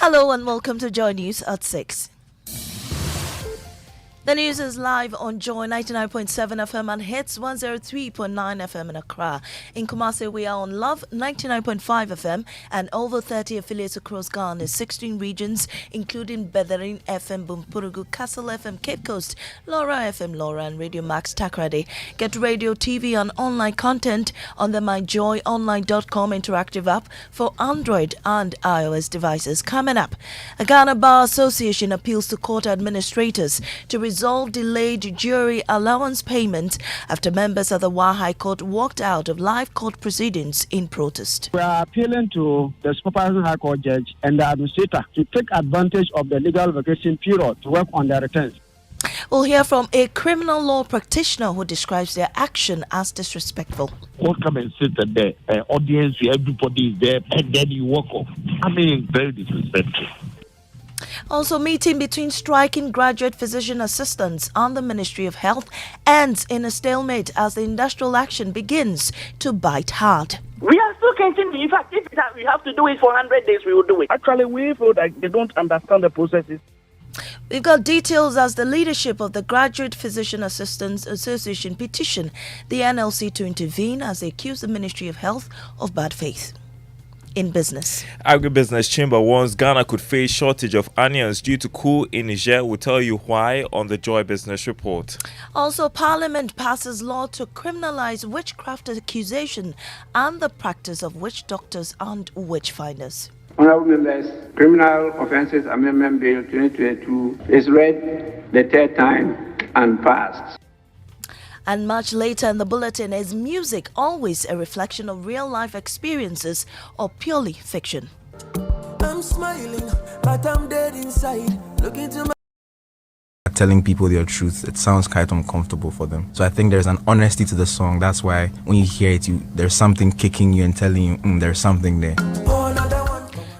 Hello and welcome to Joy News at 6. The news is live on Joy 99.7 FM and Hits 103.9 FM in Accra. In Kumasi, we are on Love 99.5 FM and over 30 affiliates across Ghana, 16 regions, including Bethlehem FM, Bumpurugu, Castle FM, Cape Coast, Laura FM, Laura, and Radio Max Takrady. Get radio, TV, and online content on the myjoyonline.com interactive app for Android and iOS devices. Coming up, a Ghana Bar Association appeals to court administrators to resolve delayed jury allowance payment after members of the WA High Court walked out of live court proceedings in protest. We are appealing to the Supervising High Court judge and the administrator to take advantage of the legal vacation period to work on their returns. We'll hear from a criminal law practitioner who describes their action as disrespectful. Court come and sit at the audience, everybody is there, and then you walk off. Very disrespectful. Also, meeting between striking graduate physician assistants and the Ministry of Health ends in a stalemate as the industrial action begins to bite hard. We are still continuing. In fact, if we have to do it for 100 days, we will do it. Actually, we feel that they don't understand the processes. We've got details as the leadership of the Graduate Physician Assistants Association petition the NLC to intervene as they accuse the Ministry of Health of bad faith. In business, Agribusiness Chamber warns Ghana could face shortage of onions due to coup in Niger. We'll tell you why on the Joy Business Report. Also, Parliament passes law to criminalize witchcraft accusation and the practice of witch doctors and witch finders. Honorable members, Criminal Offences Amendment Bill 2022 is read the third time and passed. And much later in the bulletin, is music always a reflection of real-life experiences or purely fiction? I'm smiling, but I'm dead inside. Looking to my telling people their truth, it sounds quite uncomfortable for them. So I think there's an honesty to the song. That's why when you hear it, there's something kicking you and telling you, there's something there.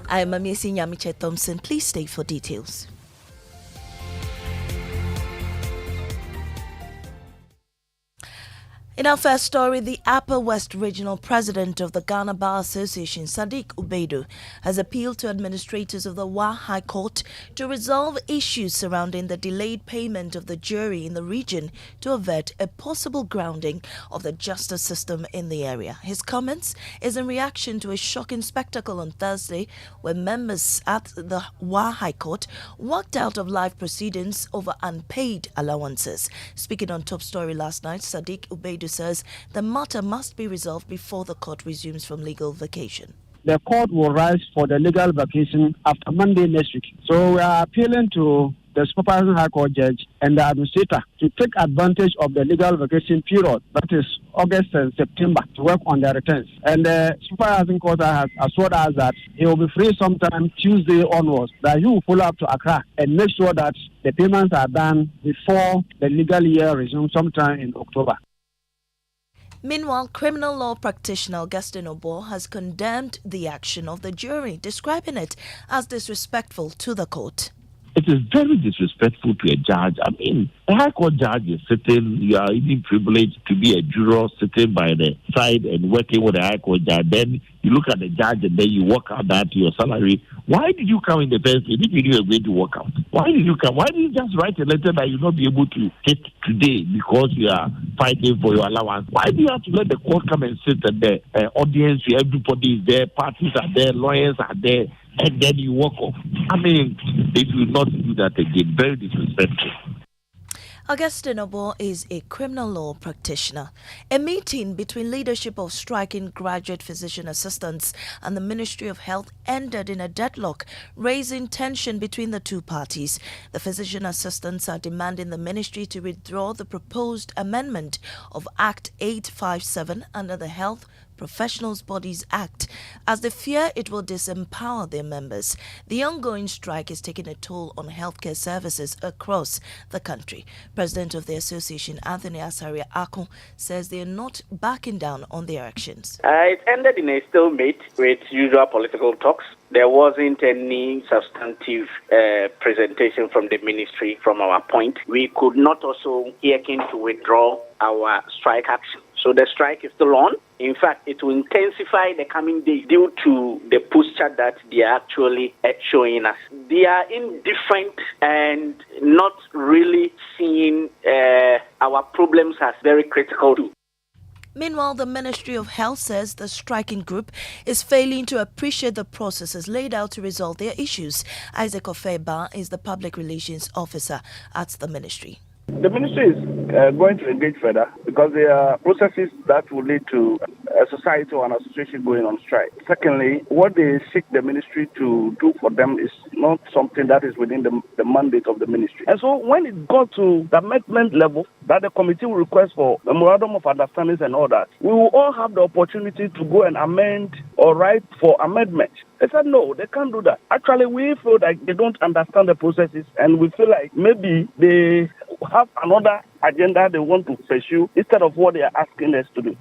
I am Amisi Nyamiche Thompson. Please stay for details. In our first story, the Upper West Regional President of the Ghana Bar Association, Sadiq Ubaidu, has appealed to administrators of the WA High Court to resolve issues surrounding the delayed payment of the jury in the region to avert a possible grounding of the justice system in the area. His comments is in reaction to a shocking spectacle on Thursday when members at the WA High Court walked out of live proceedings over unpaid allowances. Speaking on Top Story last night, Sadiq Ubaidu says the matter must be resolved before the court resumes from legal vacation. The court will rise for the legal vacation after Monday next week. So we are appealing to the Supervising High Court judge and the administrator to take advantage of the legal vacation period, that is August and September, to work on their returns. And the Supervising Court has assured us that he will be free sometime Tuesday onwards, that he will follow up to Accra and make sure that the payments are done before the legal year resumes sometime in October. Meanwhile, criminal law practitioner Augustine Obo has condemned the action of the jury, describing it as disrespectful to the court. It is very disrespectful to a judge. A High Court judge is sitting, you are even privileged to be a juror sitting by the side and working with the High Court judge. Then you look at the judge and then you work out that your salary. Why did you come in the first place if you knew you were going to work out? Why did you come? Why did you just write a letter that you'll not be able to hit today because you are fighting for your allowance? Why do you have to let the court come and sit at the audience? Everybody is there, parties are there, lawyers are there, and then you walk off. They will not do that again. Very disrespectful. Augustine Obo is a criminal law practitioner. A meeting between leadership of striking graduate physician assistants and the Ministry of Health ended in a deadlock, raising tension between the two parties. The physician assistants are demanding the ministry to withdraw the proposed amendment of Act 857 under the Health Professionals Bodies Act, as they fear it will disempower their members. The ongoing strike is taking a toll on healthcare services across the country. President of the association, Anthony Asaria Akon, says they are not backing down on their actions. It ended in a stalemate with usual political talks. There wasn't any substantive presentation from the ministry from our point. We could not also hearken to withdraw our strike action. So the strike is still on. In fact, it will intensify the coming days due to the posture that they are actually showing us. They are indifferent and not really seeing our problems as very critical too. Meanwhile, the Ministry of Health says the striking group is failing to appreciate the processes laid out to resolve their issues. Isaac Ofeba is the public relations officer at the ministry. The ministry is going to engage further because there are processes that will lead to a society or an association going on strike. Secondly, what they seek the ministry to do for them is not something that is within the mandate of the ministry. And so when it got to the amendment level that the committee will request for a memorandum of understanding and all that, we will all have the opportunity to go and amend or write for amendment. They said no, they can't do that. Actually, we feel like they don't understand the processes and we feel like maybe they have another agenda they want to pursue instead of what they are asking us to do.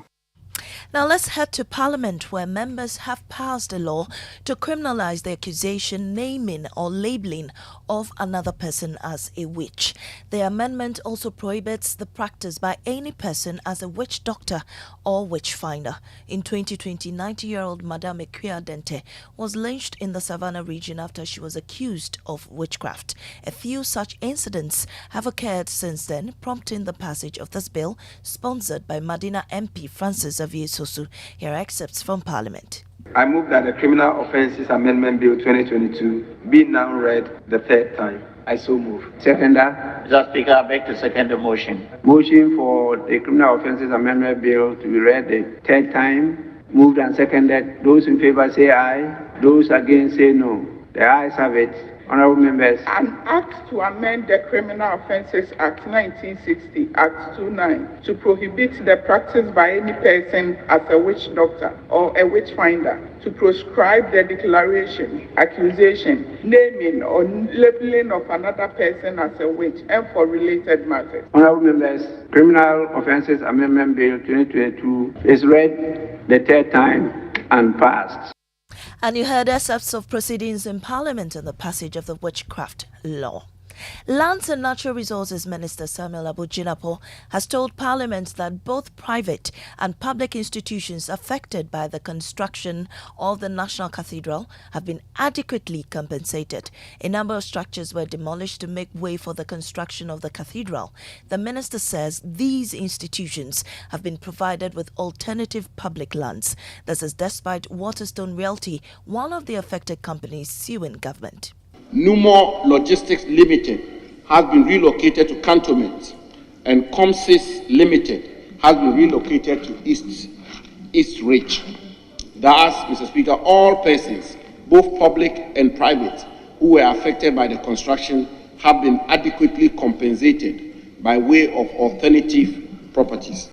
Now let's head to Parliament, where members have passed a law to criminalize the accusation, naming or labeling of another person as a witch. The amendment also prohibits the practice by any person as a witch doctor or witch finder. In 2020, 90-year-old Madame Equia Dente was lynched in the Savannah region after she was accused of witchcraft. A few such incidents have occurred since then, prompting the passage of this bill, sponsored by Madina MP Francis Xavier Sosu. Here are excerpts from Parliament. I move that the Criminal Offences Amendment Bill 2022 be now read the third time. I so move. Seconder. Mr. Speaker, I beg to second the motion. Motion for the Criminal Offences Amendment Bill to be read the third time. Moved and seconded. Those in favor say aye. Those against say no. The ayes have it. Honourable members. An act to amend the Criminal Offences Act 1960, Act 29, to prohibit the practice by any person as a witch doctor or a witch finder, to proscribe the declaration, accusation, naming or labeling of another person as a witch, and for related matters. Honourable members, Criminal Offences Amendment Bill 2022 is read the third time and passed. And you heard excerpts of proceedings in Parliament on the passage of the witchcraft law. Lands and Natural Resources Minister Samuel Abu Jinapor has told Parliament that both private and public institutions affected by the construction of the National Cathedral have been adequately compensated. A number of structures were demolished to make way for the construction of the cathedral. The minister says these institutions have been provided with alternative public lands. This is despite Waterstone Realty, one of the affected companies, suing government. Numo Logistics Limited has been relocated to Cantonment, and Comsys Limited has been relocated to East Ridge. Thus, Mr. Speaker, all persons, both public and private, who were affected by the construction have been adequately compensated by way of alternative properties.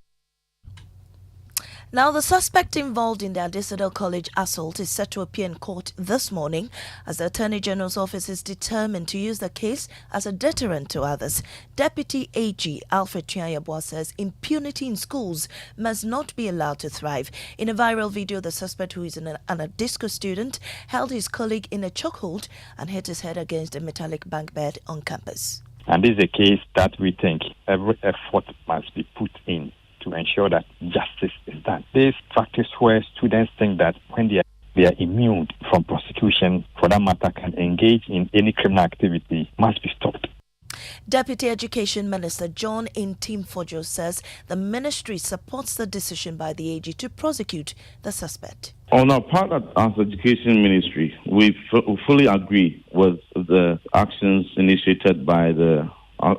Now, the suspect involved in the Adisadel College assault is set to appear in court this morning, as the Attorney General's office is determined to use the case as a deterrent to others. Deputy AG Alfred Chiayabwa says impunity in schools must not be allowed to thrive. In a viral video, the suspect, who is a disco student, held his colleague in a chokehold and hit his head against a metallic bank bed on campus. And this is a case that we think every effort must be put in to ensure that justice is done. This practice where students think that when they are immune from prosecution, for that matter, can engage in any criminal activity must be stopped. Deputy Education Minister John Intim-Fojo says the ministry supports the decision by the AG to prosecute the suspect. On our part as Education Ministry, we fully agree with the actions initiated by the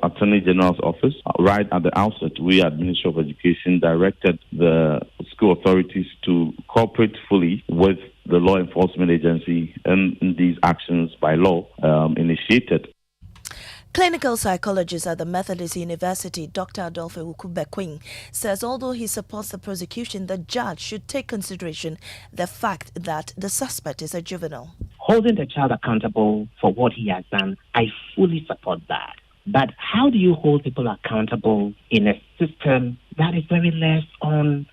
Attorney General's office. Right at the outset, we at Ministry of Education directed the school authorities to cooperate fully with the law enforcement agency in these actions by law initiated. Clinical psychologist at the Methodist University, Dr. Adolphe Ukubekwing, says although he supports the prosecution, the judge should take consideration the fact that the suspect is a juvenile. Holding the child accountable for what he has done, I fully support that. But how do you hold people accountable in a system that is very less on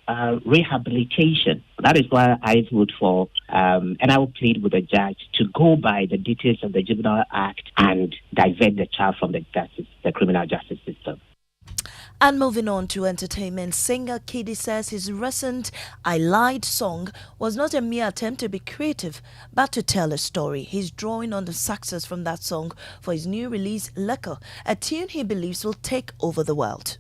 rehabilitation? That is why I vote for, and I will plead with the judge to go by the details of the Juvenile Act and divert the child from the criminal justice system. And moving on to entertainment, singer Kiddy says his recent I Lied song was not a mere attempt to be creative, but to tell a story. He's drawing on the success from that song for his new release, Leko, a tune he believes will take over the world.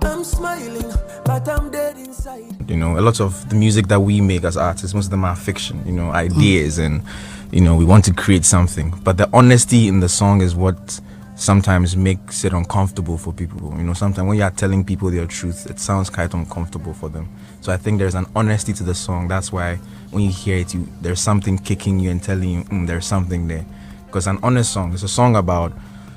I'm smiling, but I'm dead inside. You know, a lot of the music that we make as artists, most of them are fiction, you know, ideas, and, you know, we want to create something. But the honesty in the song is what sometimes makes it uncomfortable for people. You know, sometimes when you are telling people their truth, it sounds quite uncomfortable for them. So I think there's an honesty to the song. That's why when you hear it, there's something kicking you and telling you, there's something there. Because an honest song, it's a song about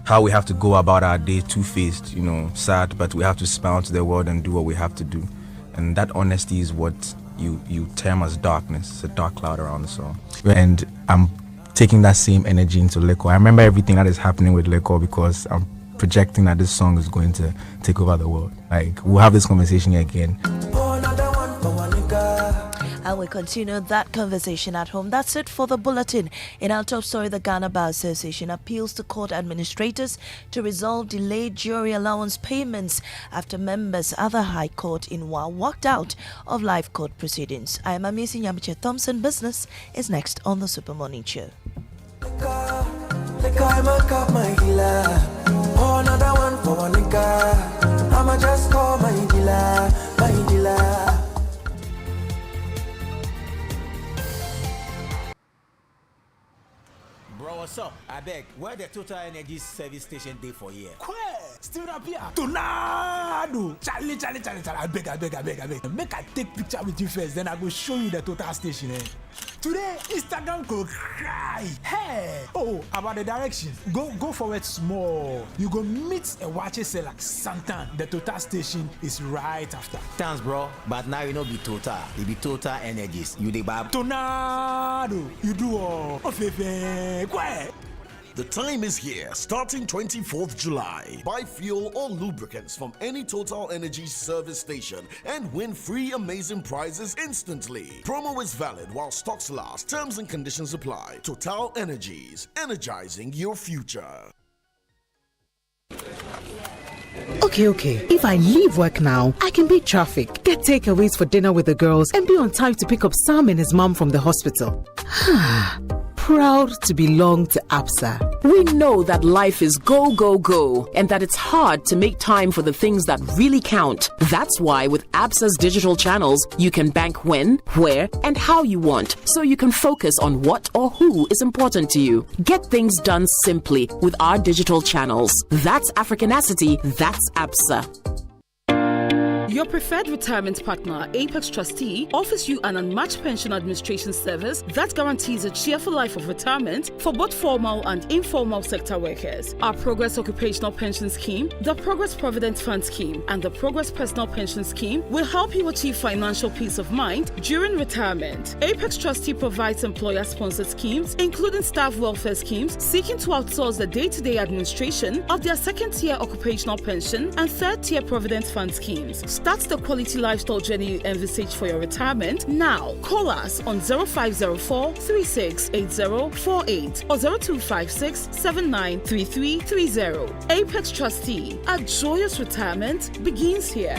how we have to go about our day two-faced, you know, sad, but we have to smile to the world and do what we have to do. And that honesty is what you term as darkness. It's a dark cloud around the song. And I'm taking that same energy into Leko. I remember everything that is happening with Leko because I'm projecting that this song is going to take over the world. Like, we'll have this conversation here again. And we continue that conversation at home. That's it for the bulletin. In our top story, the Ghana Bar Association appeals to court administrators to resolve delayed jury allowance payments after members at the High Court in Wa walked out of live court proceedings. I am Amisi Nyamiche Thompson. Business is next on the Super Morning Show. Another one for one nigga. I'ma just call my dealer. Bro, what's up? I beg, where the Total Energy service station day for here? Still up here. Tornado! Charlie. I beg. Make I take picture with you first, then I go show you the Total station. Today, Instagram go cry. Hey! Oh, about the directions. Go forward small. You go meet a watch sell like Santan. The Total station is right after. Thanks, bro. But now you know be Total. It be Total Energies. You the bab. Tornado! You do all. Quiet. The time is here, starting 24th July. Buy fuel or lubricants from any Total Energy service station and win free amazing prizes instantly. Promo is valid while stocks last. Terms and conditions apply. Total Energies, energizing your future. Okay. If I leave work now, I can beat traffic, get takeaways for dinner with the girls, and be on time to pick up Sam and his mom from the hospital. Proud to belong to ABSA. We know that life is go, go, go, and that it's hard to make time for the things that really count. That's why with ABSA's digital channels, you can bank when, where, and how you want, so you can focus on what or who is important to you. Get things done simply with our digital channels. That's Africanacity, that's ABSA. Your preferred retirement partner, Apex Trustee, offers you an unmatched pension administration service that guarantees a cheerful life of retirement for both formal and informal sector workers. Our Progress Occupational Pension Scheme, the Progress Provident Fund Scheme, and the Progress Personal Pension Scheme will help you achieve financial peace of mind during retirement. Apex Trustee provides employer-sponsored schemes, including staff welfare schemes, seeking to outsource the day-to-day administration of their second-tier occupational pension and third-tier Provident Fund schemes. Start the quality lifestyle journey you envisage for your retirement now. Call us on 0504 368048 or 0256 793330. Apex Trustee, a joyous retirement begins here.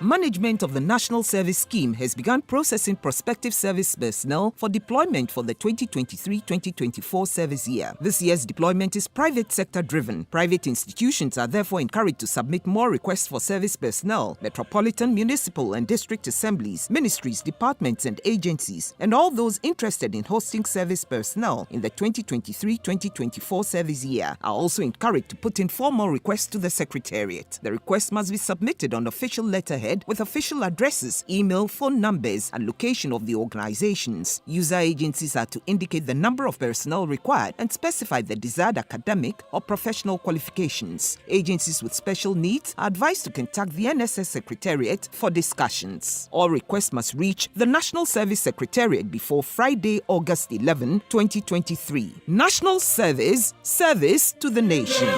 Management of the National Service Scheme has begun processing prospective service personnel for deployment for the 2023-2024 service year. This year's deployment is private sector driven. Private institutions are therefore encouraged to submit more requests for service personnel. Metropolitan, municipal and district assemblies, ministries, departments and agencies, and all those interested in hosting service personnel in the 2023-2024 service year are also encouraged to put in formal requests to the Secretariat. The request must be submitted on official letterhead with official addresses, email, phone numbers, and location of the organizations. User agencies are to indicate the number of personnel required and specify the desired academic or professional qualifications. Agencies with special needs are advised to contact the NSS Secretariat for discussions. All requests must reach the National Service Secretariat before Friday, August 11, 2023. National Service, service to the nation.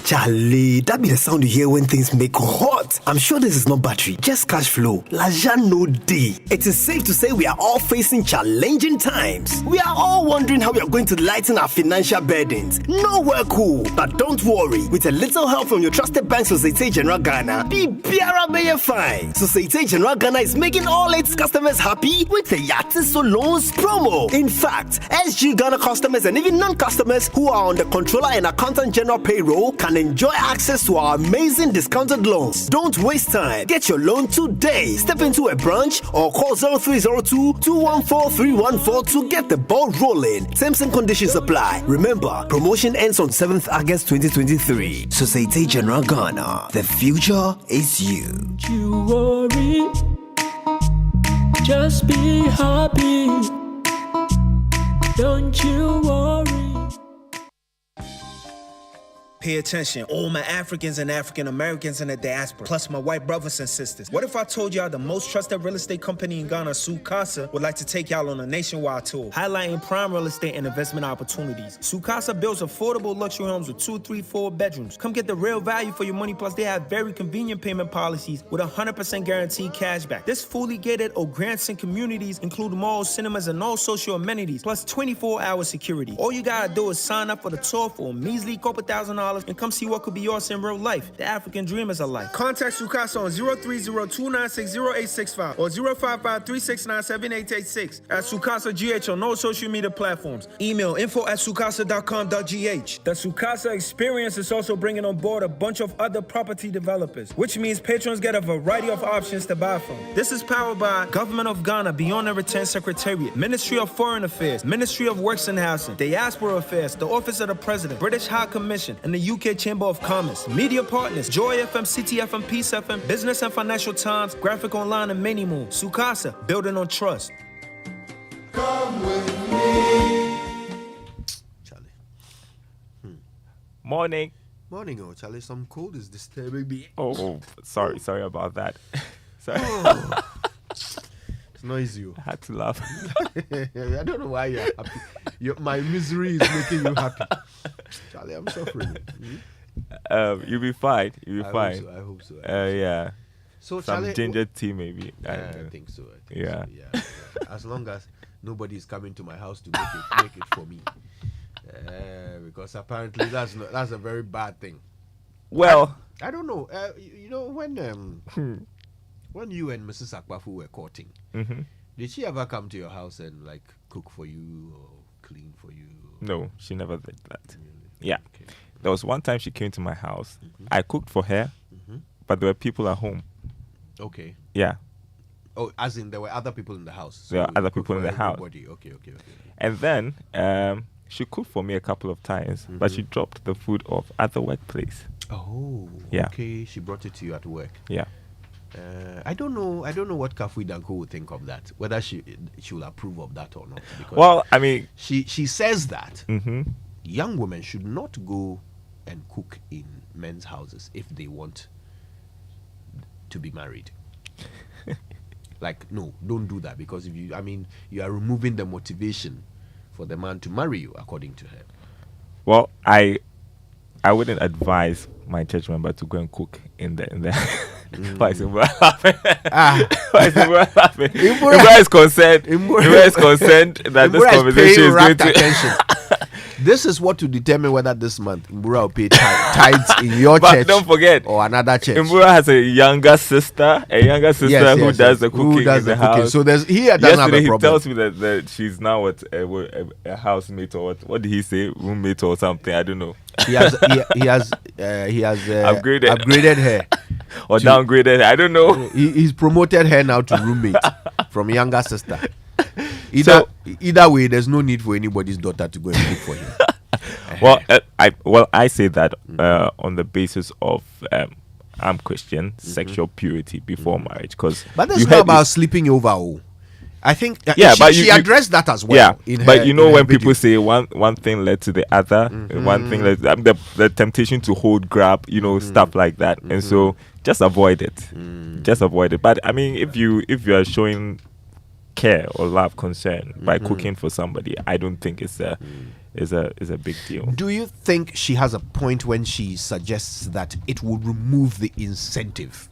Charlie, that be the sound you hear when things make hot. I'm sure this is not battery, just cash flow. Laja no D. It is safe to say we are all facing challenging times. We are all wondering how we are going to lighten our financial burdens. Nowhere cool. But don't worry, with a little help from your trusted bank, Societe Generale Ghana, be biara be fine. Societe Generale Ghana is making all its customers happy with the Yatiso Loans promo. In fact, SG Ghana customers and even non-customers who are on the controller and accountant general payroll can enjoy access to our amazing discounted loans. Don't waste time. Get your loan today. Step into a branch or call 0302-214-314 to get the ball rolling. Terms and conditions apply. Remember, promotion ends on 7th August 2023. Societe Generale Ghana. The future is you. You worry, just be happy. Don't you worry. Pay attention, all my Africans and African Americans in the diaspora, plus my white brothers and sisters. What if I told y'all the most trusted real estate company in Ghana, Sukasa, would like to take y'all on a nationwide tour, highlighting prime real estate and investment opportunities. Sukasa builds affordable luxury homes with 2, 3, 4 bedrooms. Come get the real value for your money, plus they have very convenient payment policies with 100% guaranteed cash back. This fully gated or grants and communities include malls, cinemas, and all social amenities, plus 24-hour security. All you gotta do is sign up for the tour for a measly couple $1,000 and come see what could be yours in real life. The African dream is alive. Contact Sukasa on 030-296-0865 or 055-369-7886 at Sukasa GH on all social media platforms. Email info@sukasa.com.gh. The Sukasa experience is also bringing on board a bunch of other property developers, which means patrons get a variety of options to buy from. This is powered by Government of Ghana, Beyond and Return Secretariat, Ministry of Foreign Affairs, Ministry of Works and Housing, Diaspora Affairs, the Office of the President, British High Commission, and the UK Chamber of Commerce. Media partners, Joy FM, City FM, Peace FM, Business and Financial Times, Graphic Online, and many more. Sukasa, building on trust. Come with me. Charlie. Morning. Morning, oh Charlie. Some cold is disturbing me. Oh, sorry about that. Sorry. Oh. It's noisy. I had to laugh. I don't know why you're happy. My misery is making you happy. Charlie, I'm suffering. You'll be fine. You'll be fine. I hope so. Yeah. So some Charlie, ginger tea maybe. I think so. Yeah. As long as nobody is coming to my house to make it for me. Because apparently that's a very bad thing. Well, I don't know. You know when you and Mrs. Akbafu were courting, did she ever come to your house and like cook for you or clean for you? No, she never did that. Really? Yeah. Okay. There was one time she came to my house. I cooked for her, but there were people at home. Okay. Yeah. Oh, as in there were other people in the house. So there are other people in the house. Okay. And then she cooked for me a couple of times, but she dropped the food off at the workplace. Oh. Yeah. Okay. She brought it to you at work. Yeah. I don't know what Kafui Danko would think of that. Whether she will approve of that or not. Because well, I mean, she says that young women should not go and cook in men's houses if they want to be married. Like, no, don't do that, because you are removing the motivation for the man to marry you, according to her. Well, I wouldn't advise my church member to go and cook in the Why is Imbura laughing? Why is Imbura laughing? Imbura is concerned that this conversation is going to attention. This is what to determine whether this month Imbura will pay tithes in your church. But don't forget, or another church. Imbura has a younger sister who does the cooking in the house. So doesn't have a problem. He tells me that she's now a housemate or what did he say? Roommate or something? I don't know. He has upgraded her or downgraded her. I don't know. He's promoted her now to roommate from younger sister. Either way, there's no need for anybody's daughter to go and cook for him. I say that on the basis of I'm Christian, sexual purity before marriage, but that's not about sleeping over. I think she addressed that as well. Yeah, but when people say one thing led to the other, one thing led the temptation to grab, stuff like that, and so just avoid it. Just avoid it. But I mean, if you are showing care or love, concern by cooking for somebody, I don't think it's a is a big deal. Do you think she has a point when she suggests that it would remove the incentive?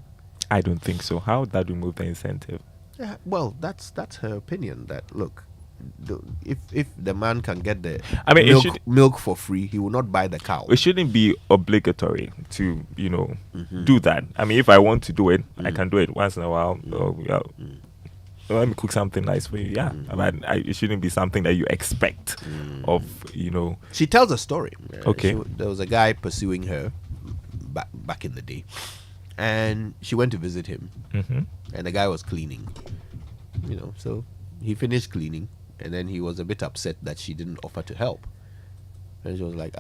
I don't think so. How would that remove the incentive? Yeah, well, that's her opinion. That look, if the man can get the milk for free, he will not buy the cow. It shouldn't be obligatory to do that. I mean, if I want to do it, I can do it once in a while. Let me cook something nice for you. Yeah, but it shouldn't be something that you expect of. She tells a story. Okay, there was a guy pursuing her back in the day, and she went to visit him, and the guy was cleaning. So he finished cleaning, and then he was a bit upset that she didn't offer to help, and she was like,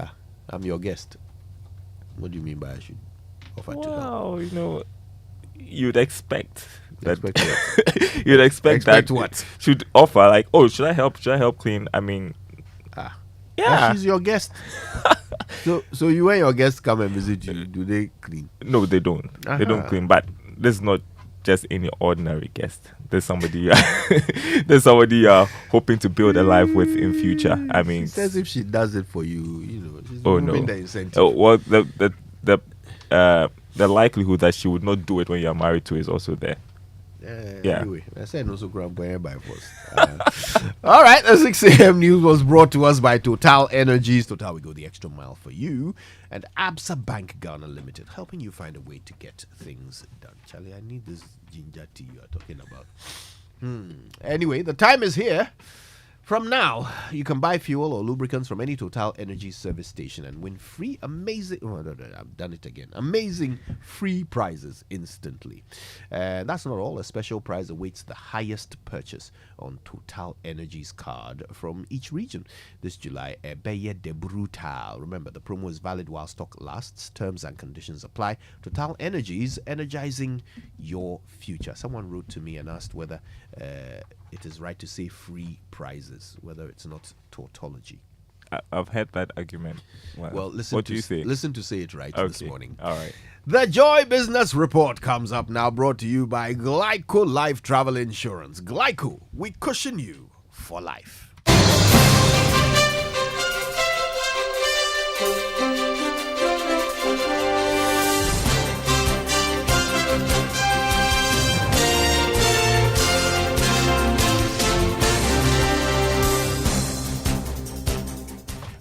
I'm your guest. What do you mean by I should offer to help? Well, you'd expect that. You'd expect that what? Should offer, like, oh, should I help clean? I mean, yeah, she's your guest. So you, when your guests come and visit you, do they clean? No, they don't. They don't clean. But this is not just any ordinary guest. There's somebody you are hoping to build a life with in future. I mean, she says if she does it for you, she's removing the incentive. Well, the likelihood that she would not do it when you are married to is also there. Yeah. Anyway, I said no so grandpa by force. All right, the 6 a.m. news was brought to us by Total Energies. Total, we go the extra mile for you. And Absa Bank Ghana Limited, helping you find a way to get things done. Charlie, I need this ginger tea you are talking about. Anyway, the time is here. From now, you can buy fuel or lubricants from any Total Energy service station and win free amazing free prizes instantly. That's not all. A special prize awaits the highest purchase on Total Energy's card from each region this July. Beye de Brutal. Remember, the promo is valid while stock lasts. Terms and conditions apply. Total Energies, energizing your future. Someone wrote to me and asked whether it is right to say free prizes, whether it's not tautology. I've heard that argument. Well, listen. What do you say? Listen to say it right this morning. All right. The Joy Business Report comes up now, brought to you by Glyco Life Travel Insurance. Glyco, we cushion you for life.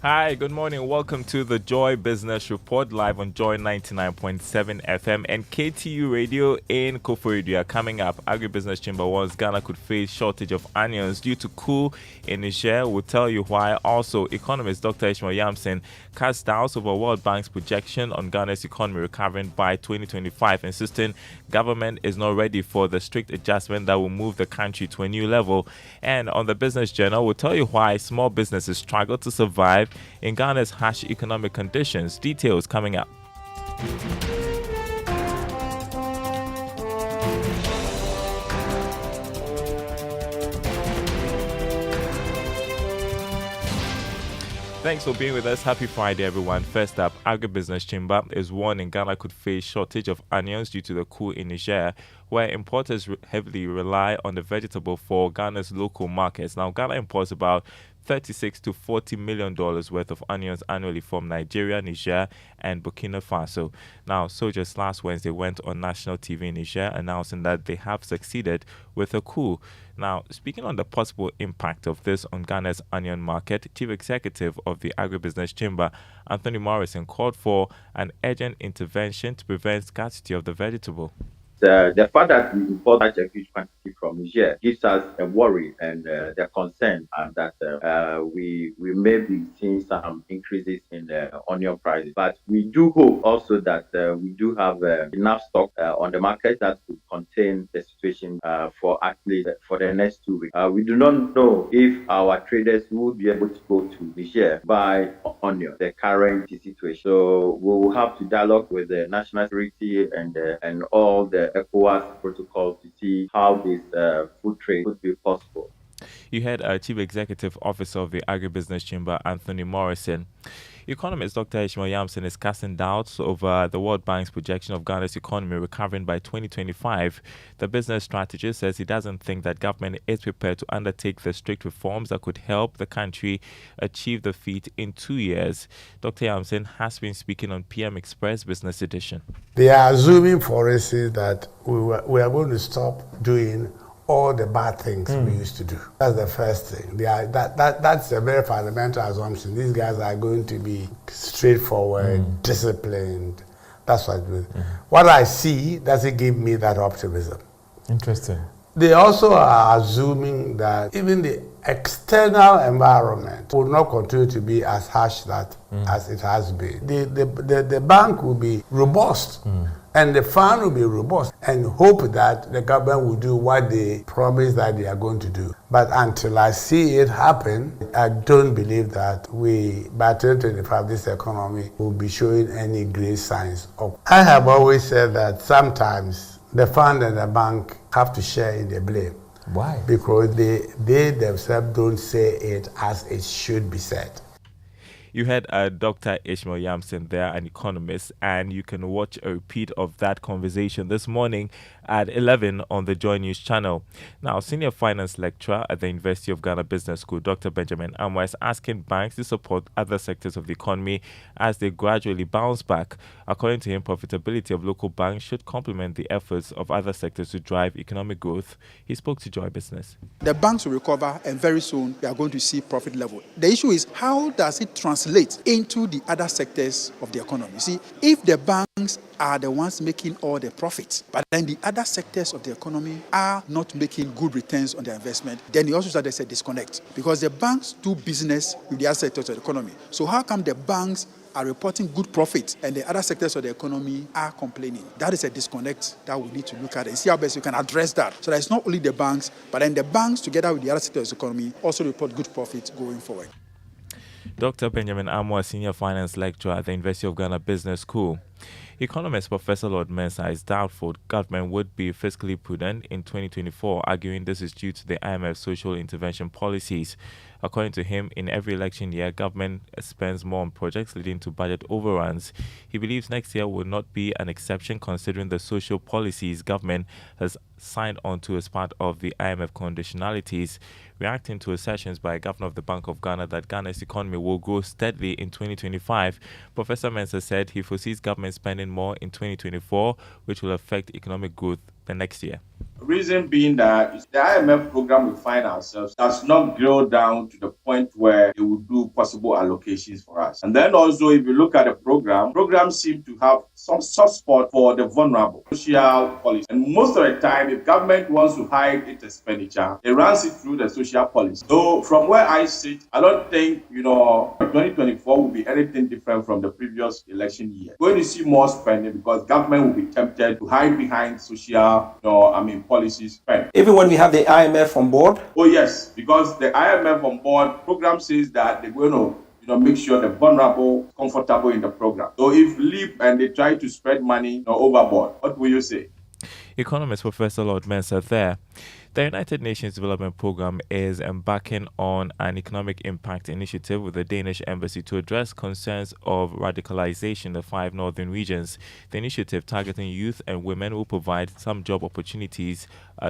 Hi, good morning. Welcome to the Joy Business Report live on Joy 99.7 FM and KTU Radio in Koforidua. Coming up, Agribusiness Chamber warns Ghana could face shortage of onions due to coup in Niger. We'll tell you why. Also, economist Dr. Ishmael Yamson casts doubts over World Bank's projection on Ghana's economy recovering by 2025, insisting government is not ready for the strict adjustment that will move the country to a new level. And on the Business Journal, we'll tell you why small businesses struggle to survive in Ghana's harsh economic conditions. Details coming up. Thanks for being with us. Happy Friday, everyone. First up, Agribusiness Chamber is warning Ghana could face shortage of onions due to the coup in Niger, where importers heavily rely on the vegetable for Ghana's local markets. Now, Ghana imports about $36 to $40 million worth of onions annually from Nigeria, Niger, and Burkina Faso. Now, soldiers last Wednesday went on national TV in Niger announcing that they have succeeded with a coup. Now, speaking on the possible impact of this on Ghana's onion market, Chief Executive of the Agribusiness Chamber, Anthony Morrison, called for an urgent intervention to prevent scarcity of the vegetable. The fact that we import such a huge quantity from Niger gives us a worry and the concern that we may be seeing some increases in the onion prices. But we do hope also that we do have enough stock on the market that could contain the situation for at least for the next 2 weeks. We do not know if our traders will be able to go to Niger buy onion, the current situation. So we will have to dialogue with the national security and all the ECOWAS protocol to see how this food trade could be possible. You had Chief Executive Officer of the Agribusiness Chamber, Anthony Morrison. Economist Dr. Ishmael Yamson is casting doubts over the World Bank's projection of Ghana's economy recovering by 2025. The business strategist says he doesn't think that government is prepared to undertake the strict reforms that could help the country achieve the feat in 2 years. Dr. Yamson has been speaking on PM Express Business Edition. They are assuming, for instance, that we are going to stop doing all the bad things we used to do. That's the first thing. That's a very fundamental assumption. These guys are going to be straightforward, disciplined. That's what what I see doesn't give me that optimism. Interesting. They also are assuming that even the external environment will not continue to be as harsh as it has been. The bank will be robust. And the fund will be robust and hope that the government will do what they promise that they are going to do. But until I see it happen, I don't believe that by 2025, this economy will be showing any great signs of. I have always said that sometimes the fund and the bank have to share in the blame. Why? Because they themselves don't say it as it should be said. You had Dr. Ishmael Yamson there, an economist, and you can watch a repeat of that conversation this morning at 11 on the Joy News channel. Now, senior finance lecturer at the University of Ghana Business School, Dr. Benjamin Amwa, is asking banks to support other sectors of the economy as they gradually bounce back. According to him, profitability of local banks should complement the efforts of other sectors to drive economic growth. He spoke to Joy Business. The banks will recover, and very soon we are going to see profit level. The issue is, how does it translate into the other sectors of the economy? You see, if the banks are the ones making all the profits, but then the other sectors of the economy are not making good returns on their investment, then you also start to say disconnect, because the banks do business with the other sectors of the economy. So how come the banks are reporting good profits and the other sectors of the economy are complaining? That is a disconnect that we need to look at and see how best we can address that. So that it's not only the banks, but then the banks together with the other sectors of the economy also report good profits going forward. Dr. Benjamin Amwa, senior finance lecturer at the University of Ghana Business School. Economist Professor Lord Mensah is doubtful government would be fiscally prudent in 2024, arguing this is due to the IMF social intervention policies. According to him, in every election year, government spends more on projects leading to budget overruns. He believes next year will not be an exception considering the social policies government has signed on to as part of the IMF conditionalities. Reacting to assertions by Governor of the Bank of Ghana that Ghana's economy will grow steadily in 2025, Professor Mensah said he foresees government spending more in 2024, which will affect economic growth the next year. Reason being that the IMF program we find ourselves does not grow down to the point where it will do possible allocations for us. And then also, if you look at the programs seem to have some soft spot for the vulnerable, social policy. And most of the time, if government wants to hide its expenditure, it runs it through the social policy. So from where I sit, I don't think, 2024 will be anything different from the previous election year. We're going to see more spending because government will be tempted to hide behind social, policy spend. Even when we have the IMF on board? Oh yes, because the IMF on board program says that they're going to make sure the vulnerable comfortable in the program. So if leap and they try to spread money overboard, what will you say? Economist Professor Lord Mensah there. The United Nations Development Programme is embarking on an economic impact initiative with the Danish embassy to address concerns of radicalization in the 5 northern regions. The initiative, targeting youth and women, will provide some job opportunities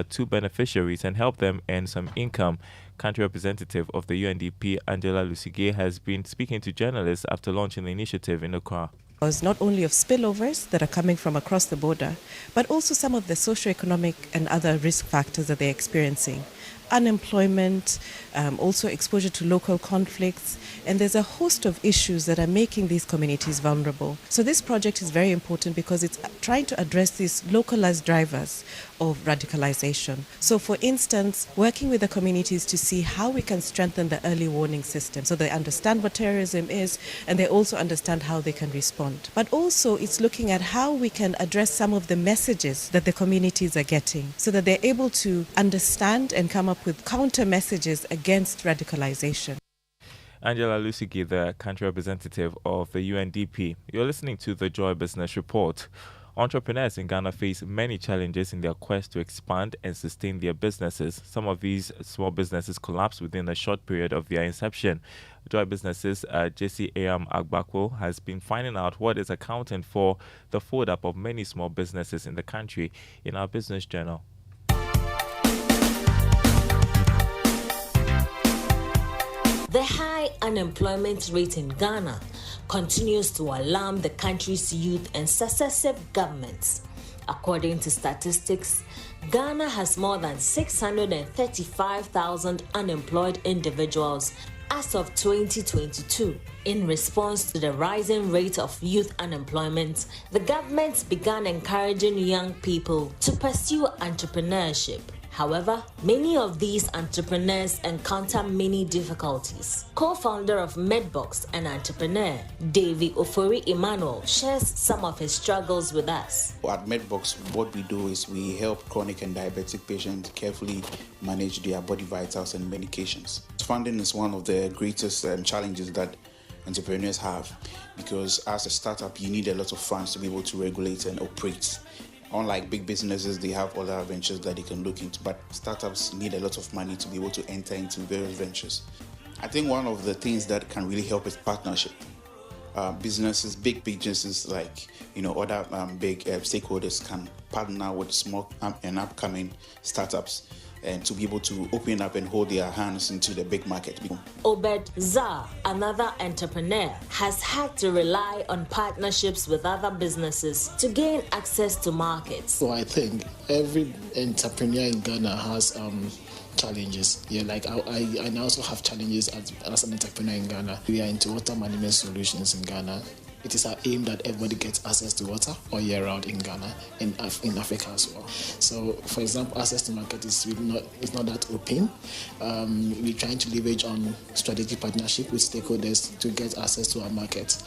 to beneficiaries and help them earn some income. Country representative of the UNDP, Angela Lusige, has been speaking to journalists after launching the initiative in Accra. Not only of spillovers that are coming from across the border, but also some of the socioeconomic and other risk factors that they're experiencing. Unemployment, also exposure to local conflicts, and there's a host of issues that are making these communities vulnerable. So this project is very important because it's trying to address these localized drivers of radicalization. So for instance, working with the communities to see how we can strengthen the early warning system so they understand what terrorism is and they also understand how they can respond. But also it's looking at how we can address some of the messages that the communities are getting so that they're able to understand and come up with counter messages against radicalization. Angela Lusige, the country representative of the UNDP. You're listening to the Joy Business Report. Entrepreneurs in Ghana face many challenges in their quest to expand and sustain their businesses. Some of these small businesses collapse within a short period of their inception. Joy Businesses JC Am Agbakwo has been finding out what is accounting for the fold up of many small businesses in the country in our business journal. The high unemployment rate in Ghana continues to alarm the country's youth and successive governments. According to statistics, Ghana has more than 635,000 unemployed individuals as of 2022. In response to the rising rate of youth unemployment, the government began encouraging young people to pursue entrepreneurship. However, many of these entrepreneurs encounter many difficulties. Co-founder of Medbox and entrepreneur, Davy Ofori Emmanuel, shares some of his struggles with us. At Medbox, what we do is we help chronic and diabetic patients carefully manage their body vitals and medications. Funding is one of the greatest challenges that entrepreneurs have, because as a startup, you need a lot of funds to be able to regulate and operate. Unlike big businesses, they have other ventures that they can look into, but startups need a lot of money to be able to enter into various ventures. I think one of the things that can really help is partnership. Businesses, big businesses like other big stakeholders can partner with small and upcoming startups and to be able to open up and hold their hands into the big market. Obed Zah, another entrepreneur, has had to rely on partnerships with other businesses to gain access to markets. So I think every entrepreneur in Ghana has challenges. Yeah, like I also have challenges as an entrepreneur in Ghana. We are into water management solutions in Ghana. It is our aim that everybody gets access to water all year round in Ghana and in Africa as well. So, for example, access to market is not that open. We're trying to leverage on strategic partnership with stakeholders to get access to our market.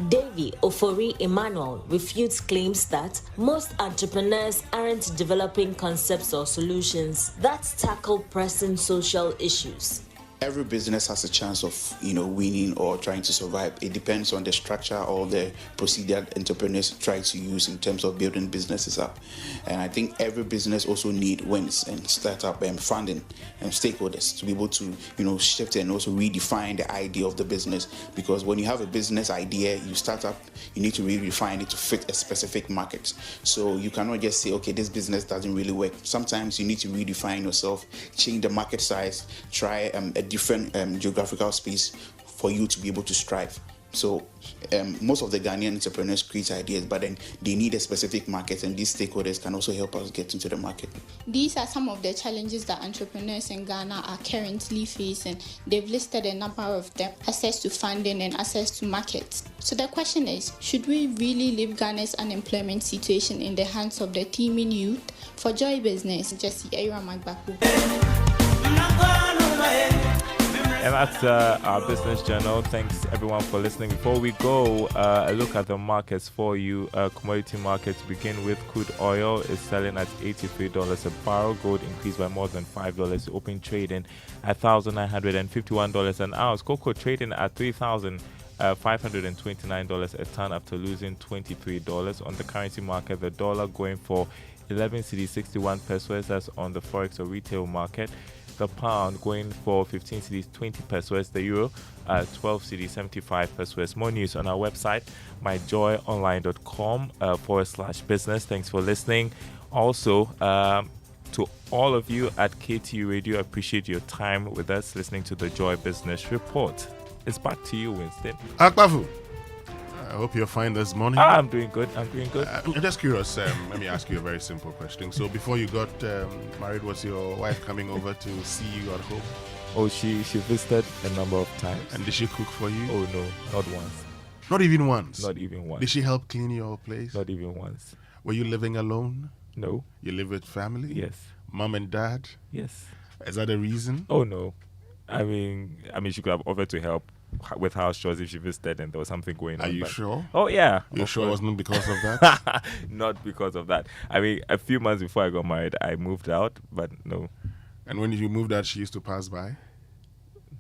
Davy Ofori Emmanuel refutes claims that most entrepreneurs aren't developing concepts or solutions that tackle pressing social issues. Every business has a chance of, winning or trying to survive. It depends on the structure or the procedure entrepreneurs try to use in terms of building businesses up. And I think every business also need wins and startup and funding and stakeholders to be able to, shift and also redefine the idea of the business. Because when you have a business idea, you start up, you need to redefine it to fit a specific market. So you cannot just say, okay, this business doesn't really work. Sometimes you need to redefine yourself, change the market size, try a different geographical space for you to be able to strive. So most of the Ghanaian entrepreneurs create ideas, but then they need a specific market, and these stakeholders can also help us get into the market. These are some of the challenges that entrepreneurs in Ghana are currently facing. They've listed a number of them: access to funding and access to markets. So the question is, should we really leave Ghana's unemployment situation in the hands of the teeming youth? For Joy Business, Jesse Ayram Agbaku. And that's our business journal. Thanks everyone for listening. Before we go, a look at the markets for you. Commodity markets begin with crude oil is selling at $83 a barrel. Gold increased by more than $5. Open trading at $1,951 an ounce. Cocoa trading at $3,529 a ton after losing $23. On the currency market, the dollar going for 11 cedi 61 pesos. That's on the forex or retail market. The pound going for 15 cedis 20 pesos. The euro 12 cedis 75 pesos. More news on our website, myjoyonline.com/business. Thanks for listening. Also, to all of you at KTU Radio, I appreciate your time with us listening to the Joy Business Report. It's back to you, Winston. Akbafu, I hope you're fine this morning. I'm doing good. I'm just curious. Let me ask you a very simple question. So before you got married, was your wife coming over to see you at home? Oh, she visited a number of times. And did she cook for you? Oh, no, not once. Not even once? Not even once. Did she help clean your place? Not even once. Were you living alone? No. You live with family? Yes. Mom and dad? Yes. Is that a reason? Oh, no. I mean, she could have offered to help with house chores if she visited and there was something going on. Are you sure? Oh, yeah. You're sure it wasn't because of that? Not because of that. I mean, a few months before I got married, I moved out, but no. And when you moved out, she used to pass by?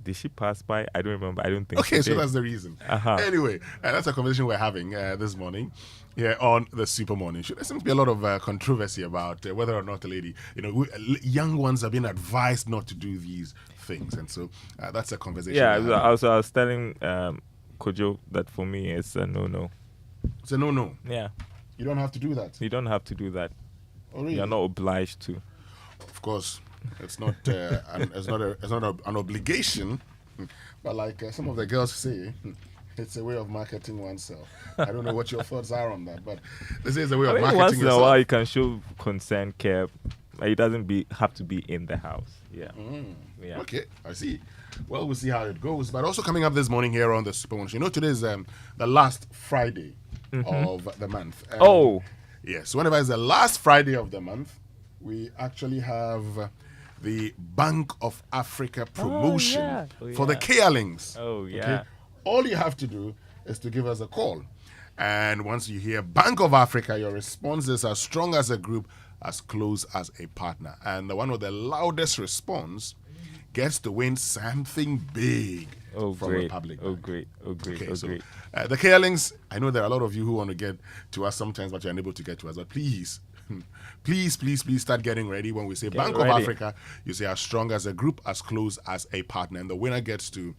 Did she pass by? I don't remember. I don't think. Okay, she so did. that's the reason. Uh-huh. Anyway, that's a conversation we're having this morning here on the Super Morning Show. There seems to be a lot of controversy about whether or not a lady, young ones are being advised not to do these things, and so that's a conversation. Yeah, I was telling Kojo that for me it's a no-no. It's a no-no. Yeah. You don't have to do that. You don't have to do that. Oh, really? You're not obliged to. Of course, it's not. It's not an obligation. But like some of the girls say, it's a way of marketing oneself. I don't know what your thoughts are on that, but this is a way of marketing once in yourself. a while, you can show concern, care. It doesn't have to be in the house. Yeah. Yeah. Okay, I see. Well, we'll see how it goes. But also coming up this morning here on the Super Morning Show, today is the last Friday of the month. Yes, whenever it's the last Friday of the month, we actually have the Bank of Africa promotion for the Kealings. Oh, yeah. Okay? All you have to do is to give us a call. And once you hear Bank of Africa, your response is as strong as a group, as close as a partner. And the one with the loudest response gets to win something big from Republic Bank. Great. Okay, Oh, so, great. the Kealings, I know there are a lot of you who want to get to us sometimes, but you're unable to get to us. But please start getting ready. When we say Bank of Africa, you say as strong as a group, as close as a partner. And the winner gets to,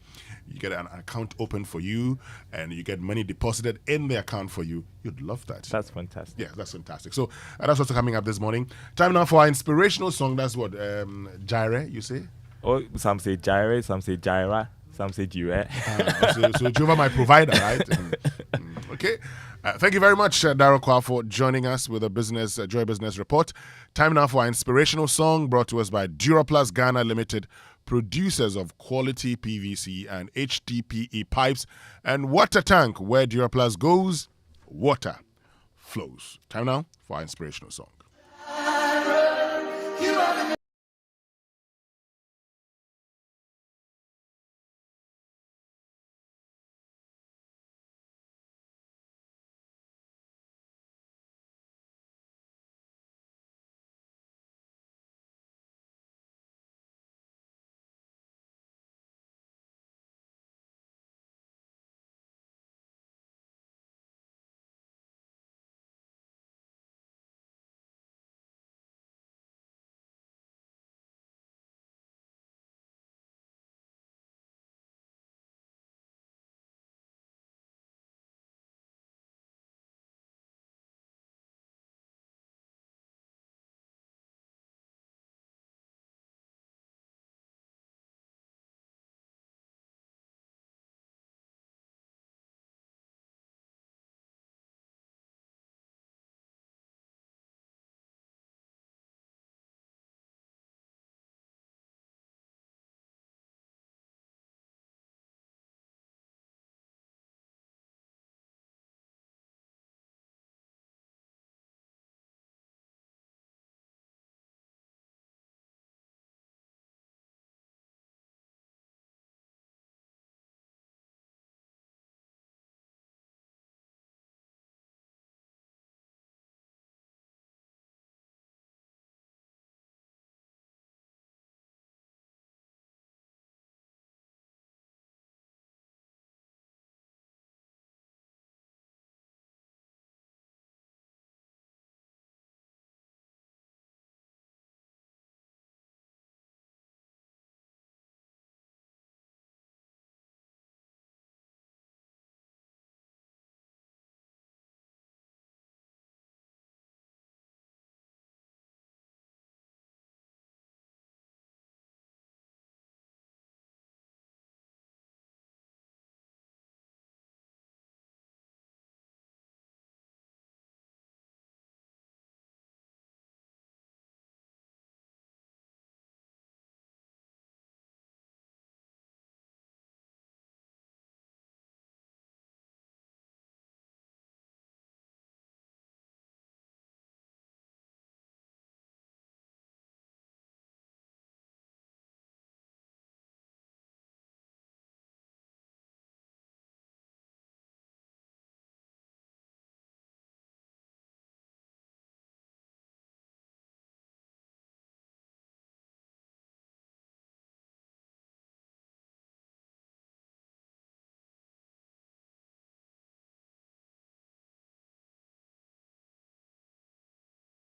you get an account open for you, and you get money deposited in the account for you. You'd love that. That's fantastic. Yeah, that's fantastic. So that's also coming up this morning. Time now for our inspirational song. That's what, Jaire, you say? Oh, some say Jaire, some say Jaira, some say Jire. So Jehovah my provider, right? Okay. Thank you very much, Daryl Kwa, for joining us with a Joy Business Report. Time now for our inspirational song brought to us by Duraplus Ghana Limited, producers of quality PVC and HDPE pipes and water tank. Where Duraplus goes, water flows. Time now for our inspirational song.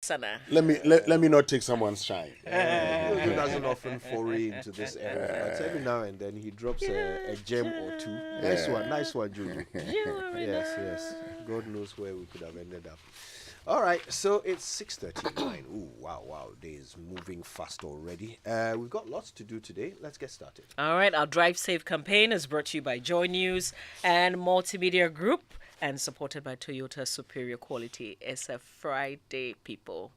Sana. Let me not take someone's shine. Jojo doesn't often foray into this area, but every now and then he drops a gem or two. Nice one, Jojo. Yes. God knows where we could have ended up. All right, so it's 6:39. Ooh, wow, day is moving fast already. We've got lots to do today. Let's get started. All right, our Drive Safe campaign is brought to you by Joy News and Multimedia Group and supported by Toyota Superior Quality. It's a Friday, people.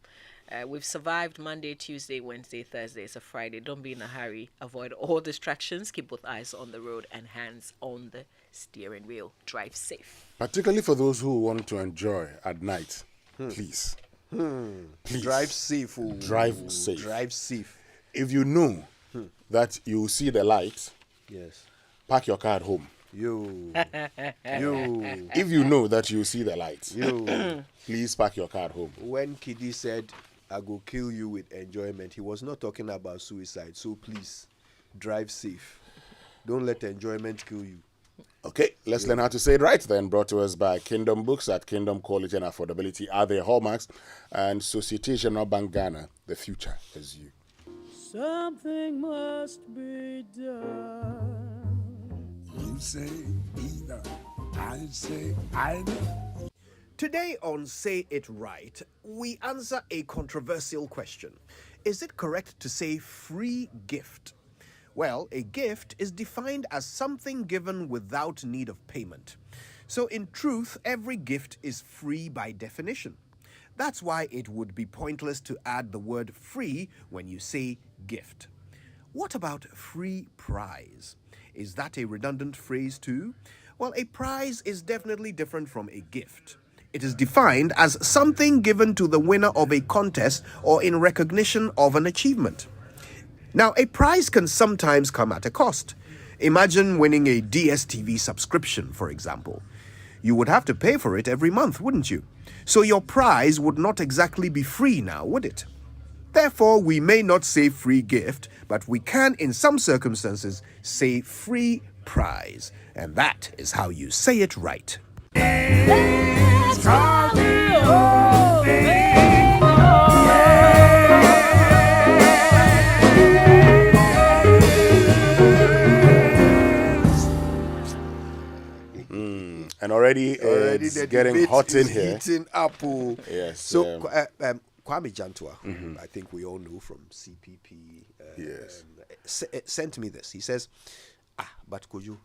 We've survived Monday, Tuesday, Wednesday, Thursday. It's a Friday. Don't be in a hurry. Avoid all distractions. Keep both eyes on the road and hands on the steering wheel. Drive safe. Particularly for those who want to enjoy at night. Please. Drive safe. Drive safe. Drive safe. If you know that you see the light, yes, park your car at home. You. If you know that you see the light, please park your car at home. When Kidi said, "I go kill you with enjoyment," he was not talking about suicide. So please, drive safe. Don't let enjoyment kill you. Okay, let's learn how to say it right then. Brought to us by Kingdom Books. At Kingdom, quality and affordability are their hallmarks. And Societe Generale Bank Ghana, the future is you. Something must be done. You say either, I say either. Today on Say It Right, we answer a controversial question. Is it correct to say free gift? Well, a gift is defined as something given without need of payment. So in truth, every gift is free by definition. That's why it would be pointless to add the word free when you say gift. What about free prize? Is that a redundant phrase too? Well, a prize is definitely different from a gift. It is defined as something given to the winner of a contest or in recognition of an achievement. Now, a prize can sometimes come at a cost. Imagine winning a DSTV subscription, for example. You would have to pay for it every month, wouldn't you? So your prize would not exactly be free now, would it? Therefore, we may not say free gift, but we can, in some circumstances, say free prize. And that is how you say it right. And already it's getting hot in here. Heating up. Yes. So, Kwame Jantua, I think we all know from CPP, sent me this. He says, but Kojo,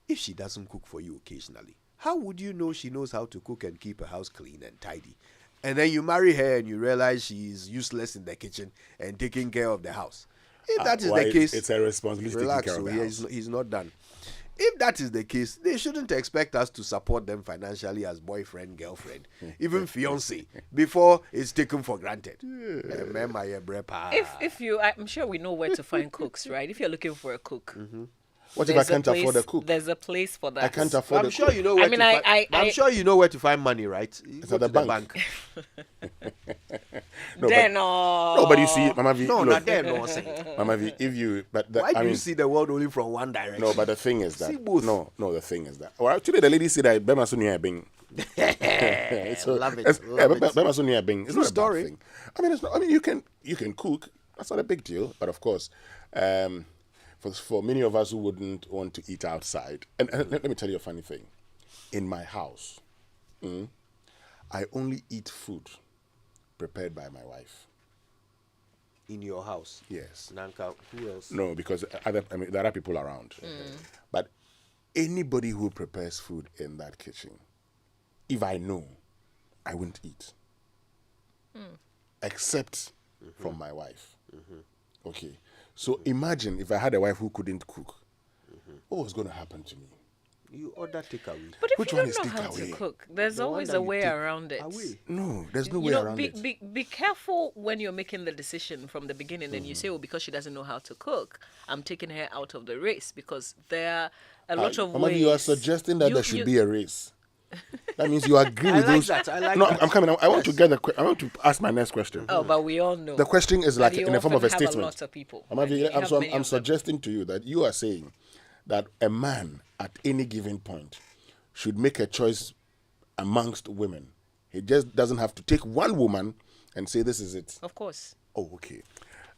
if she doesn't cook for you occasionally, how would you know she knows how to cook and keep her house clean and tidy? And then you marry her and you realize she's useless in the kitchen and taking care of the house. If that is the case, it's a responsibility. Relax, taking care of the house. He's not done. If that is the case, they shouldn't expect us to support them financially as boyfriend, girlfriend, even fiancé, before it's taken for granted. If you, I'm sure we know where to find cooks, right? If you're looking for a cook. What if I can't afford a cook? There's a place for that. I can't afford I'm sure you know where I'm sure you know where to find money, right? It's at the bank. No, but you see, Mama V. No, not there, no. Mama V, if you, why do you see the world only from one direction? No, but the thing is that See both. no, the thing is that. Well, actually, the lady said that Bema Sunia Bing. Love it. Bema Sunia Bing. It's True not a story. bad thing. I mean, it's not. I mean, you can cook. That's not a big deal. But of course, for many of us who wouldn't want to eat outside, and let me tell you a funny thing. In my house, I only eat food prepared by my wife. In your house? Yes. Nanka, who else? No, because there are people around. But anybody who prepares food in that kitchen, if I know, I wouldn't eat. Except from my wife. Okay. So imagine if I had a wife who couldn't cook. What was going to happen to me? You order takeaway. But if you don't know how to cook, there's always a way around it. No, there's no way around it. Be careful when you're making the decision from the beginning and you say, because she doesn't know how to cook, I'm taking her out of the race, because there are a lot of ways. You are suggesting that there should be a race. That means you agree with those. I like no, that. I'm coming. I want to get I want to ask my next question. Oh, but we all know. The question is like in the form of a statement. A lot of people. I'm suggesting to you that you are saying that a man at any given point should make a choice amongst women. He just doesn't have to take one woman and say this is it? Of course. Oh, okay.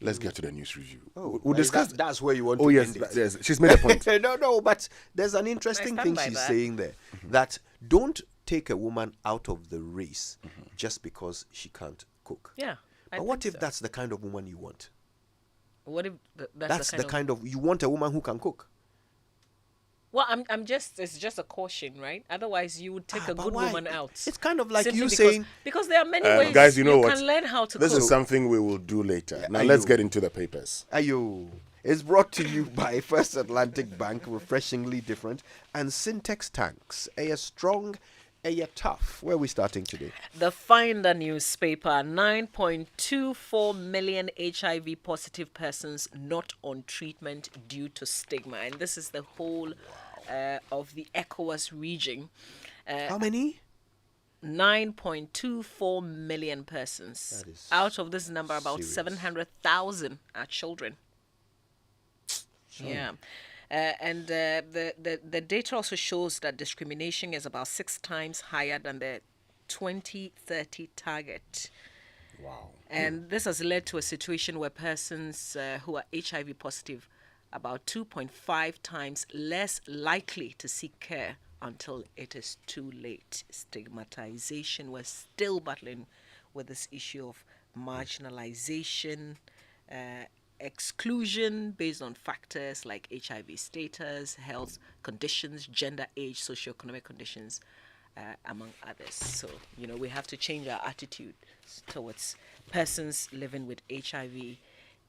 Let's get to the news review. Oh, we'll discuss. That's where you want to end it. Yes, she's made a point. No, but there's an interesting thing she's saying there. That don't take a woman out of the race just because she can't cook. Yeah. But what if that's the kind of woman you want? What if that's the kind of you want a woman who can cook? Well, it's just a caution, right? Otherwise, you would take a good woman out. It's kind of like Simply saying because there are many ways guys, you know what? can learn how to This cook. is something we will do later. Now let's get into the papers. Ayo. It's brought to you by First Atlantic Bank, refreshingly different, and Syntex Tanks, a strong, a tough. Where are we starting today? The Finder newspaper, 9.24 million HIV positive persons not on treatment due to stigma. And this is the whole of the ECOWAS region. How many? 9.24 million persons. Out of this number, about 700,000 are children. Yeah. And the data also shows that discrimination is about 6 times higher than the 2030 target. Wow. And this has led to a situation where persons who are HIV positive about 2.5 times less likely to seek care until it is too late. Stigmatization, we're still battling with this issue of marginalization, exclusion based on factors like HIV status, health conditions, gender, age, socioeconomic conditions, among others. So, we have to change our attitude towards persons living with HIV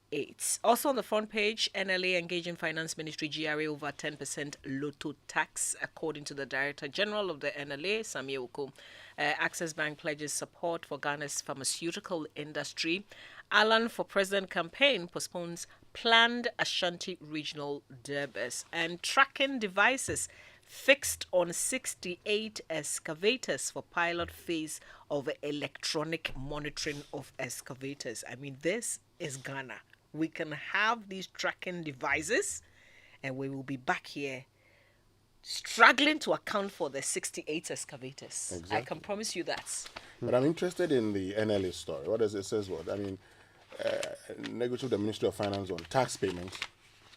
AIDS. Also on the front page, NLA engaging Finance Ministry GRA over 10% lotto tax, according to the Director General of the NLA, Sami Oko. Access Bank pledges support for Ghana's pharmaceutical industry. Alan for President campaign postpones planned Ashanti regional derbys. And tracking devices fixed on 68 excavators for pilot phase of electronic monitoring of excavators. I mean, this is Ghana. We can have these tracking devices and we will be back here struggling to account for the 68 excavators. Exactly. I can promise you that. But I'm interested in the NLA story. What does it say? What? I mean, negotiate with the Ministry of Finance on tax payments.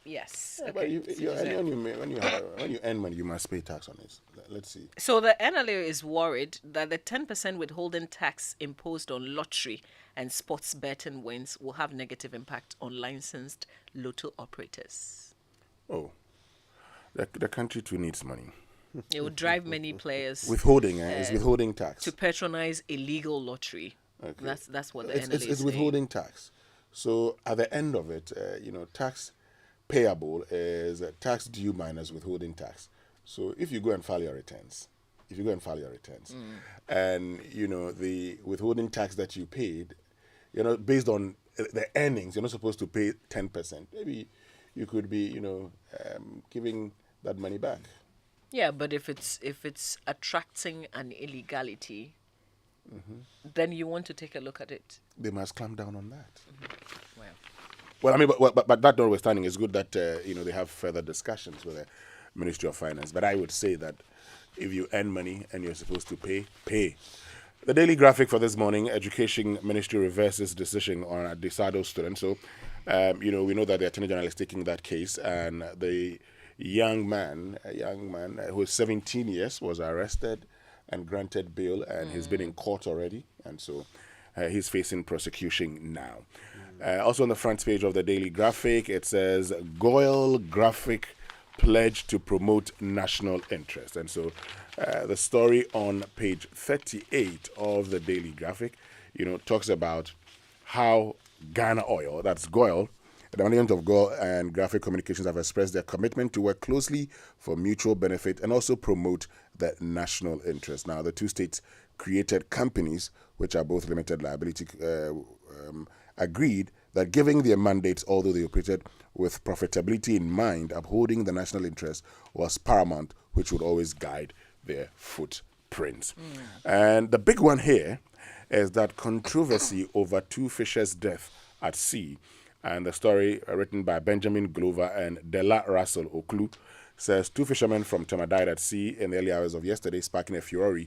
Yes. Yeah, okay. But when you earn money, you must pay tax on it. Let's see. So the NLA is worried that the 10% withholding tax imposed on lottery and sports betting wins will have negative impact on licensed lotto operators. Oh, the country too needs money. It will drive many players withholding is withholding tax to patronize illegal lottery. Okay. That's what the NLA is it's withholding tax. So at the end of it, tax payable is tax due minus withholding tax. So if you go and file your returns, and the withholding tax that you paid, based on the earnings, you're not supposed to pay 10%. Maybe you could be, giving that money back. Yeah, but if it's attracting an illegality, then you want to take a look at it. They must clamp down on that. Wow. Well, I mean, but that notwithstanding, it's good that they have further discussions with the Ministry of Finance. But I would say that if you earn money and you're supposed to pay. The Daily Graphic for this morning: Education Ministry reverses decision on a DeSado student. So, we know that the Attorney General is taking that case, and the young man who is 17 years was arrested and granted bail, and he's been in court already, and so he's facing prosecution now. Also on the front page of the Daily Graphic, it says Goyle Graphic pledge to promote national interest. And so the story on page 38 of the Daily Graphic, talks about how Ghana Oil, that's Goyle, the management of Goyle and Graphic Communications have expressed their commitment to work closely for mutual benefit and also promote the national interest. Now, the two states created companies, which are both limited liability, agreed that giving their mandates, although they operated with profitability in mind, upholding the national interest was paramount, which would always guide their footprints. And the big one here is that controversy over two fishers' death at sea. And the story written by Benjamin Glover and Della Russell Oklu says two fishermen from Tema died at sea in the early hours of yesterday, sparking a furore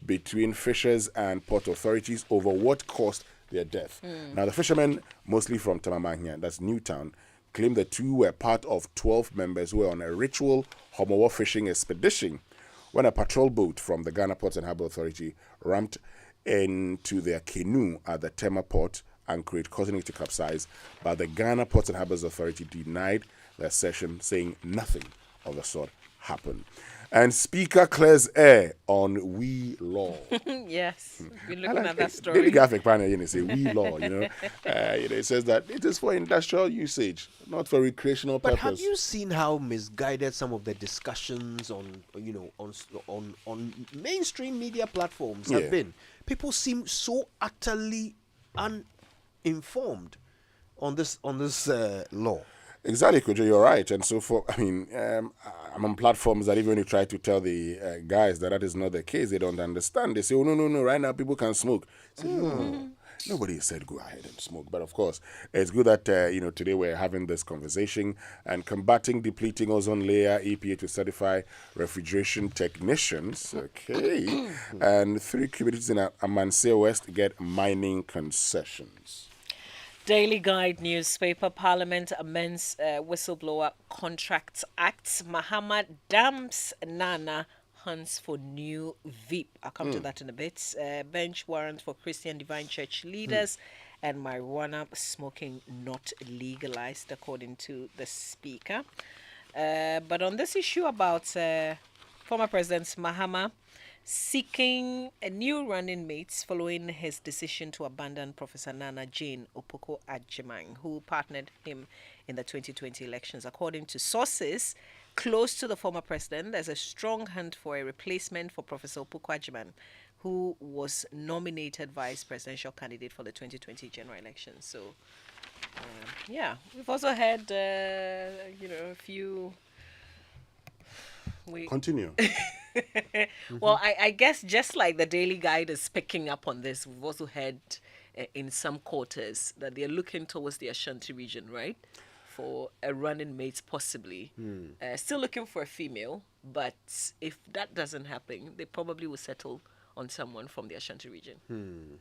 between fishers and port authorities over what caused their death. Now, the fishermen, mostly from Tamamahia, that's Newtown, claim the two were part of 12 members who were on a ritual Homowo fishing expedition when a patrol boat from the Ghana Ports and Harbour Authority rammed into their canoe at the Tema Port anchorage, causing it to capsize. But the Ghana Ports and Harbours Authority denied the assertion, saying nothing of the sort happened. And Speaker clears air on We Law. Yes, we're looking at that Daily story. Graphic panel, say We Law, it says that it is for industrial usage, not for recreational But purpose. have you seen how misguided some of the discussions on mainstream media platforms have Yeah. been? People seem so utterly uninformed on this law. Exactly, Kojo, you're right. And so I'm on platforms that even when you try to tell the guys that is not the case, they don't understand. They say, oh, no, right now people can smoke. I say, no, nobody said go ahead and smoke. But of course, it's good that, today we're having this conversation and combating depleting ozone layer, EPA to certify refrigeration technicians. Okay. And 3 communities in Amansea West get mining concessions. Daily Guide newspaper, Parliament amends Whistleblower Contracts Act. Mahama dumps Nana, hunts for new VIP. I'll come to that in a bit. Bench warrant for Christian Divine Church leaders and marijuana smoking not legalized, according to the Speaker. But on this issue about former President Mahama seeking a new running mates following his decision to abandon Professor Nana Jane Opoku-Agyeman, who partnered him in the 2020 elections. According to sources close to the former president, there's a strong hunt for a replacement for Professor Opoku-Agyeman, who was nominated vice presidential candidate for the 2020 general election. So, we've also had, a few... Continue. Well, I guess just like the Daily Guide is picking up on this, we've also heard in some quarters that they're looking towards the Ashanti region, right? For a running mate, possibly. Still looking for a female, but if that doesn't happen, they probably will settle on someone from the Ashanti region.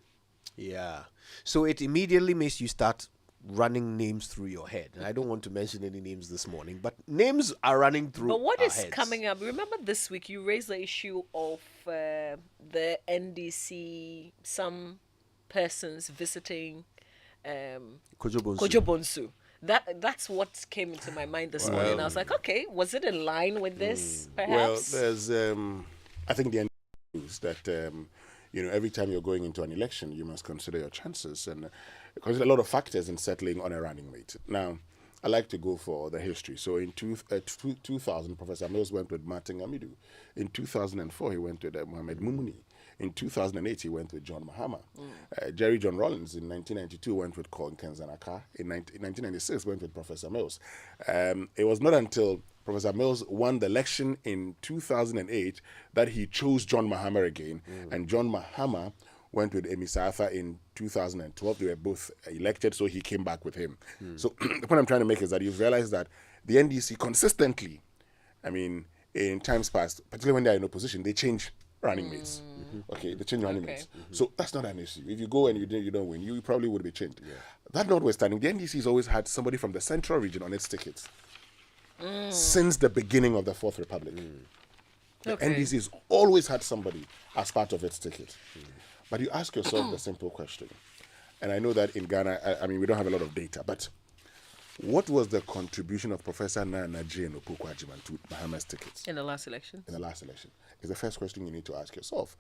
Yeah. So it immediately makes you start running names through your head. And I don't want to mention any names this morning, but names are running through But what our is heads. coming up? Remember this week you raised the issue of the NDC, some persons visiting Kojo Bonsu. Kojo Bonsu. That's what came into my mind this morning. I was like, okay, was it in line with this, perhaps? Well, there's, I think the news that, every time you're going into an election, you must consider your chances and consider a lot of factors in settling on a running mate. Now, I like to go for the history. So in 2000, Professor Mills went with Martin Amidu. In 2004, he went with Mohamed Mumuni. In 2008, he went with John Mahama. Jerry John Rollins in 1992 went with Colin Kenzanaka. In 1996, went with Professor Mills. It was not until Professor Mills won the election in 2008 that he chose John Mahama again. And John Mahama went with Emisatha in 2012. They were both elected, so he came back with him. So the point I'm trying to make is that you've realized that the NDC consistently, in times past, particularly when they're in opposition, they change running mates. Okay, they change running mates. So that's not an issue. If you go and you don't win, you probably would be changed. That notwithstanding, the NDC has always had somebody from the central region on its tickets since the beginning of the Fourth Republic. The NDC has always had somebody as part of its ticket. But you ask yourself the simple question, and I know that in Ghana, we don't have a lot of data, but what was the contribution of Professor Nana Jane Opoku-Agyeman to Mahama's tickets? In the last election? In the last election. Is the first question you need to ask yourself.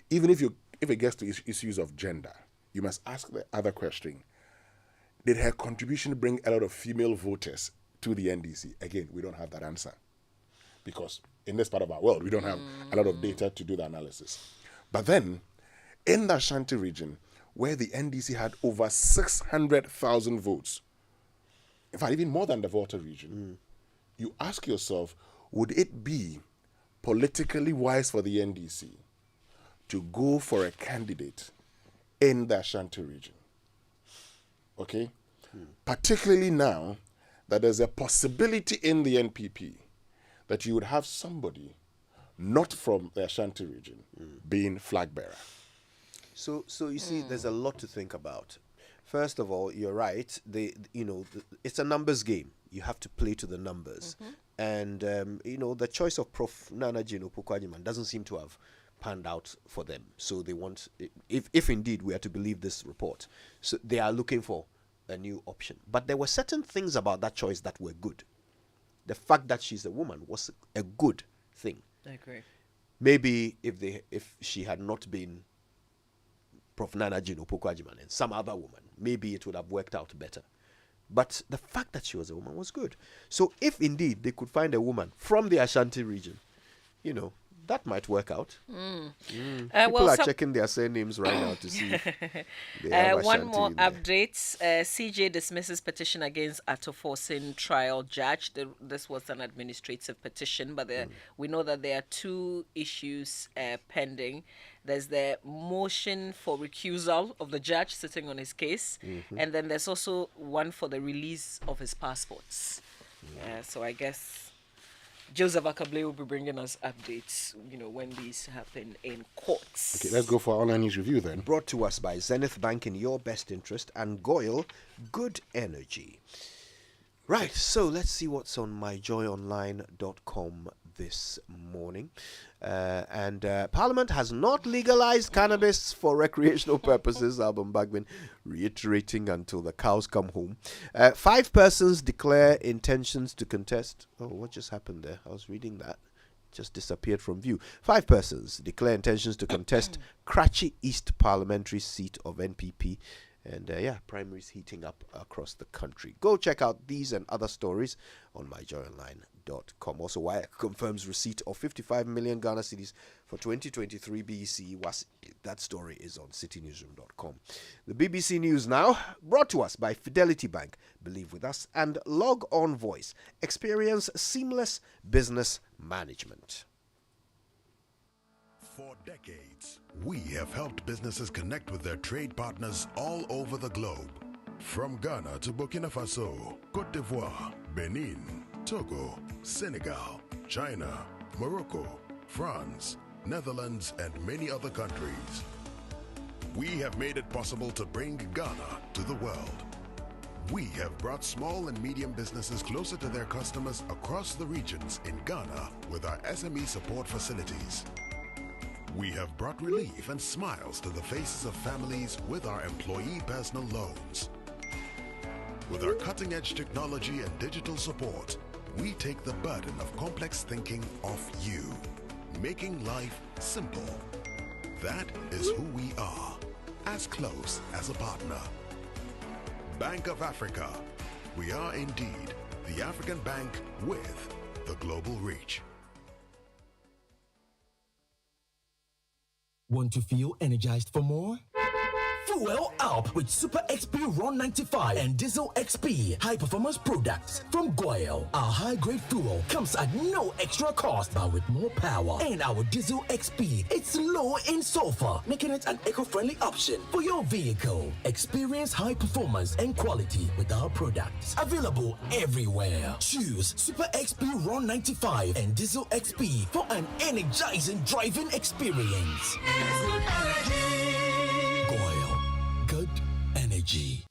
Even if it gets to issues of gender, you must ask the other question. Did her contribution bring a lot of female voters to the NDC? Again, we don't have that answer. Because in this part of our world, we don't have a lot of data to do the analysis. But then, in the Ashanti region, where the NDC had over 600,000 votes, in fact, even more than the Volta region, you ask yourself, would it be politically wise for the NDC to go for a candidate in the Ashanti region? Okay? Particularly now that there's a possibility in the NPP that you would have somebody not from the Ashanti region being flag bearer. So you see, there's a lot to think about. First of all, you're right. It's a numbers game. You have to play to the numbers. And, the choice of Prof. Nana Jino Pukwajiman doesn't seem to have panned out for them. So they want, if indeed we are to believe this report, so they are looking for a new option. But there were certain things about that choice that were good. The fact that she's a woman was a good thing. I agree. Maybe if she had not been Prof. Nana Jino Pukwajiman and some other woman, maybe it would have worked out better. But the fact that she was a woman was good. So if indeed they could find a woman from the Ashanti region, that might work out. People are checking their surnames right now to see if they have one Ashanti more in there. update. CJ dismisses petition against Atoforsin trial judge. This was an administrative petition, but we know that there are two issues pending. There's the motion for recusal of the judge sitting on his case, and then there's also one for the release of his passports. So I guess Joseph Akable will be bringing us updates, when these happen in courts. Okay, let's go for our online news review then. Brought to us by Zenith Bank in your best interest and Goyle Good Energy. Right, so let's see what's on myjoyonline.com this morning. Parliament has not legalized cannabis for recreational purposes, Alban Bagbin reiterating until the cows come home. 5 persons declare intentions to contest. Oh, what just happened there? I was reading that. Just disappeared from view. 5 persons declare intentions to contest Kratchi East parliamentary seat of NPP. And primaries heating up across the country. Go check out these and other stories on myjoyonline.com. Also, Wire confirms receipt of 55 million Ghana cedis for 2023 BEC. That story is on citynewsroom.com. The BBC News now, brought to us by Fidelity Bank. Believe with us and Log On Voice. Experience seamless business management. For decades, we have helped businesses connect with their trade partners all over the globe. From Ghana to Burkina Faso, Cote d'Ivoire, Benin, Togo, Senegal, China, Morocco, France, Netherlands, and many other countries. We have made it possible to bring Ghana to the world. We have brought small and medium businesses closer to their customers across the regions in Ghana with our SME support facilities. We have brought relief and smiles to the faces of families with our employee personal loans. With our cutting-edge technology and digital support, we take the burden of complex thinking off you, making life simple. That is who we are, as close as a partner. Bank of Africa. We are indeed the African bank with the global reach. Want to feel energized for more? Fuel up with Super XP Ron 95 and Diesel XP high performance products from Goyle. Our high grade fuel comes at no extra cost, but with more power. And our Diesel XP, it's low in sulfur, making it an eco-friendly option for your vehicle. Experience high performance and quality with our products. Available everywhere. Choose Super XP Ron 95 and Diesel XP for an energizing driving experience. Good energy.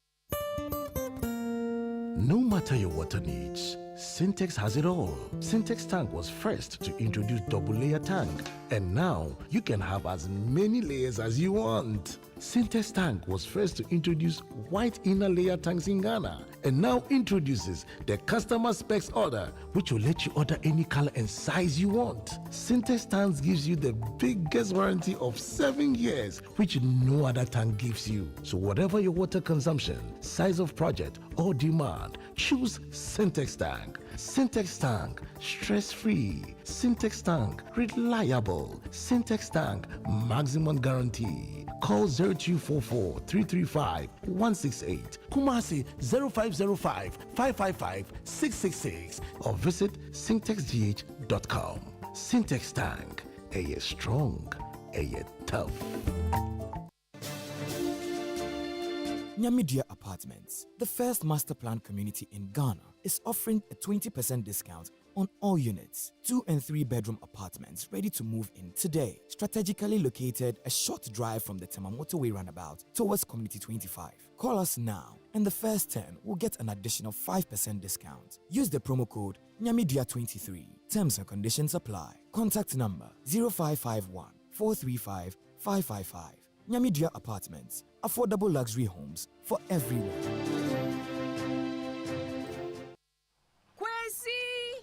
No matter your water needs, Syntex has it all. Syntex tank was first to introduce double layer tank, and now you can have as many layers as you want. Syntex tank was first to introduce white inner layer tanks in Ghana, and now introduces the customer specs order, which will let you order any color and size you want. Syntex tanks gives you the biggest warranty of 7 years, which no other tank gives you. So whatever your water consumption, size of project, or demand, choose Syntex tank. Syntex tank, stress-free. Syntex tank, reliable. Syntex tank, maximum guarantee. Call 0244 335 168, Kumasi 0505 555 666, or visit syntexgh.com. Syntex tank, a strong, a tough. Nyamidia Apartments, the first master plan community in Ghana, is offering a 20% discount on all units. 2 and 3 bedroom apartments ready to move in today. Strategically located a short drive from the Tema Motorway roundabout towards Community 25. Call us now and the first 10 will get an additional 5% discount. Use the promo code NYAMIDUA23. Terms and conditions apply. Contact number 0551 435 555. Nyamidua Apartments. Affordable luxury homes for everyone.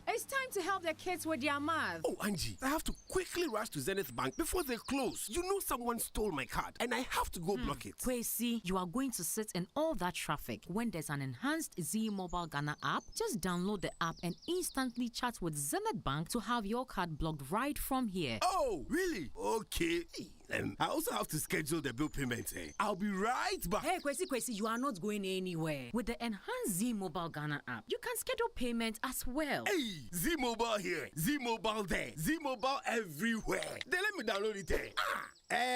It's time to help the kids with their math. Oh, Angie, I have to quickly rush to Zenith Bank before they close. You know someone stole my card and I have to go block it. Kwesi, you are going to sit in all that traffic. When there's an enhanced Z Mobile Ghana app, just download the app and instantly chat with Zenith Bank to have your card blocked right from here. Oh, really? Okay. I also have to schedule the bill payment. I'll be right back. Hey, Kwesi, you are not going anywhere. With the enhanced Z Mobile Ghana app, you can schedule payment as well. Hey, Z Mobile here, Z Mobile there, Z Mobile everywhere. Then let me download it there.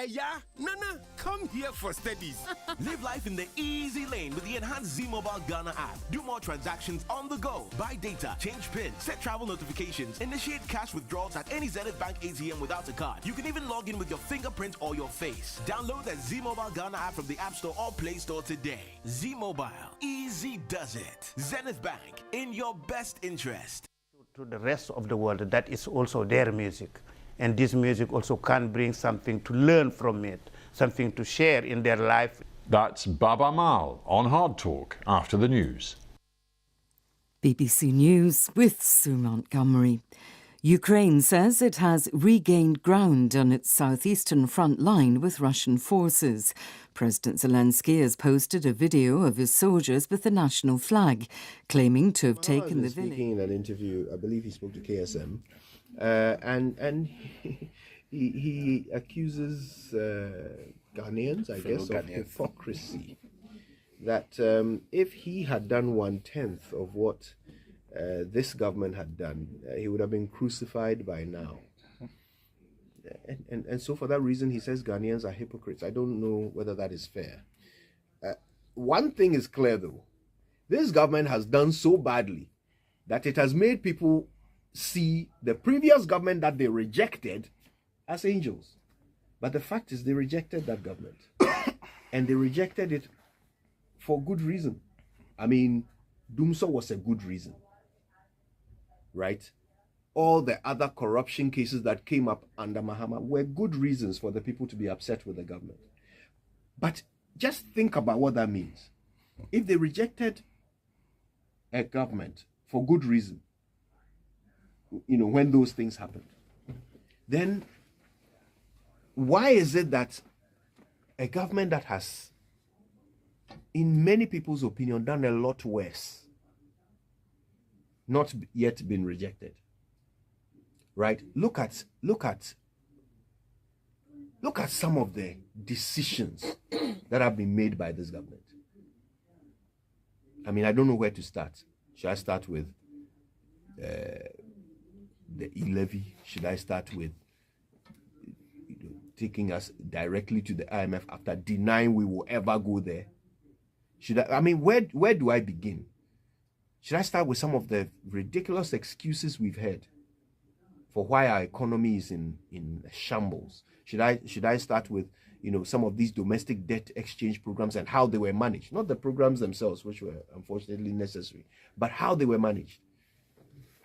Yeah, Nana, come here for studies. Live life in the easy lane with the enhanced Z Mobile Ghana app. Do more transactions on the go. Buy data, change PIN, set travel notifications, initiate cash withdrawals at any Zenith Bank ATM without a card. You can even log in with your fingerprint or your face. Download the Z Mobile Ghana app from the App Store or Play Store today. Z Mobile, easy does it. Zenith Bank, in your best interest. To the rest of the world, that is also their music. And this music also can bring something to learn from it, something to share in their life. That's Baba Mal on Hard Talk after the news. BBC News with Sue Montgomery. Ukraine says it has regained ground on its southeastern front line with Russian forces. President Zelensky has posted a video of his soldiers with the national flag, claiming to have taken the village. Speaking in an interview, I believe he spoke to KSM, and he accuses Ghanaians, I guess, of hypocrisy. That if he had done 1/10 of what this government had done, he would have been crucified by now. And so for that reason, he says Ghanaians are hypocrites. I don't know whether that is fair. One thing is clear, though. This government has done so badly that it has made people see the previous government that they rejected as angels. But the fact is they rejected that government. And they rejected it for good reason. I mean, Dumso was a good reason. Right? All the other corruption cases that came up under Mahama were good reasons for the people to be upset with the government. But just think about what that means. If they rejected a government for good reason, when those things happened, then why is it that a government that has, in many people's opinion, done a lot worse, not yet been rejected? Right? Look at some of the decisions that have been made by this government. I mean, I don't know where to start. Should I start with the e-levy? Should I start with taking us directly to the IMF after denying we will ever go there? Where do I begin? Should I start with some of the ridiculous excuses we've heard for why our economy is in shambles? Should I start with some of these domestic debt exchange programs and how they were managed? Not the programs themselves, which were unfortunately necessary, but how they were managed.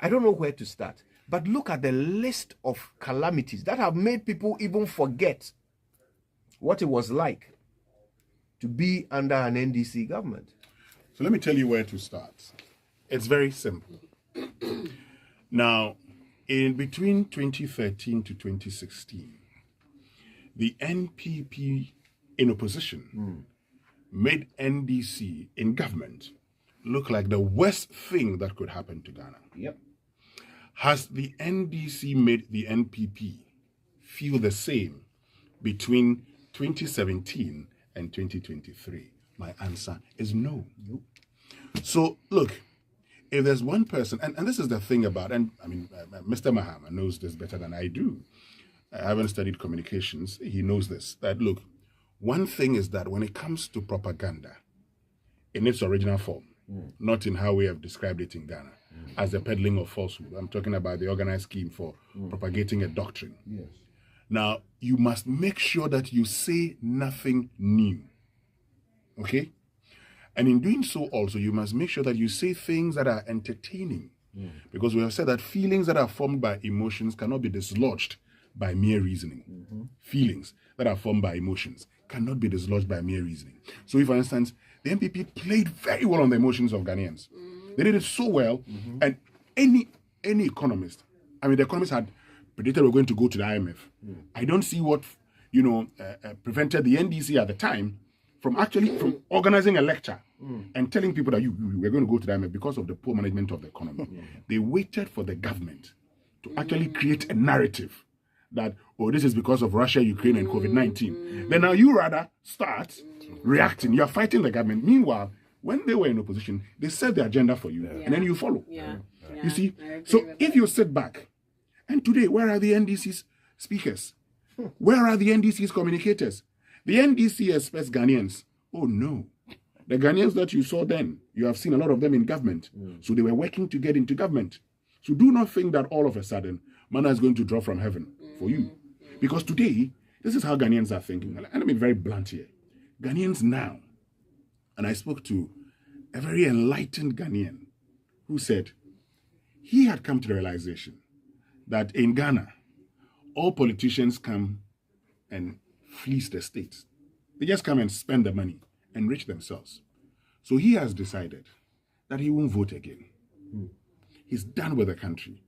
I don't know where to start. But look at the list of calamities that have made people even forget what it was like to be under an NDC government. So let me tell you where to start. It's very simple. Now, in between 2013 to 2016, the NPP in opposition made NDC in government look like the worst thing that could happen to Ghana. Yep. Has the NDC made the NPP feel the same between 2017 and 2023? My answer is no. Nope. So, look, if there's one person, and this is the thing about, and I mean, Mr. Mahama knows this better than I do. I haven't studied communications. He knows this, that look, one thing is that when it comes to propaganda, in its original form, not in how we have described it in Ghana, as the peddling of falsehood. I'm talking about the organized scheme for propagating a doctrine. Yes. Now, you must make sure that you say nothing new. Okay? And in doing so also, you must make sure that you say things that are entertaining. Because we have said that feelings that are formed by emotions cannot be dislodged by mere reasoning. Feelings that are formed by emotions cannot be dislodged by mere reasoning. So if, for instance, the NPP played very well on the emotions of Ghanaians, they did it so well, and any economist, I mean, the economists had predicted we were going to go to the IMF. I don't see what, prevented the NDC at the time from organizing a lecture and telling people that we're going to go to the IMF because of the poor management of the economy. They waited for the government to actually create a narrative that, this is because of Russia, Ukraine, and COVID-19. Then now you rather start reacting. You're fighting the government. Meanwhile, when they were in opposition, they set the agenda for you, and then you follow. You see? So if you sit back, and today, where are the NDC's speakers? Where are the NDC's communicators? The NDC expects Ghanaians. Oh no. The Ghanaians that you saw then, you have seen a lot of them in government. So they were working to get into government. So do not think that all of a sudden, manna is going to drop from heaven for you. Because today, this is how Ghanaians are thinking. And let me be very blunt here. Ghanaians now, and I spoke to a very enlightened Ghanaian who said he had come to the realization that in Ghana, all politicians come and fleece the state. They just come and spend the money, enrich themselves. So he has decided that he won't vote again. He's done with the country.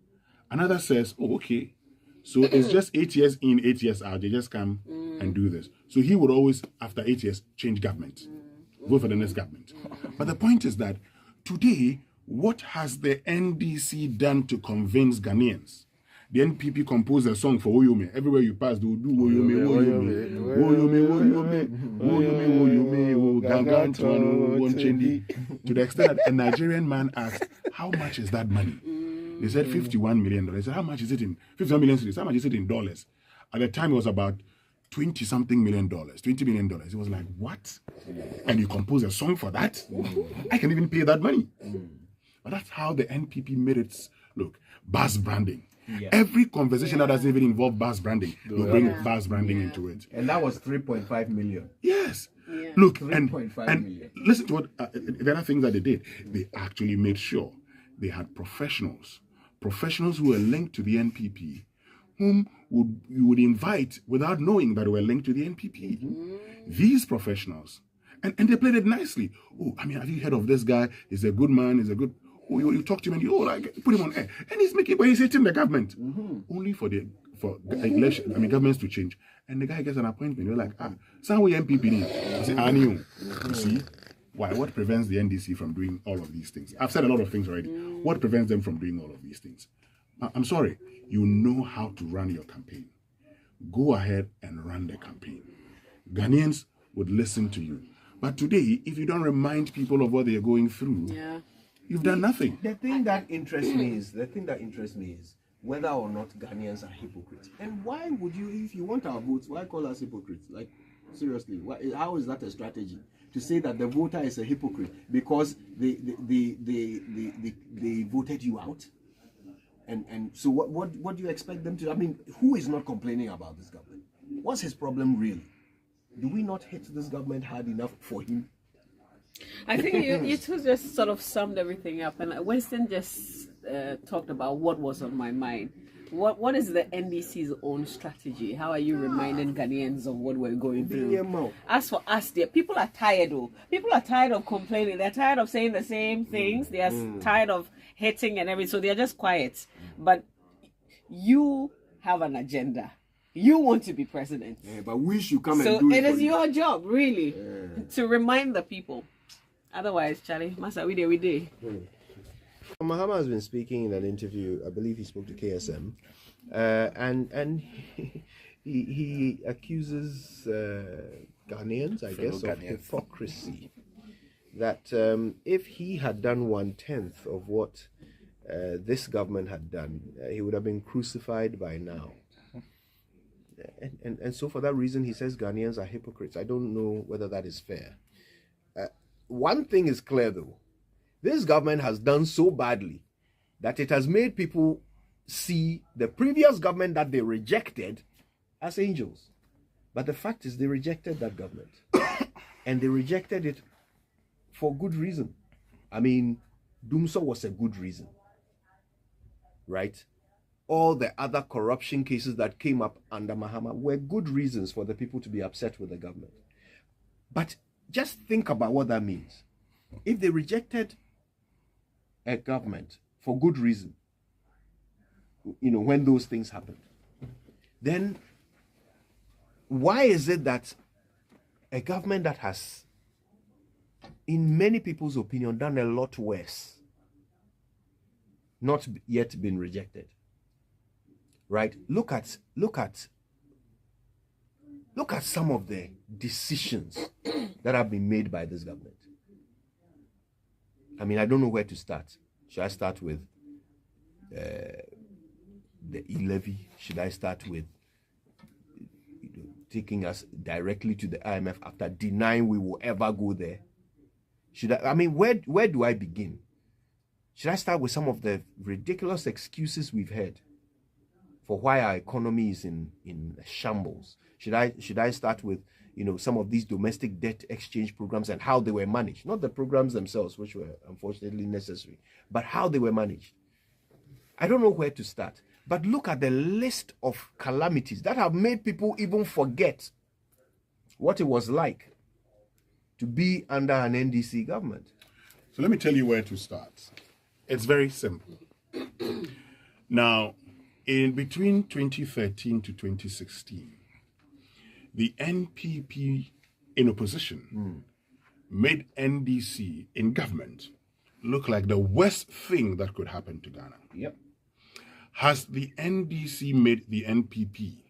Another says, okay, so it's just 8 years in, 8 years out. They just come and do this. So he would always, after 8 years, change government. Vote for the next government. But the point is that today, what has the NDC done to convince Ghanaians? The NPP composed a song for Woyome. Everywhere you pass, they will do Woyome, Woyome, Woyome, Woyome, Woyome, Woyome, Gangan, Wonchendi. To the extent that a Nigerian man asked, how much is that money? They said $51 million. They said, how much is it in 51 million cedis? How much is it in dollars? At the time, it was about $20-something million, $20 million. It was like, what? And you compose a song for that? I can even pay that money. But that's how the NPP made its, buzz branding. Every conversation that doesn't even involve buzz branding, you bring buzz branding into it. And that was 3.5 million. Yes. Look, and million. Listen to what the other things that they did. They actually made sure they had professionals who were linked to the NPP, whom you would invite without knowing that they were linked to the NPP. These professionals, and they played it nicely. Have you heard of this guy? He's a good man. He's a good. You talk to him and you put him on air, and he's hitting the government only for election. Governments to change, and the guy gets an appointment. You're like, some way MPP. I say, I knew. You see, why? What prevents the NDC from doing all of these things? I've said a lot of things already. What prevents them from doing all of these things? I'm sorry. You know how to run your campaign. Go ahead and run the campaign. Ghanaians would listen to you. But today, if you don't remind people of what they are going through, you've done nothing. The thing that interests me is whether or not Ghanaians are hypocrites. And why would you, if you want our votes, why call us hypocrites? Like, seriously, how is that a strategy? To say that the voter is a hypocrite because they voted you out? And so what do you expect them to? Who is not complaining about this government? What's his problem really? Do we not hit this government hard enough for him? I think you two just sort of summed everything up, and Winston just talked about what was on my mind. What is the NDC's own strategy? How are you reminding Ghanaians of what we're going through? As for us, people are tired. People are tired of complaining. They're tired of saying the same things. They are tired of hating and everything. So they're just quiet. But you have an agenda. You want to be president. But we should come so and do it. So it is your job, really, to remind the people. Otherwise, Charlie, Masa, we did. Mahama has been speaking in an interview. I believe he spoke to KSM, and he accuses Ghanaians, I guess, of hypocrisy. That if he had done 1/10 of what this government had done, he would have been crucified by now. And so for that reason, he says Ghanaians are hypocrites. I don't know whether that is fair. One thing is clear, though. This government has done so badly that it has made people see the previous government that they rejected as angels. But the fact is, they rejected that government. And they rejected it for good reason. I mean, Dumso was a good reason. Right? All the other corruption cases that came up under Mahama were good reasons for the people to be upset with the government. But just think about what that means. If they rejected a government for good reason, when those things happened, then why is it that a government that has, in many people's opinion, done a lot worse, not yet been rejected? Right? Look at some of the decisions that have been made by this government. I mean, I don't know where to start. Should I start with the e-levy? Should I start with taking us directly to the IMF after denying we will ever go there? Where do I begin? Should I start with some of the ridiculous excuses we've heard for why our economy is in shambles? Should I start with some of these domestic debt exchange programs and how they were managed? Not the programs themselves, which were unfortunately necessary, but how they were managed. I don't know where to start. But look at the list of calamities that have made people even forget what it was like to be under an NDC government. So let me tell you where to start. It's very simple. Now, in between 2013 to 2016, the NPP in opposition made NDC in government look like the worst thing that could happen to Ghana. Yep. Has the NDC made the NPP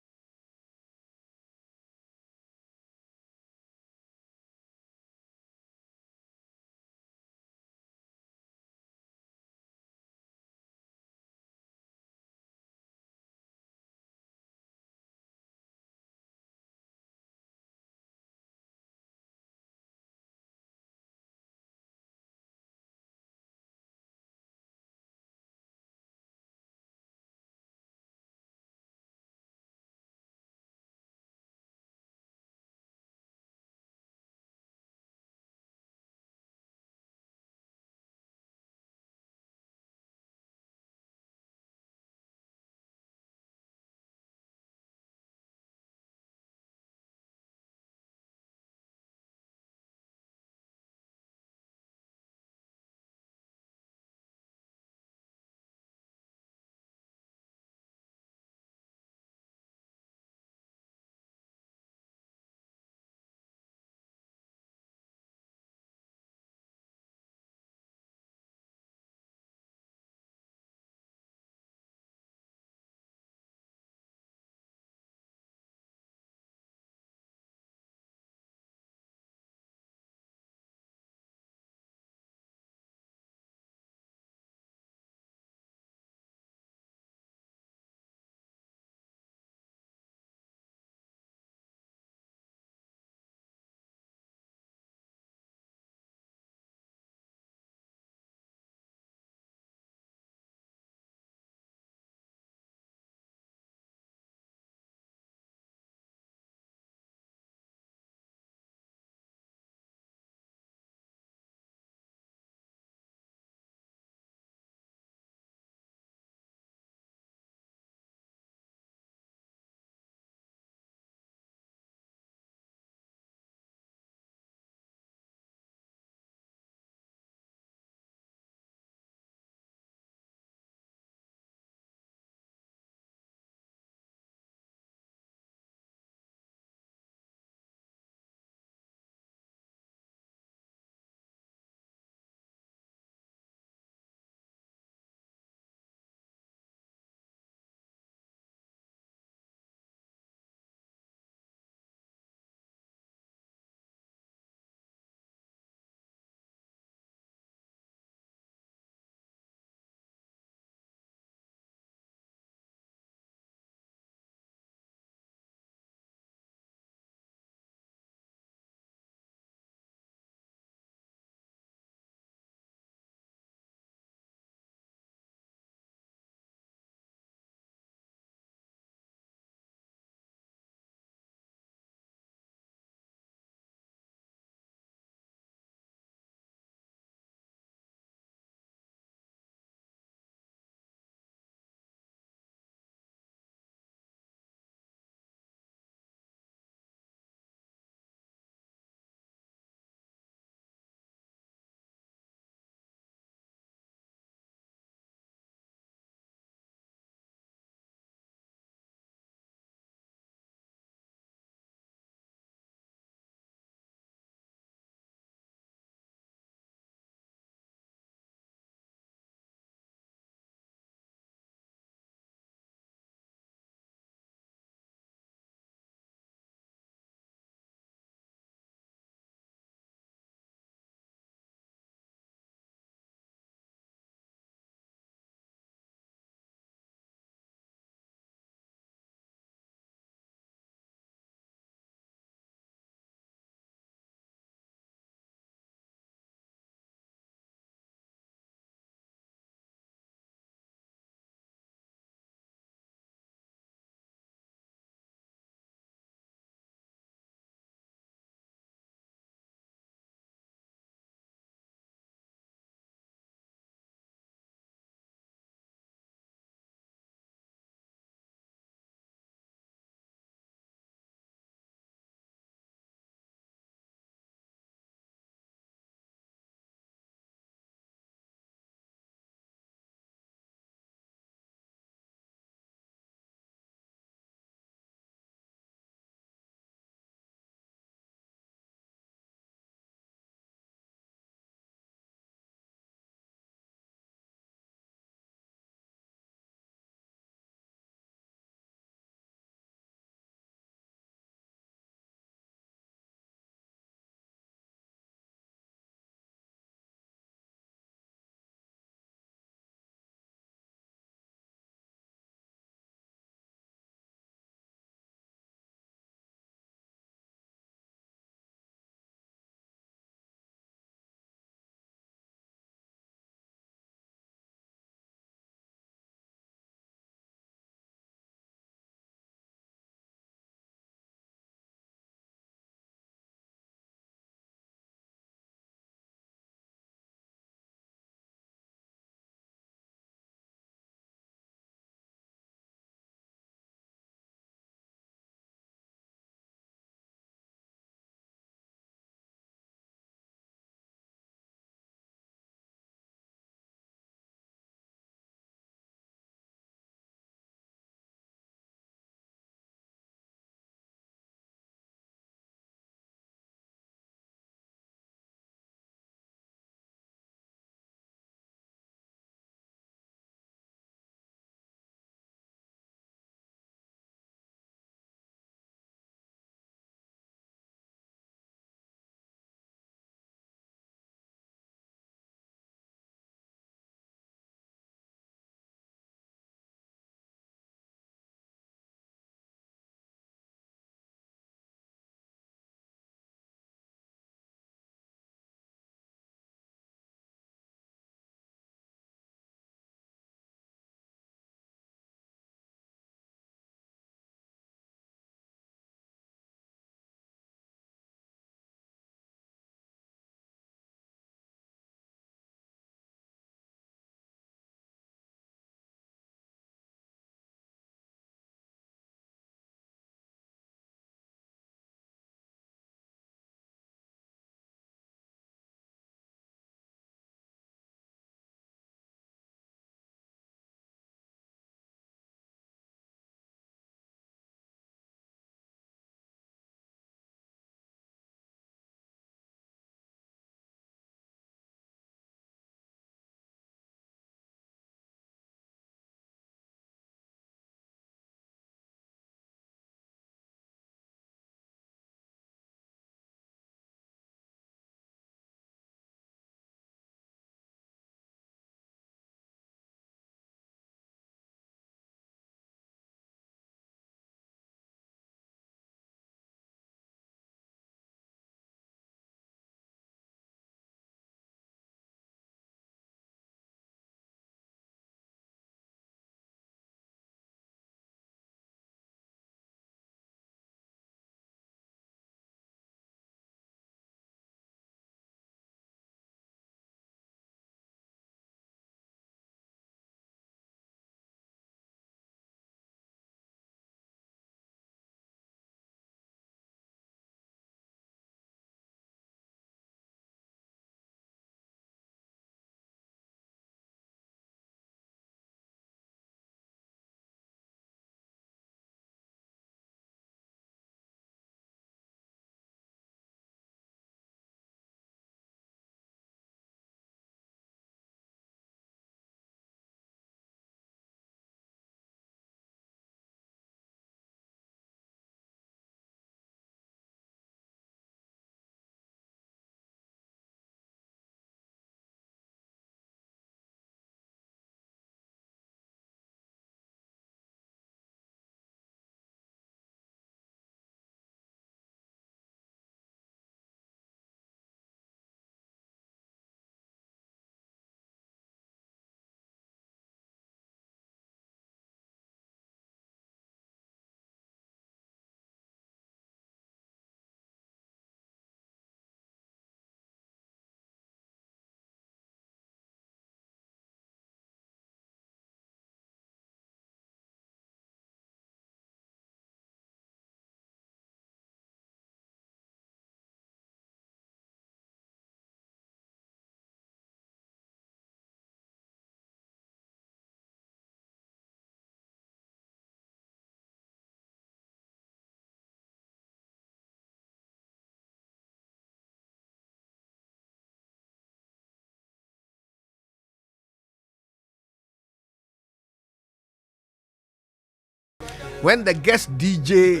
when the guest DJ,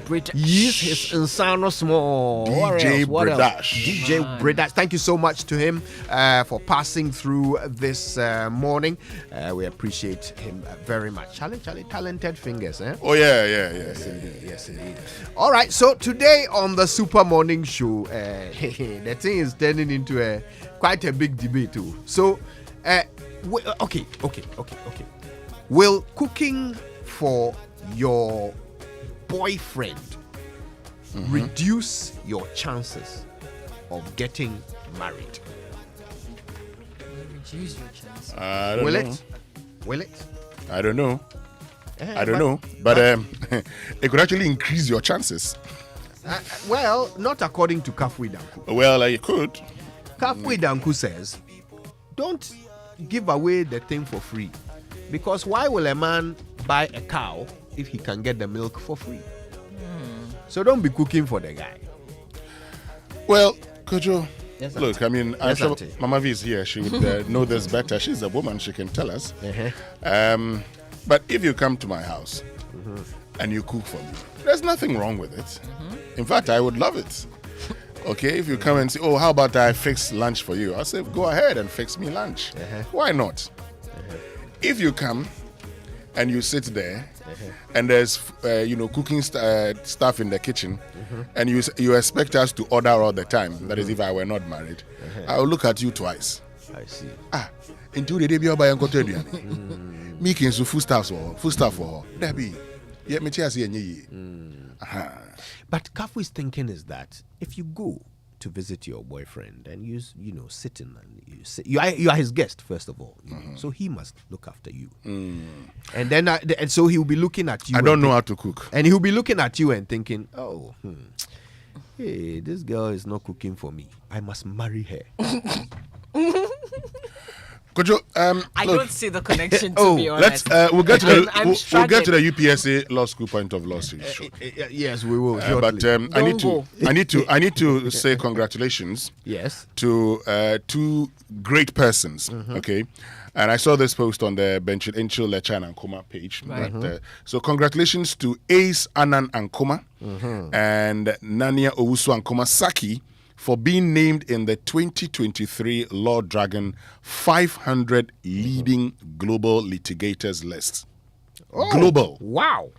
Bredash. use his insano small. DJ What else? Bredash. DJ Bredash. Thank you so much to him for passing through this morning. We appreciate him very much. Charlie, talented fingers, eh? Oh yeah. Yes, indeed. All right, so today on the Super Morning Show, the thing is turning into quite a big debate too. So, okay. Will cooking for your boyfriend reduce your chances of getting married? Reduce your chances. I don't Will know. it? Will it? I don't know. But it could actually increase your chances. Well, not according to Kafui Danku. Well, you could. Kafui Danku says, don't give away the thing for free. Because why will a man buy a cow if he can get the milk for free? So don't be cooking for the guy. Well, Kojo, Yes, look, Auntie. I mean, I'm Yes, sure Auntie. Mama V is here. She would know this better. She's a woman. She can tell us. But if you come to my house and you cook for me, there's nothing wrong with it. In fact, I would love it. Okay, if you come and say, oh, how about I fix lunch for you? I'll say, go ahead and fix me lunch. Why not? If you come and you sit there and there's, cooking stuff in the kitchen and you expect us to order all the time, that is if I were not married, I will look at you twice. I see. Into the debut by Uncle making some foodstuff for her. Debbie, yet me tears here. But Kafu's thinking is that if you go to visit your boyfriend and you sit in and you are his guest first of all, so he must look after you, and then and so he will be looking at you. I don't know how to cook, and he'll be looking at you and thinking, oh, hey, this girl is not cooking for me. I must marry her. Kojo, I look, don't see the connection, to be honest. We'll get to the I'm we'll get to the UPSA Law School point of law soon. Yes, we will. But I need to say congratulations. Yes. To two great persons. Okay. And I saw this post on the Benchil Inchil Lechan and Koma page. Right. So congratulations to Ace Anan Ankoma and Nania Owusu Ankoma Saki for being named in the 2023 Law Dragon 500 leading global litigators list. Global. Wow.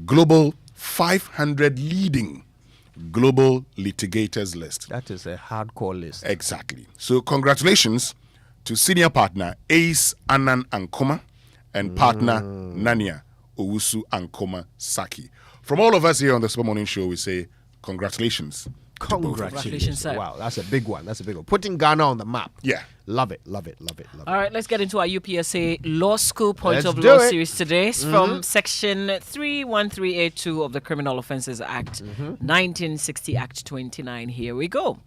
Global 500 leading global litigators list. That is a hardcore list. Exactly. So congratulations to senior partner Ace Anan Ankoma and partner Nania Owusu Ankoma Saki. From all of us here on the Super Morning Show, we say congratulations. Congratulations. Wow, that's a big one. Putting Ghana on the map. Yeah. Love it. All right, let's get into our UPSA Law School Point Let's of do Law it. series today. It's from Section 31382 of the Criminal Offences Act, 1960 Act 29. Here we go.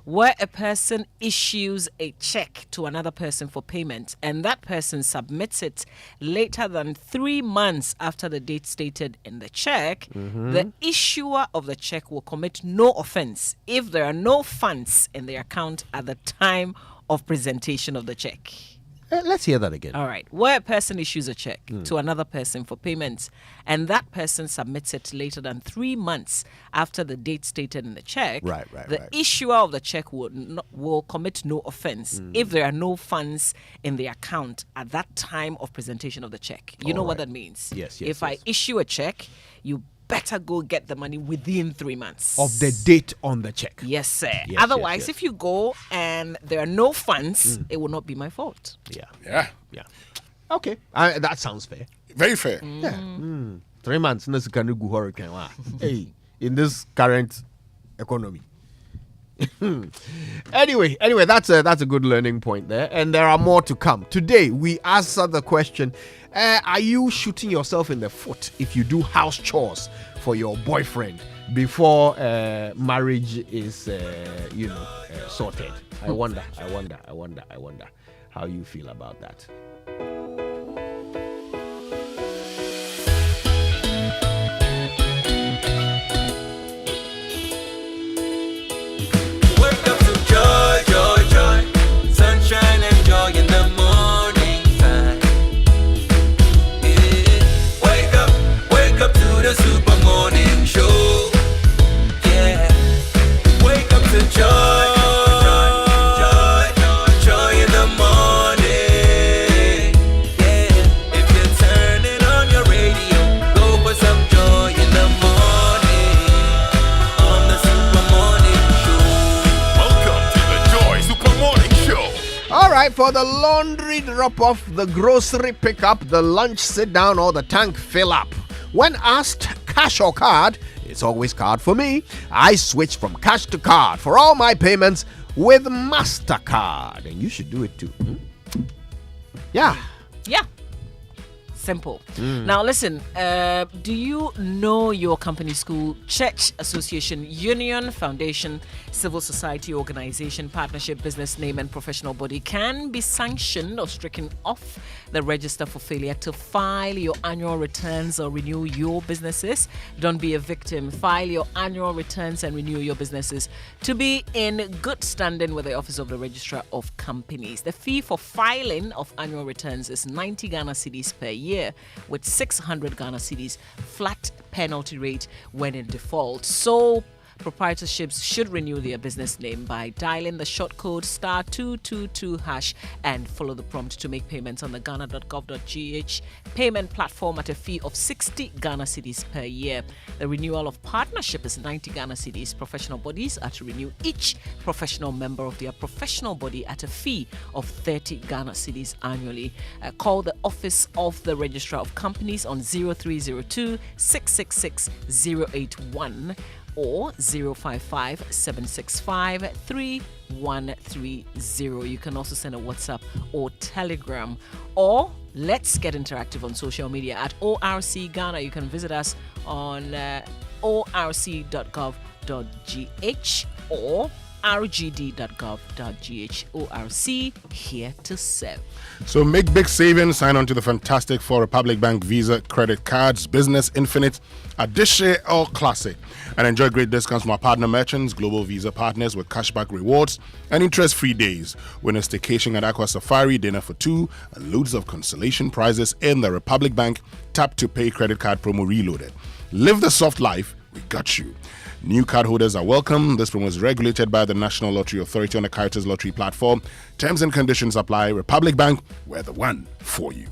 Where a person issues a check to another person for payment and that person submits it later than 3 months after the date stated in the check, the issuer of the check will commit no offense if there are no funds in the account at the time of presentation of the check. Let's hear that again. All right. Where a person issues a check to another person for payment and that person submits it later than 3 months after the date stated in the check, the issuer of the check will commit no offense if there are no funds in the account at that time of presentation of the check. You know what that means? Yes. If I issue a check, you better go get the money within 3 months Of the date on the check. Yes, sir. Yes, Otherwise, yes. if you go and there are no funds, it will not be my fault. Yeah. Okay. That sounds fair. Very fair. Yeah. 3 months. No Kanugu hurricane. Hey, in this current economy. Anyway, that's a good learning point there, and there are more to come. Today we answer the question: are you shooting yourself in the foot if you do house chores for your boyfriend before marriage is, sorted? I wonder how you feel about that. Joy, sunshine and joy in the morning time. Yeah. Wake up to right, for the laundry drop-off, the grocery pickup, the lunch sit-down, or the tank fill-up. When asked cash or card, it's always card for me. I switch from cash to card for all my payments with MasterCard. And you should do it too. Yeah. Yeah. Simple. Now listen, do you know your company, school, church, association, union, foundation, civil society, organization, partnership, business name and professional body can be sanctioned or stricken off the register for failure to file your annual returns or renew your businesses? Don't be a victim. File your annual returns and renew your businesses to be in good standing with the Office of the Registrar of Companies. The fee for filing of annual returns is 90 Ghana cedis per year, with 600 Ghana cedis flat penalty rate when in default. So proprietorships should renew their business name by dialing the short code *222# and follow the prompt to make payments on the ghana.gov.gh payment platform at a fee of 60 Ghana cedis per year. The renewal of partnership is 90 Ghana cedis. Professional bodies are to renew each professional member of their professional body at a fee of 30 Ghana cedis annually. Call the Office of the Registrar of Companies on 0302 666 081 or 055 765 3130. You can also send a WhatsApp or Telegram, or let's get interactive on social media at ORC Ghana. You can visit us on orc.gov.gh or rgd.gov.gh. ORC, here to serve. So make big savings, sign on to the fantastic for Republic Bank Visa credit cards, Business Infinite, Adishe or Classic, and enjoy great discounts from our partner merchants, Global Visa partners with cashback rewards and interest-free days. Win a staycation at Aqua Safari, dinner for two, and loads of consolation prizes in the Republic Bank Tap to Pay credit card promo reloaded. Live the soft life, we got you. New cardholders are welcome. This promo is regulated by the National Lottery Authority on the Caritas Lottery platform. Terms and conditions apply. Republic Bank, we're the one for you.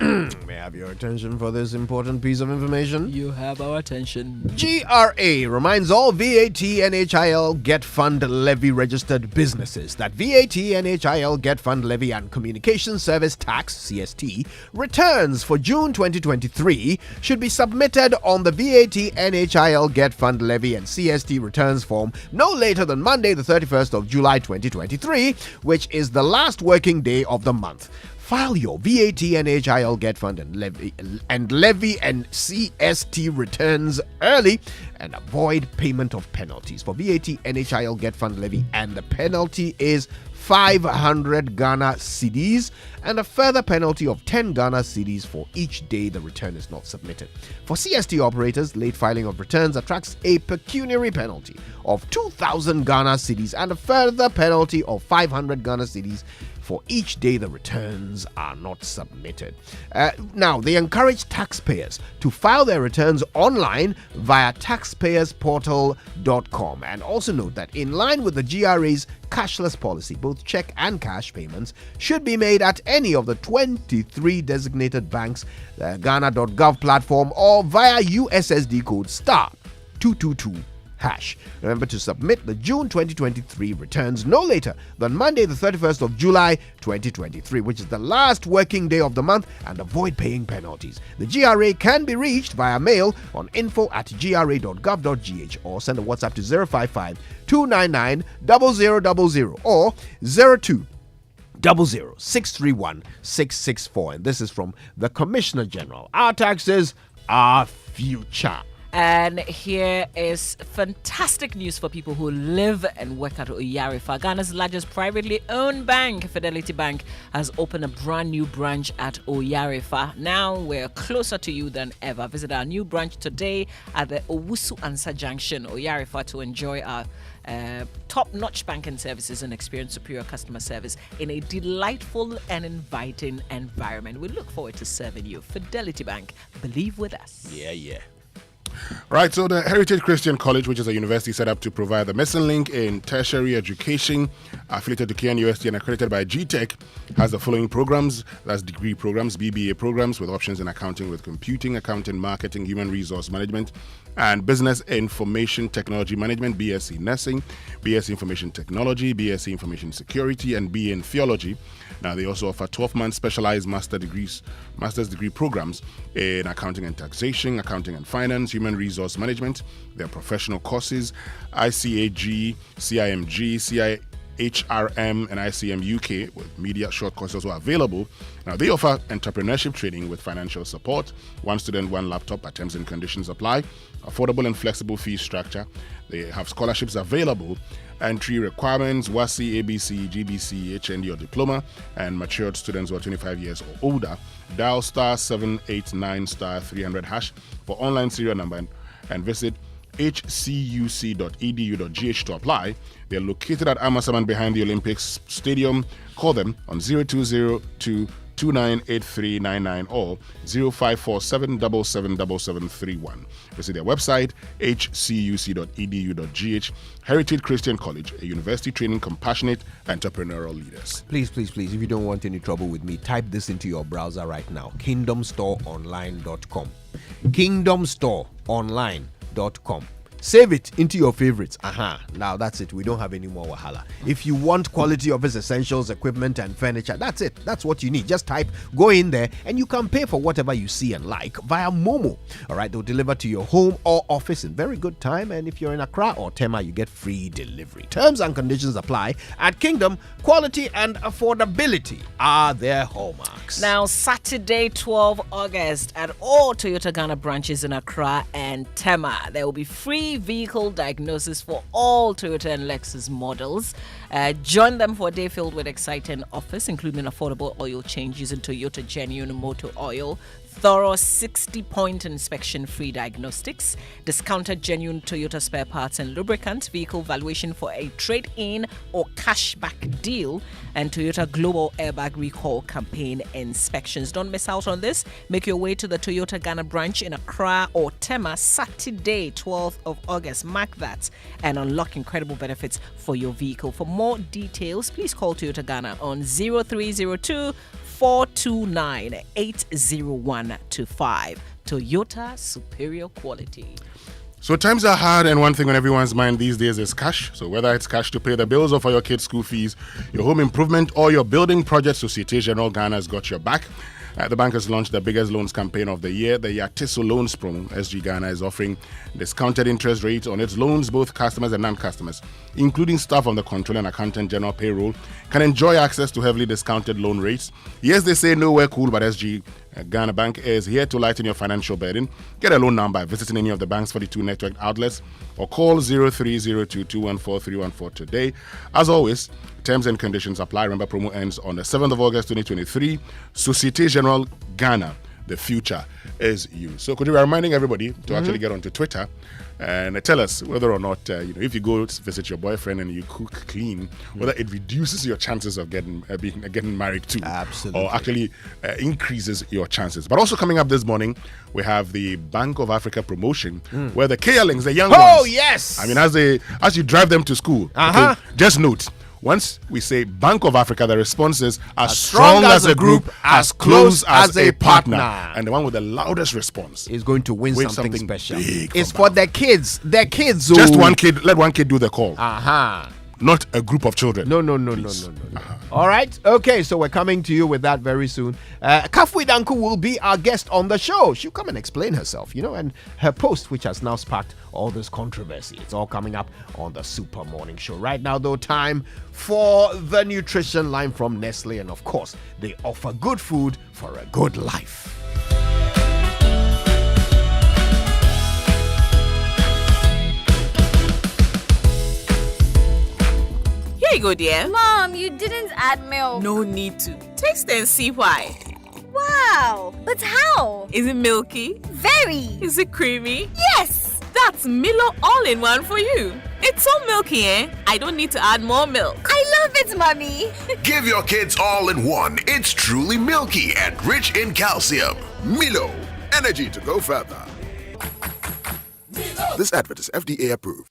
May I have your attention for this important piece of information? You have our attention. GRA reminds all VAT, NHIL, Get Fund Levy registered businesses that VAT, NHIL, Get Fund Levy and Communication Service Tax, CST, returns for June 2023 should be submitted on the VAT, NHIL, Get Fund Levy and CST returns form no later than Monday, the 31st of July 2023, which is the last working day of the month. File your VAT, NHIL, Get Fund and Levy and CST returns early and avoid payment of penalties. For VAT, NHIL, Get Fund Levy, and the penalty is 500 Ghana cedis and a further penalty of 10 Ghana cedis for each day the return is not submitted. For CST operators, late filing of returns attracts a pecuniary penalty of 2,000 Ghana cedis and a further penalty of 500 Ghana cedis for each day the returns are not submitted. Now, they encourage taxpayers to file their returns online via taxpayersportal.com. And also note that in line with the GRA's cashless policy, both check and cash payments should be made at any of the 23 designated banks, the Ghana.gov platform, or via USSD code *222#. Remember to submit the June 2023 returns no later than Monday, the 31st of July 2023, which is the last working day of the month, and avoid paying penalties. The GRA can be reached via mail on info@gra.gov.gh or send a WhatsApp to 055 299 0000 or 02 00 631 And this is from the Commissioner General. Our taxes, our future. And here is fantastic news for people who live and work at Oyarifa. Ghana's largest privately owned bank, Fidelity Bank, has opened a brand new branch at Oyarifa. Now we're closer to you than ever. Visit our new branch today at the Owusu Ansa Junction, Oyarifa, to enjoy our top-notch banking services and experience superior customer service in a delightful and inviting environment. We look forward to serving you. Fidelity Bank, believe with us. Yeah. Right, so the Heritage Christian College, which is a university set up to provide the missing link in tertiary education, affiliated to KNUST and accredited by GTech, has the following programs. That's degree programs, BBA programs with options in accounting with computing, accounting, marketing, human resource management, and business information technology management, BSc nursing, BSc information technology, BSc information security, and BA in theology. Now, they also offer 12-month specialized master's degree programs in accounting and taxation, accounting and finance, human resource management. Their professional courses, ICAG, CIMG, CIHRM, and ICM UK with media short courses also available. Now, they offer entrepreneurship training with financial support, 1 student, 1 laptop, but terms and conditions apply, affordable and flexible fee structure. They have scholarships available, entry requirements, WASI, ABC, GBC, HND or diploma, and matured students who are 25 years or older. Dial *789*300# for online serial number and visit hcuc.edu.gh to apply. They're located at Amasaman behind the Olympics Stadium. Call them on 0202-298399 or 0547-777731. Visit their website, hcuc.edu.gh. Heritage Christian College, a university training compassionate entrepreneurial leaders. Please, if you don't want any trouble with me, type this into your browser right now. KingdomStoreOnline.com. KingdomStoreOnline.com. Save it into your favorites. Now that's it. We don't have any more wahala. If you want quality office essentials, equipment, and furniture, that's it. That's what you need. Just type, go in there, and you can pay for whatever you see and like via Momo. All right, they'll deliver to your home or office in very good time. And if you're in Accra or Tema, you get free delivery. Terms and conditions apply. At Kingdom, quality and affordability are their hallmarks. Now, Saturday, 12 August, at all Toyota Ghana branches in Accra and Tema, there will be free vehicle diagnosis for all Toyota and Lexus models. Join them for a day filled with exciting offers, including affordable oil changes in Toyota Genuine Motor Oil, thorough 60-point inspection-free diagnostics, discounted genuine Toyota spare parts and lubricants, vehicle valuation for a trade-in or cashback deal, and Toyota Global Airbag Recall Campaign inspections. Don't miss out on this. Make your way to the Toyota Ghana branch in Accra or Tema Saturday, 12th of August. Mark that and unlock incredible benefits for your vehicle. For more details, please call Toyota Ghana on 0302 429-80125. Toyota, superior quality. So times are hard, and one thing on everyone's mind these days is cash. So whether it's cash to pay the bills or for your kids' school fees, your home improvement, or your building project, Societe Generale Ghana has got your back. The bank has launched the biggest loans campaign of the year, the Yatiso Loans Promo. SG Ghana is offering discounted interest rates on its loans. Both customers and non-customers, including staff on the Control and Accountant General payroll, can enjoy access to heavily discounted loan rates. Yes, they say nowhere cool, but SG Ghana Bank is here to lighten your financial burden. Get a loan now by visiting any of the bank's 42 network outlets or call 0302-214-314 today. As always, terms and conditions apply. Remember, promo ends on the 7th of August 2023. Societe Generale Ghana, the future is you. So could you be reminding everybody to actually get onto Twitter and tell us whether or not, if you go to visit your boyfriend and you cook clean, whether it reduces your chances of getting married too. Absolutely. Or actually increases your chances. But also coming up this morning, we have the Bank of Africa promotion where the KLings, the young ones. Oh, yes. I mean, as you drive them to school, okay, just note, once we say Bank of Africa, the response is as strong as a group, as close as a partner. And the one with the loudest response is going to win something special. It's for their kids. Their kids. Just one kid. Let one kid do the call. Not a group of children. No. All right. Okay, so we're coming to you with that very soon. Kafui Danku will be our guest on the show. She'll come and explain herself, and her post, which has now sparked all this controversy. It's all coming up on the Super Morning Show. Right now, though, time for the nutrition line from Nestle. And of course, they offer good food for a good life. Here you go, dear. Mom, you didn't add milk. No need to. Taste and see why. Wow, but how? Is it milky? Very. Is it creamy? Yes. That's Milo all-in-one for you. It's so milky, I don't need to add more milk. I love it, Mommy. Give your kids all-in-one. It's truly milky and rich in calcium. Milo, energy to go further. This advert is FDA approved.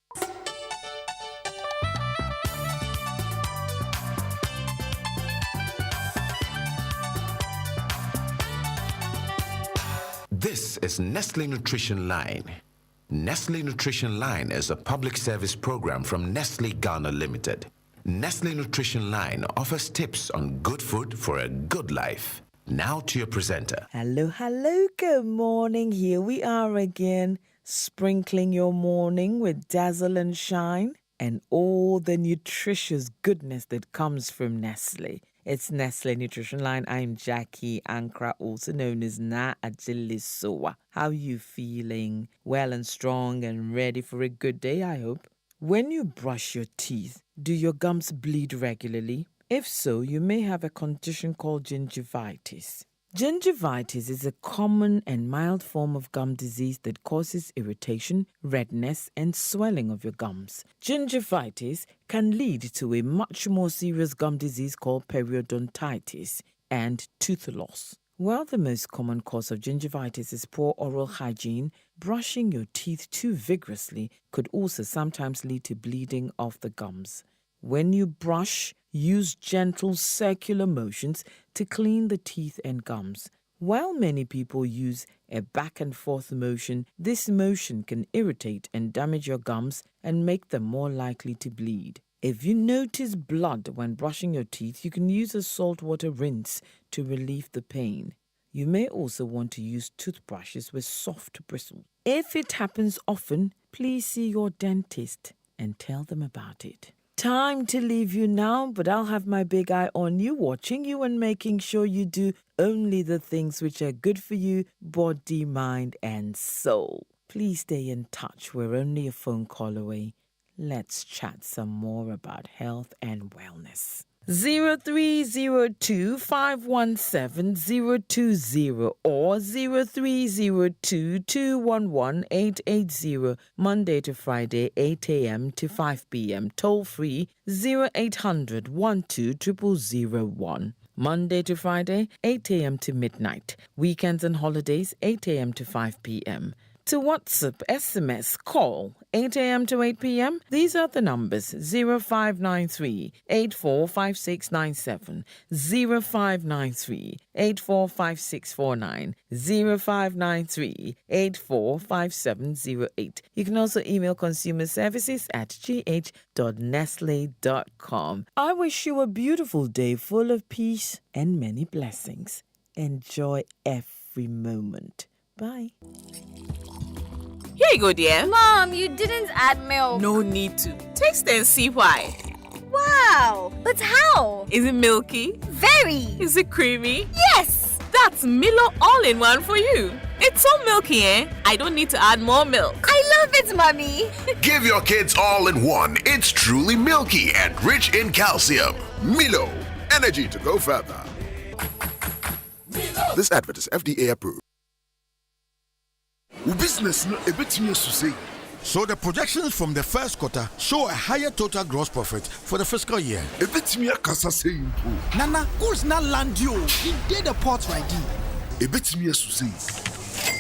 This is Nestle Nutrition Line. Nestle Nutrition Line is a public service program from Nestle Ghana Limited. Nestle Nutrition Line offers tips on good food for a good life. Now to your presenter. Hello, good morning. Here we are again, sprinkling your morning with dazzle and shine and all the nutritious goodness that comes from Nestle. It's Nestle Nutrition Line. I'm Jackie Ankra, also known as Na Ajilisowa. How you feeling? Well and strong and ready for a good day, I hope. When you brush your teeth, do your gums bleed regularly? If so, you may have a condition called gingivitis. Gingivitis is a common and mild form of gum disease that causes irritation, redness, and swelling of your gums. Gingivitis can lead to a much more serious gum disease called periodontitis and tooth loss. While the most common cause of gingivitis is poor oral hygiene, brushing your teeth too vigorously could also sometimes lead to bleeding of the gums. When you brush, use gentle circular motions to clean the teeth and gums. While many people use a back and forth motion, this motion can irritate and damage your gums and make them more likely to bleed. If you notice blood when brushing your teeth, you can use a saltwater rinse to relieve the pain. You may also want to use toothbrushes with soft bristles. If it happens often, please see your dentist and tell them about it. Time to leave you now, but I'll have my big eye on you, watching you and making sure you do only the things which are good for you, body, mind, and soul. Please stay in touch. We're only a phone call away. Let's chat some more about health and wellness. 0302-517-020 or 0302-211-880, Monday to Friday, 8 a.m. to 5 p.m. Toll free 0800-12-0001. Monday to Friday, 8 a.m. to midnight. Weekends and holidays, 8 a.m. to 5 p.m. To WhatsApp, SMS, call 8 a.m. to 8 p.m. These are the numbers 0593-845697, 0593-845649, 0593-845708. You can also email consumer services at gh.nestle.com. I wish you a beautiful day full of peace and many blessings. Enjoy every moment. Bye. Here you go, dear. Mom, you didn't add milk. No need to. Taste and see why. Wow, but how? Is it milky? Very. Is it creamy? Yes. That's Milo all-in-one for you. It's so milky, I don't need to add more milk. I love it, Mommy. Give your kids all-in-one. It's truly milky and rich in calcium. Milo, energy to go further. This advert is FDA approved. Business no a bit to say. So the projections from the first quarter show a higher total gross profit for the fiscal year. A bit me kasa say Nana, goods not land you. He did the port right here. A bit me say.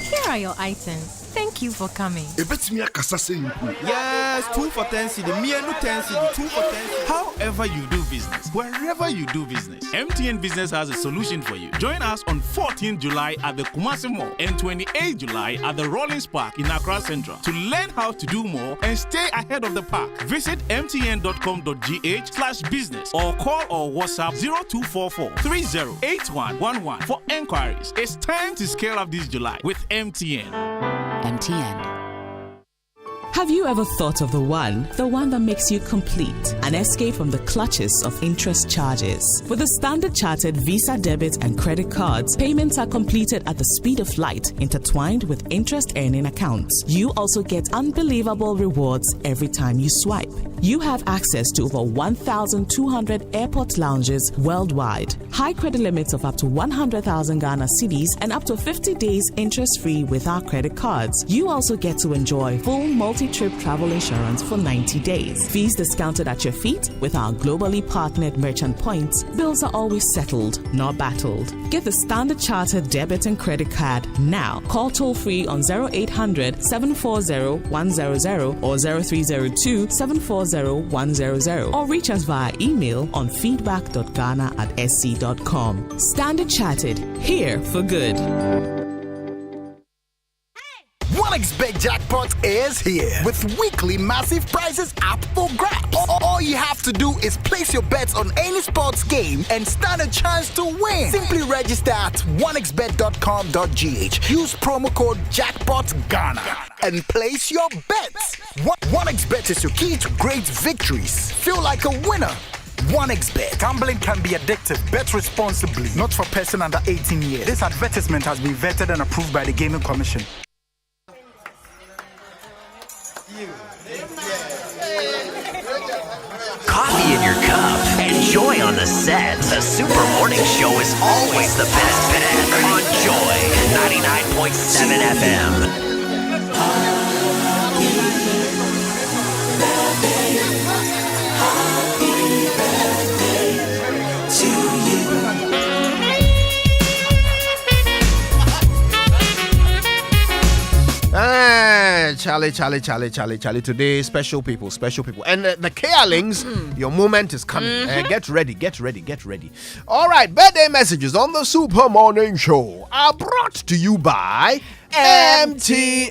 Here are your items. Thank you for coming. A bit me kasa say Yes, 2 for 10 cedi, me no 10 cedi, 2 for 10 cedi. However you do business, wherever you do business, MTN Business has a solution for you. Join us on 14th July at the Kumasi Mall and 28th July at the Rollins Park in Accra Central. To learn how to do more and stay ahead of the pack, visit mtn.com.gh/business or call or WhatsApp 0244 308111 for enquiries. It's time to scale up this July with MTN. MTN. Have you ever thought of the one that makes you complete? An escape from the clutches of interest charges. With the Standard Chartered Visa debit and credit cards, payments are completed at the speed of light, intertwined with interest earning accounts. You also get unbelievable rewards every time you swipe. You have access to over 1,200 airport lounges worldwide. High credit limits of up to 100,000 Ghana cedis and up to 50 days interest-free with our credit cards. You also get to enjoy full multi multi-trip travel insurance for 90 days. Fees discounted at your feet. With our globally partnered merchant points, bills are always settled, not battled. Get the Standard Chartered debit and credit card now. Call toll-free on 0800 740 100 or 0302 740 100 or reach us via email on feedback.ghana@sc.com. Standard Chartered, here for good. 1xBet Jackpot is here with weekly massive prizes up for grabs. All you have to do is place your bets on any sports game and stand a chance to win. Simply register at 1xbet.com.gh. Use promo code JackpotGhana and place your bets. 1xBet is your key to great victories. Feel like a winner. 1xBet. Gambling can be addictive. Bet responsibly. Not for person under 18 years. This advertisement has been vetted and approved by the Gaming Commission. Coffee in your cup and joy on the set. The Super Morning Show is always the best bet on Joy 99.7 FM. Charlie. Today, special people. And the Kealings, your moment is coming. Get ready. All right, birthday messages on the Super Morning Show are brought to you by MTN.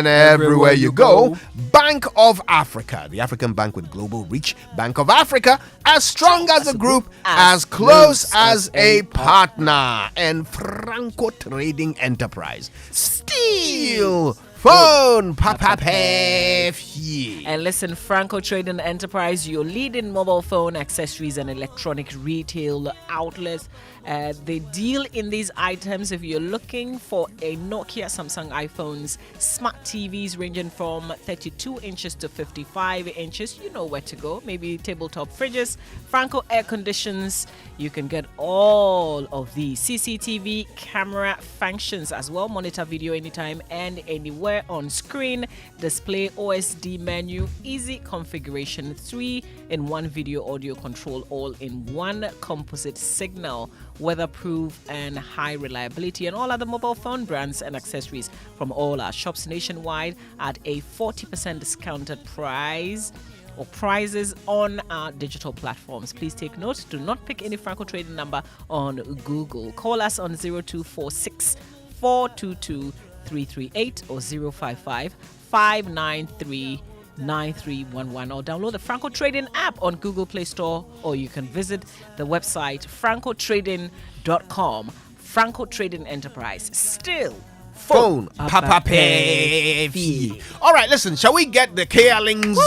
Everywhere you go. Bank of Africa, the African bank with global reach. Bank of Africa, as strong as a group, as close as a partner. And Franco Trading Enterprise. Still phone, Papa Pef. And listen, Franco Trading Enterprise, your leading mobile phone accessories and electronic retail outlets. They deal in these items. If you're looking for a Nokia, Samsung iPhones, smart TVs ranging from 32 inches to 55 inches, you know where to go. Maybe tabletop fridges, Franco air conditions. You can get all of the CCTV camera functions as well. Monitor video anytime and anywhere on screen. Display OSD menu, easy configuration, 3-in-1 video audio control, all in one composite signal. Weatherproof and high reliability, and all other mobile phone brands and accessories from all our shops nationwide at a 40% discounted price or prices on our digital platforms. Please take note, do not pick any Franco Trading number on Google. Call us on 0246 422 338 or 055 593 9311 or download the Franco Trading app on Google Play Store, or you can visit the website francotrading.com. Franco Trading Enterprise, still phone Papa Pay. All right, listen, shall we get the Kealings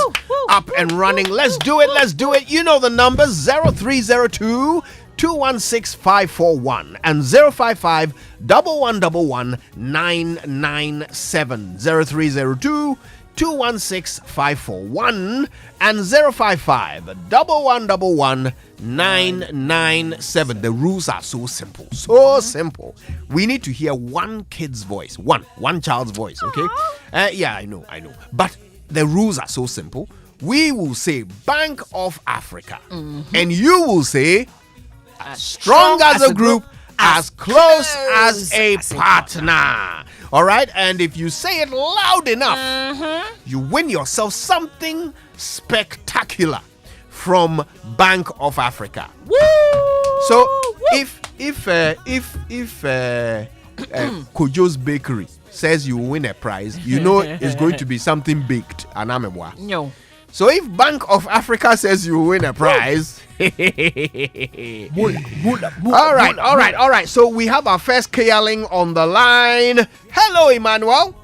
up and running? Let's do it. You know the numbers: 0302 216 541 and 055 1111 997. 0302 216 541 and 055 1111 997. The rules are so simple. We need to hear one kid's voice, one child's voice. Okay. Yeah, I know, but the rules are so simple. We will say Bank of Africa, and you will say as strong as a group, as close as a partner. All right, and if you say it loud enough, you win yourself something spectacular from Bank of Africa. Woo! So if Kojo's Bakery says you win a prize, you know it's going to be something baked. No. So if Bank of Africa says you win a prize, all right. So we have our first Kealing on the line. Hello, Emmanuel.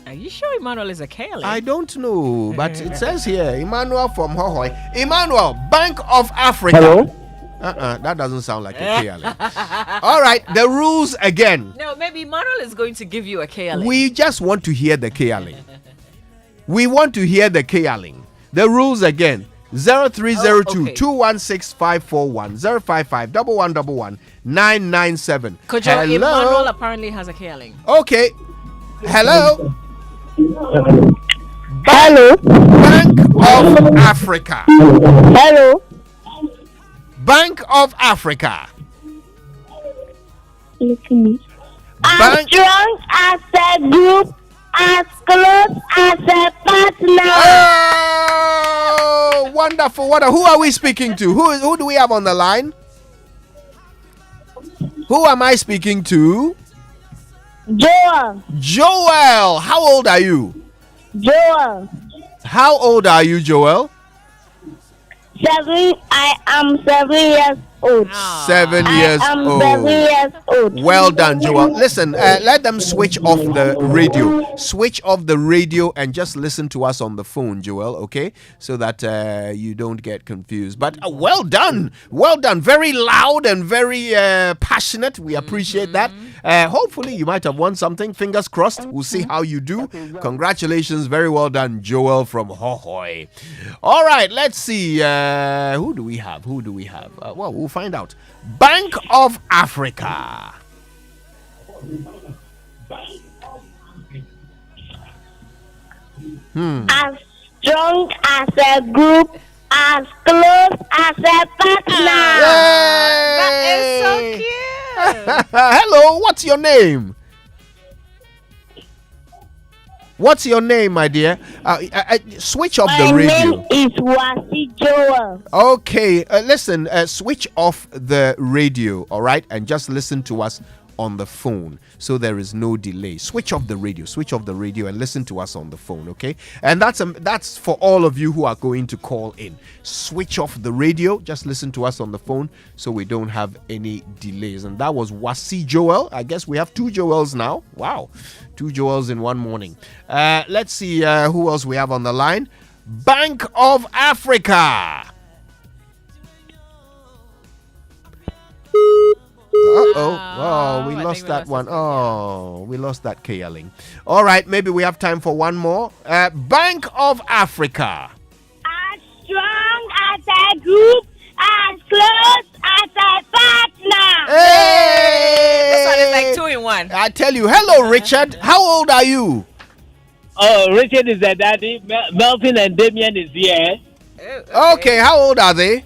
Are you sure Emmanuel is a Kealing? I don't know, but it says here Emmanuel from Hohoi. Emmanuel, Bank of Africa. Hello. That doesn't sound like a Kealing. All right, the rules again. No, maybe Emmanuel is going to give you a Kealing. We just want to hear the Kealing. We want to hear the Kealing. The rules again: 0302 216 541 055 1111 997. Kojo, Emmanuel apparently has a Kealing. Okay. Hello. Hello. Bank of Africa. Hello. Bank of Africa. As strong as a group, as close as a partner. Oh, wonderful. Who are we speaking to? Who do we have on the line? Who am I speaking to? Joel. Joel. How old are you? Joel. How old are you, Joel? 7. I am 7 years old. 7 years I am old. 7 years old. Well done, Joel. Listen, let them switch off the radio. Switch off the radio and just listen to us on the phone, Joel, okay? So that you don't get confused. But well done. Well done. Very loud and very passionate. We appreciate that. Hopefully, you might have won something. Fingers crossed. We'll see how you do. Congratulations. Very well done, Joel from Hohoy. All right, let's see. Who do we have? Well, we'll find out. Bank of Africa. As strong as a group, as close as a partner. That is so cute. Hello, what's your name? What's your name, my dear? Switch off the radio. My name is Wasi Joel. Okay, listen, switch off the radio, all right? And just listen to us on the phone so there is no delay. Switch off the radio and listen to us on the phone, okay? And that's for all of you who are going to call in. Switch off the radio, just listen to us on the phone so we don't have any delays. And that was Wasi Joel. I guess we have 2 Joels now. Wow, 2 Joels in one morning. Let's see who else we have on the line. Bank of Africa. We lost that one. We lost that KLing. All right, maybe we have time for one more. Bank of Africa. As strong as a group, as close as a partner. Hey! This one is like 2 in 1. I tell you. Hello, Richard. How old are you? Oh, Richard is the daddy. Melvin and Damien is here. Okay, how old are they?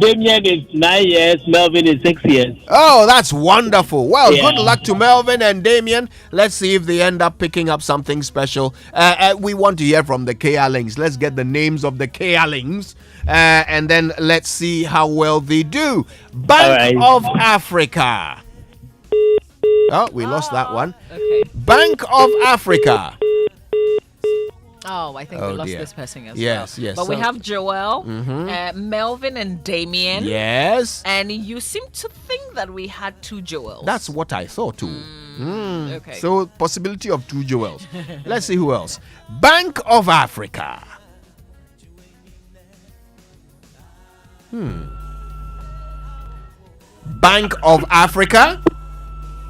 Damien is 9 years, Melvin is 6 years. Oh, that's wonderful. Well, good luck to Melvin and Damien. Let's see if they end up picking up something special. We want to hear from the KLings. Let's get the names of the KLings. And then let's see how well they do. Bank of Africa. Oh, we lost that one. Okay. Bank of Africa. Oh, I think we lost this person as well. Yes. But we have Joel, Melvin, and Damien. Yes. And you seem to think that we had 2 Joels. That's what I thought too. Okay. So possibility of 2 Joels. Let's see who else. Bank of Africa. Bank of Africa.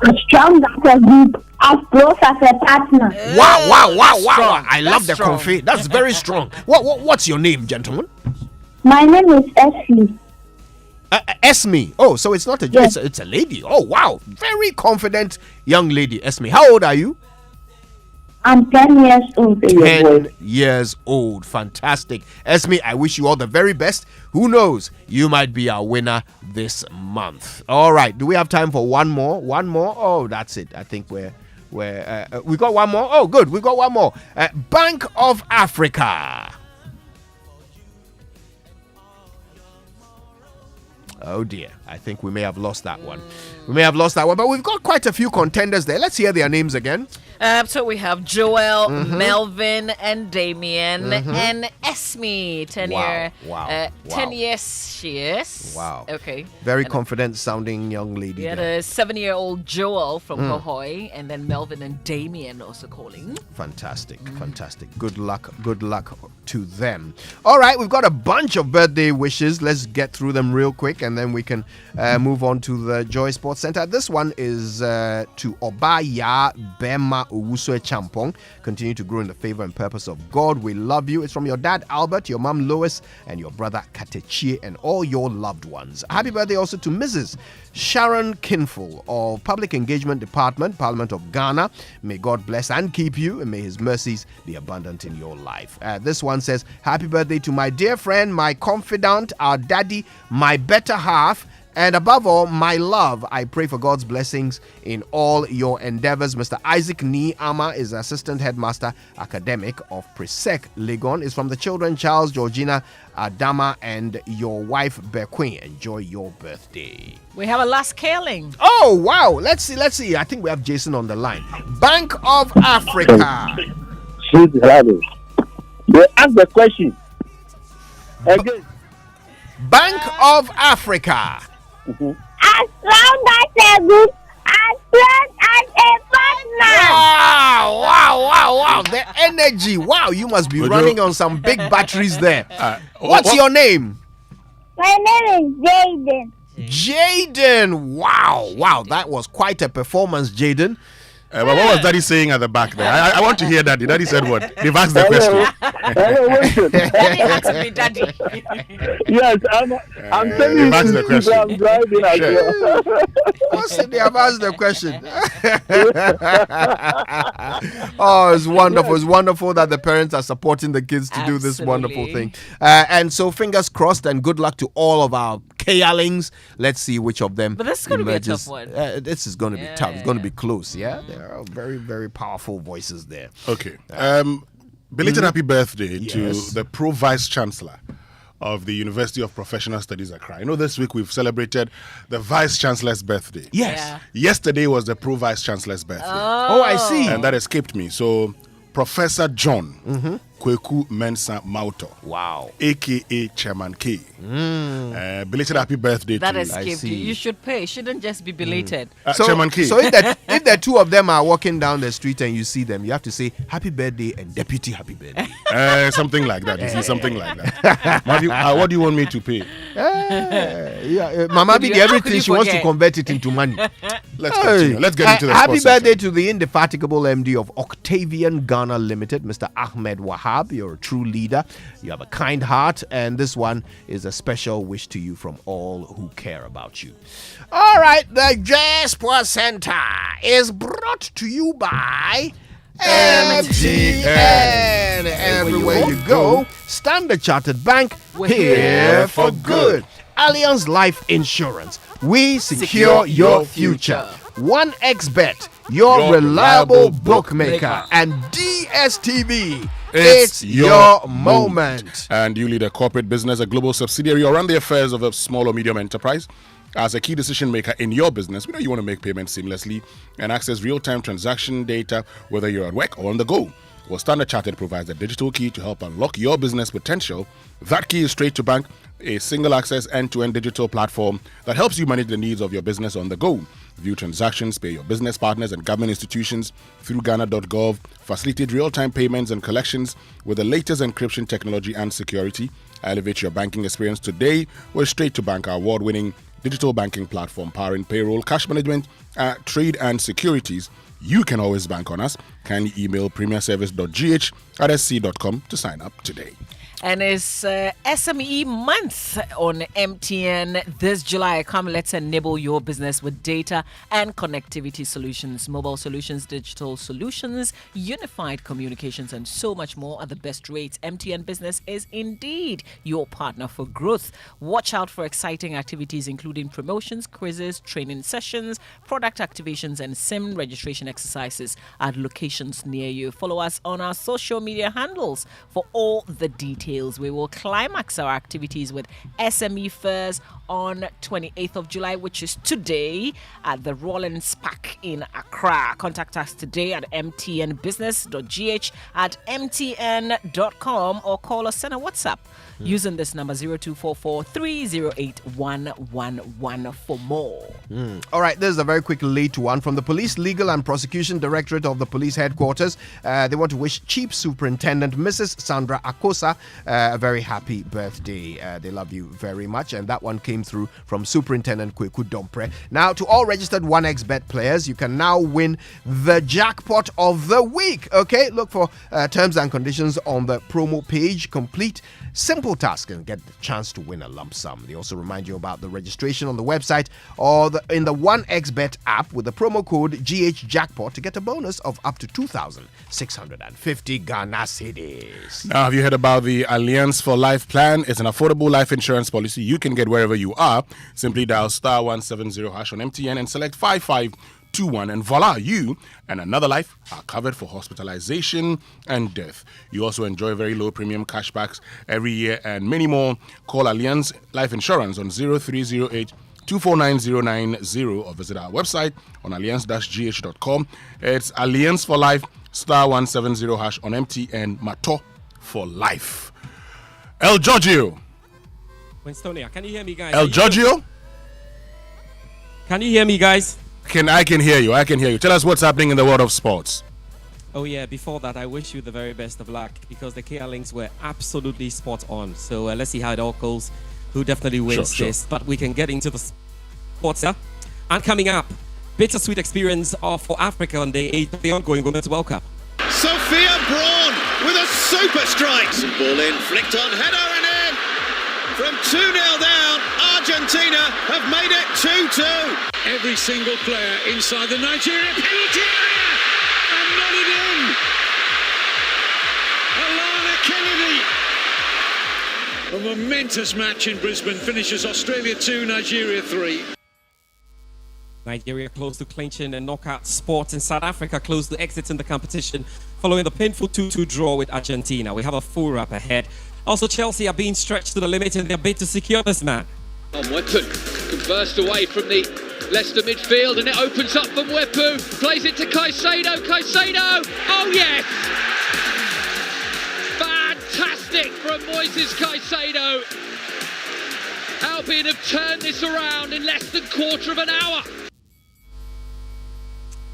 As strong as a group, as close as a partner. Wow. I love the coffee. That's very strong. What's your name, gentleman? My name is Esme. Esme. Oh, so it's not a it's a lady. Oh, wow. Very confident young lady, Esme. How old are you? I'm 10 years old. 10 years old. Fantastic. Esme, I wish you all the very best. Who knows? You might be our winner this month. All right. Do we have time for one more? One more? Oh, that's it. I think we got one more. Oh, good. We got one more. Bank of Africa. Oh dear, I think we may have lost that one. But we've got quite a few contenders there. Let's hear their names again. So we have Joel, Melvin, and Damien, and Esme. 10 years she is. Wow. Okay. Very confident sounding young lady. We had a 7-year-old Joel from Hohoy, and then Melvin and Damien also calling. Fantastic. Good luck to them. All right, we've got a bunch of birthday wishes. Let's get through them real quick, and then we can move on to the Joy Sports Center. This one is to Obaya Bema Owusue Champong. Continue to grow in the favor and purpose of God. We love you. It's from your dad, Albert, your mom, Lois, and your brother, Katechie, and all your loved ones. Happy birthday also to Mrs. Sharon Kinful of Public Engagement Department, Parliament of Ghana. May God bless and keep you, and may his mercies be abundant in your life. This one says, happy birthday to my dear friend, my confidant, our daddy, my better half, and above all, my love. I pray for God's blessings in all your endeavors. Mr. Isaac Ni Ama is Assistant Headmaster Academic of Presec Legon. Is from the children Charles, Georgina, Adama, and your wife Bequin. Enjoy your birthday. We have a last caling. Oh, wow. Let's see. I think we have Jason on the line. Bank of Africa. They ask the question. Again. Bank of Africa. As long as a group, as long as a partner. Wow. The energy. Wow, you must be running on some big batteries there. What's your name? My name is Jaden. Jaden. Wow. That was quite a performance, Jaden. But what was Daddy saying at the back there? I want to hear Daddy. Daddy said what? They've asked the question. Daddy had to be Daddy. Yes, I'm telling you. They've asked the question. I'm driving as well. What's it? They have asked the question. Oh, it's wonderful. It's wonderful that the parents are supporting the kids to do this wonderful thing. And so fingers crossed and good luck to all of our Kayalings. Let's see which of them. But this is going to be a emerges. tough one. This is going to be tough. It's going to be close. Yeah, there are very, very powerful voices there. Okay. Belated happy birthday to the Pro Vice Chancellor of the University of Professional Studies, Accra. This week we've celebrated the Vice Chancellor's birthday. Yes. Yeah. Yesterday was the Pro Vice Chancellor's birthday. Oh, I see. And that escaped me. So, Professor John Kweku Mensah Mauto. Wow. A.K.A. Chairman K. Belated happy birthday That to escaped you. You should pay. Shouldn't just be belated. Chairman K. So if the two of them are walking down the street and you see them, you have to say happy birthday and deputy happy birthday. Something like that. You see, something like that. What do you want me to pay? Mama did everything. She wants to convert it into money. Let's continue. Let's get into the happy sports birthday section. to the indefatigable MD of Octavian Ghana Limited, Mr. Ahmed Wahab. You're a true leader. You have a kind heart, and this one is a special wish to you from all who care about you. All right, the J Sports Center is brought to you by MTN. Everywhere you go, Standard Chartered Bank, we're here for good. Allianz Life Insurance, we secure your future. 1xBet, your reliable bookmaker. And DSTV, it's your moment. And you lead a corporate business, a global subsidiary, or run the affairs of a small or medium enterprise. As a key decision maker in your business, we know you want to make payments seamlessly and access real-time transaction data, whether you're at work or on the go. Well, Standard Chartered provides a digital key to help unlock your business potential. That key is Straight to Bank, a single access end-to-end digital platform that helps you manage the needs of your business on the go. View transactions, pay your business partners and government institutions through Ghana.gov, facilitate real-time payments and collections with the latest encryption technology and security. Elevate your banking experience today with Straight to Bank, our award-winning digital banking platform powering payroll, cash management, trade and securities. You can always bank on us. Kindly email premierservice.gh@sc.com to sign up today. And it's SME month on MTN this July. Come, let's enable your business with data and connectivity solutions, mobile solutions, digital solutions, unified communications, and so much more at the best rates. MTN Business is indeed your partner for growth. Watch out for exciting activities, including promotions, quizzes, training sessions, product activations, and SIM registration exercises at locations near you. Follow us on our social media handles for all the details. We will climax our activities with SME Fairs on 28th of July, which is today, at the Rollins Park in Accra. Contact us today at mtnbusiness.gh at mtn.com or call or send a WhatsApp using this number 0244 308 111 for more. All right, this is a very quick late one from the Police Legal and Prosecution Directorate of the Police Headquarters. They want to wish Chief Superintendent Mrs. Sandra Akosa a very happy birthday. They love you very much. And that one came through from Superintendent Kweku Dompre. Now, to all registered 1xBet players, you can now win the jackpot of the week. Okay, look for terms and conditions on the promo page. Complete simple task and get the chance to win a lump sum. They also remind you about the registration on the website or in the 1xBet app with the promo code GHJackpot to get a bonus of up to 2,650 Ghana cedis. Now, have you heard about the Alliance for Life plan? It's an affordable life insurance policy you can get wherever you are. Simply dial star 170 hash on MTN and select 5521, and voila, you and another life are covered for hospitalization and death. You also enjoy very low premium cashbacks every year and many more. Call Alliance Life Insurance on 0308 249090 or visit our website on alliance-gh.com. It's Alliance for Life, star 170 hash on MTN, Mato for life. El Giorgio. Winstonia, can you hear me, guys? El Giorgio? Can you hear me, guys? I can hear you. I can hear you. Tell us what's happening in the world of sports. Oh, yeah. Before that, I wish you the very best of luck because the KR Links were absolutely spot on. So let's see how it all goes. Who definitely wins this. But we can get into the sports here. And coming up, bittersweet experience for Africa on day 8 of the ongoing Women's World Cup. Sophia Braun with a super strike. Ball in, flicked on, header and in. From 2-0 down, Argentina have made it 2-2. Every single player inside the Nigeria penalty area and not it in. Alana Kennedy. A momentous match in Brisbane finishes Australia 2, Nigeria 3. Nigeria close to clinching a knockout spot, and South Africa close to exiting the competition following the painful 2-2 draw with Argentina. We have a full wrap ahead. Also, Chelsea are being stretched to the limit in their bid to secure this man. Mwepu can burst away from the Leicester midfield, and it opens up for Mwepu. Plays it to Caicedo. Caicedo! Oh, yes! Fantastic from Moises Caicedo. Albion have turned this around in less than quarter of an hour.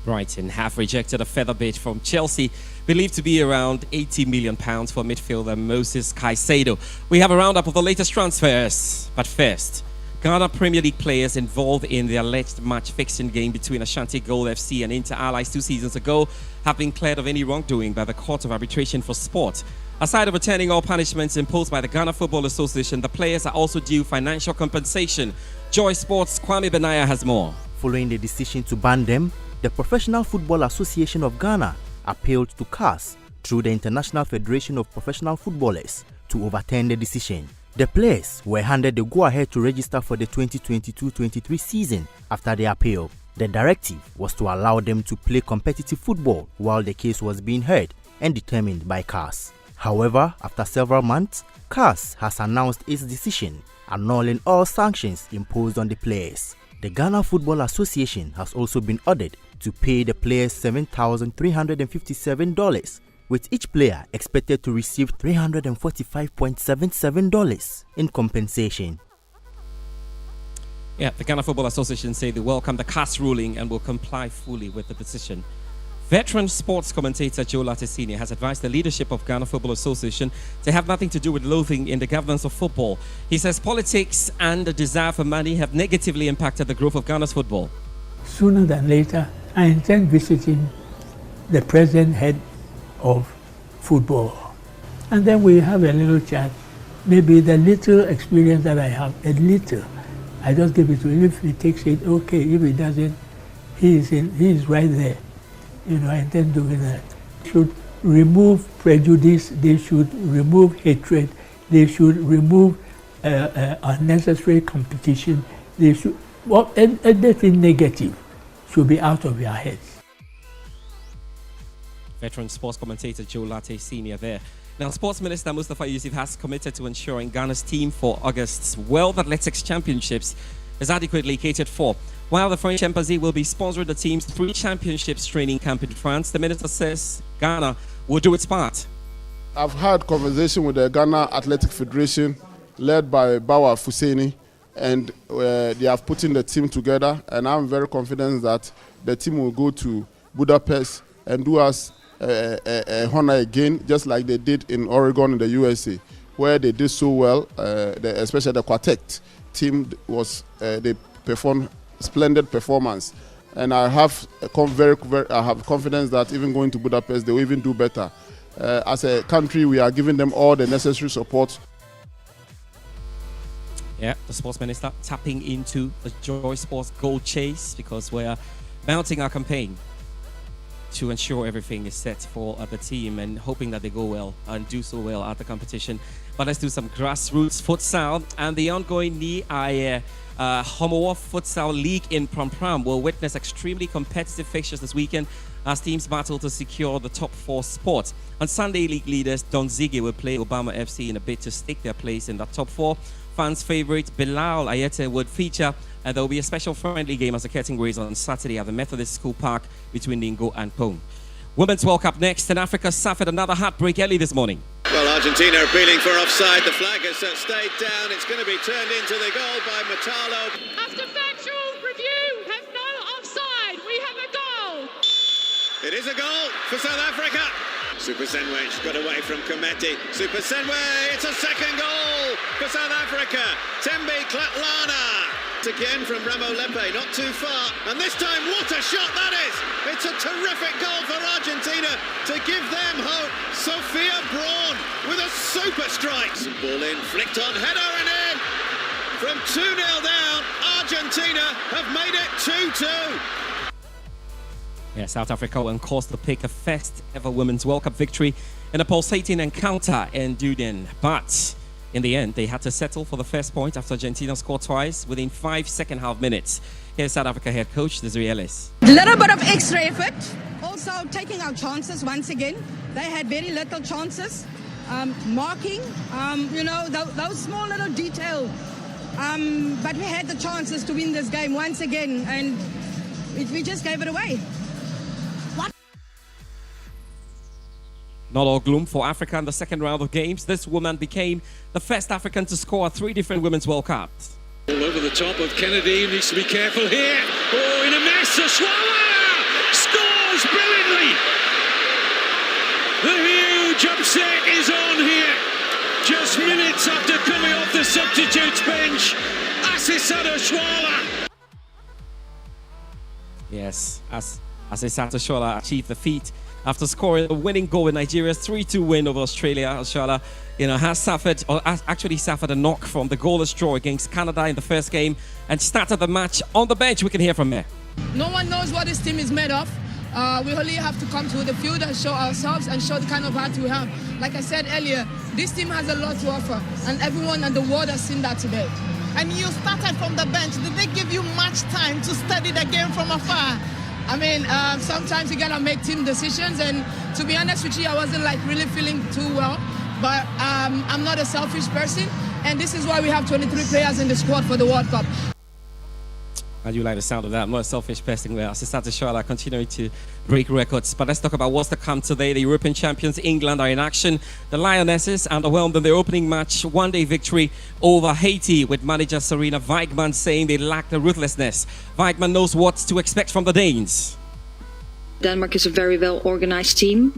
Brighton have rejected a further bid from Chelsea, believed to be around £80 million for midfielder Moses Caicedo. We have a roundup of the latest transfers. But first, Ghana Premier League players involved in the alleged match-fixing game between Ashanti Gold FC and Inter Allies 2 seasons ago have been cleared of any wrongdoing by the Court of Arbitration for Sport. Aside of returning all punishments imposed by the Ghana Football Association, the players are also due financial compensation. Joy Sports' Kwame Benaya has more. Following the decision to ban them, the Professional Football Association of Ghana appealed to CAS through the International Federation of Professional Footballers to overturn the decision. The players were handed the go-ahead to register for the 2022-23 season after the appeal. The directive was to allow them to play competitive football while the case was being heard and determined by CAS. However, after several months, CAS has announced its decision, annulling all sanctions imposed on the players. The Ghana Football Association has also been ordered to pay the players $7,357, with each player expected to receive $345.77 in compensation. Yeah, the Ghana Football Association say they welcome the CAS ruling and will comply fully with the decision. Veteran sports commentator Joe Latte Sr. has advised the leadership of Ghana Football Association to have nothing to do with loathing in the governance of football. He says politics and the desire for money have negatively impacted the growth of Ghana's football. Sooner than later, I intend visiting the present head of football. And then we have a little chat. Maybe the little experience that I have, a little, I just give it to him. If he takes it, okay. If he doesn't, he is right there. You know, I intend doing that. They should remove prejudice. They should remove hatred. They should remove unnecessary competition. They should, anything negative should be out of your heads. Veteran sports commentator Joe Latte Sr. there. Now, Sports Minister Mustafa Yusuf has committed to ensuring Ghana's team for August's World Athletics Championships is adequately catered for. While the French Embassy will be sponsoring the team's 3 championships training camp in France, the minister says Ghana will do its part. I've had conversation with the Ghana Athletic Federation led by Bawa Fuseni, and they have put in the team together, and I'm very confident that the team will go to Budapest and do us a honor again, just like they did in Oregon in the USA. where they did so well, especially the quartet team they performed splendid performance, and I have confidence that even going to Budapest they will even do better. As a country, we are giving them all the necessary support. Yeah, the sports minister tapping into the Joy Sports goal chase because we're mounting our campaign to ensure everything is set for the team and hoping that they go well and do so well at the competition. But let's do some grassroots futsal, and the ongoing Homoa Futsal League in Pram Pram will witness extremely competitive fixtures this weekend as teams battle to secure the top 4 spots. On Sunday, league leaders Donzige will play Obama FC in a bid to stake their place in the top 4. Fans' favourite Bilal Ayete would feature, and there will be a special friendly game as the curtain raise on Saturday at the Methodist School Park between Ningo and Pone. Women's World Cup next, and Africa suffered another heartbreak early this morning. Well, Argentina appealing for offside. The flag has stayed down. It's going to be turned into the goal by Matalo. After factual review, have no offside. We have a goal. It is a goal for South Africa. Super Senway got away from Kometi. Super Senway, it's a second goal for South Africa. Tembe Klatlana. Again from Ramo Lepe, not too far. And this time, what a shot that is! It's a terrific goal for Argentina to give them hope. Sophia Braun with a super strike. Ball in, flicked on, header and in. From 2-0 down, Argentina have made it 2-2. Yeah, South Africa will on course to pick a first ever Women's World Cup victory in a pulsating encounter in Dunedin. But in the end, they had to settle for the first point after Argentina scored twice within 5 second-half minutes. Here's South Africa head coach Desiree Ellis. A little bit of extra effort. Also taking our chances once again. They had very little chances. Marking, those small little details. But we had the chances to win this game once again, and we just gave it away. Not all gloom for Africa in the second round of games. This woman became the first African to score 3 different Women's World Cups. All over the top of Kennedy, needs to be careful here. Oh, in a mess, Swallow scores brilliantly. The huge upset is on here. Just minutes after coming off the substitutes bench, Asisata Swallow. Yes, Asisata Swallow achieved the feat after scoring the winning goal in Nigeria's 3-2 win over Australia. Swallow, has suffered a knock from the goalless draw against Canada in the first game and started the match on the bench. We can hear from her. No one knows what this team is made of. We only have to come to the field and show ourselves and show the kind of heart we have. Like I said earlier, this team has a lot to offer, and everyone in the world has seen that today. And you started from the bench. Did they give you much time to study the game from afar? I mean, sometimes you gotta make team decisions, and to be honest with you, I wasn't really feeling too well. But I'm not a selfish person, and this is why we have 23 players in the squad for the World Cup. I do like the sound of that. I'm not a selfish person. Well, Asisata Swallow continuing to break records. But let's talk about what's to come today. The European champions England are in action. The Lionesses underwhelmed in their opening match, one-day victory over Haiti, with manager Serena Weigmann saying they lack the ruthlessness. Weigmann knows what to expect from the Danes. Denmark is a very well-organized team.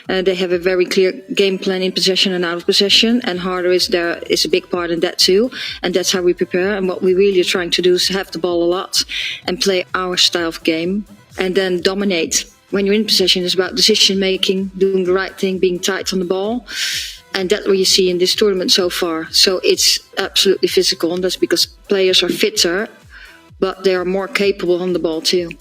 They have a very clear game plan in possession and out of possession, and harder is a big part in that too. And that's how we prepare. And what we really are trying to do is have the ball a lot and play our style of game and then dominate. When you're in possession, it's about decision-making, doing the right thing, being tight on the ball. And that's what you see in this tournament so far. So it's absolutely physical, and that's because players are fitter, but they are more capable on the ball too.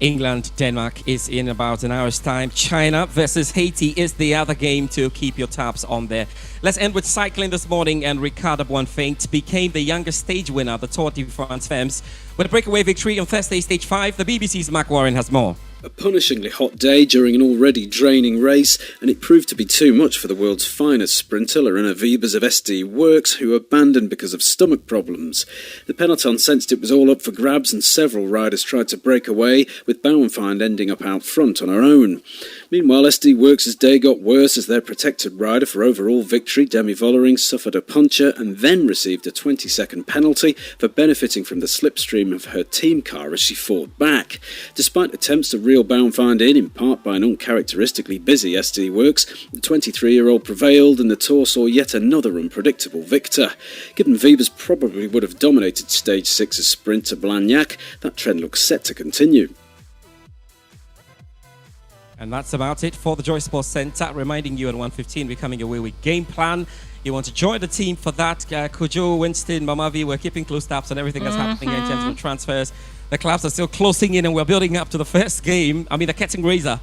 England, Denmark is in about an hour's time. China versus Haiti is the other game to keep your tabs on there. Let's end with cycling this morning, and Ricardo Bonfint became the youngest stage winner of the Tour de France Femmes with a breakaway victory on Thursday, Stage 5. The BBC's Mark Warren has more. A punishingly hot day during an already draining race, and it proved to be too much for the world's finest sprinter, Lorena Wiebes of SD Works, who abandoned because of stomach problems. The peloton sensed it was all up for grabs, and several riders tried to break away, with Bauernfeind ending up out front on her own. Meanwhile, SD Works' day got worse as their protected rider for overall victory, Demi Vollering, suffered a puncture and then received a 20-second penalty for benefiting from the slipstream of her team car as she fought back. Despite attempts to real bound finding, in part by an uncharacteristically busy SD Works. The 23-year-old prevailed and the Tour saw yet another unpredictable victor. Given Vibes probably would have dominated Stage 6's sprint to Blagnac, that trend looks set to continue. And that's about it for the Joy Sports Centre. Reminding you at 1:15 we're coming away with game plan. You want to join the team for that. Kojo, Winston, Mamavi, we're keeping close tabs on everything that's happening in terms of transfers. The clubs are still closing in and we're building up to the first game. I mean, the Curtain Raiser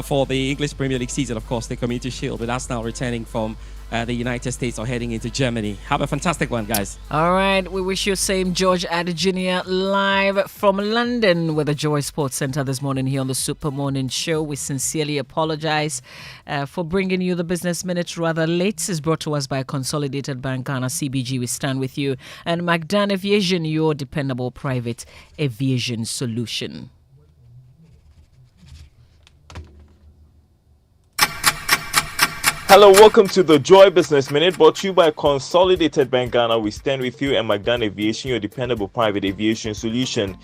for the English Premier League season, of course, the Community Shield. But that's now returning from the United States or heading into Germany. Have a fantastic one, guys. All right. We wish you same. George Addy Jr. live from London with the Joy Sports Centre this morning here on the Super Morning Show. We sincerely apologize for bringing you the Business Minute rather late. It's brought to us by Consolidated Bank Ghana, CBG. We stand with you. And McDan Aviation, your dependable private aviation solution. Hello, welcome to the Joy Business Minute, brought to you by Consolidated Bank Ghana. We stand with you and McDan Aviation, your dependable private aviation solution.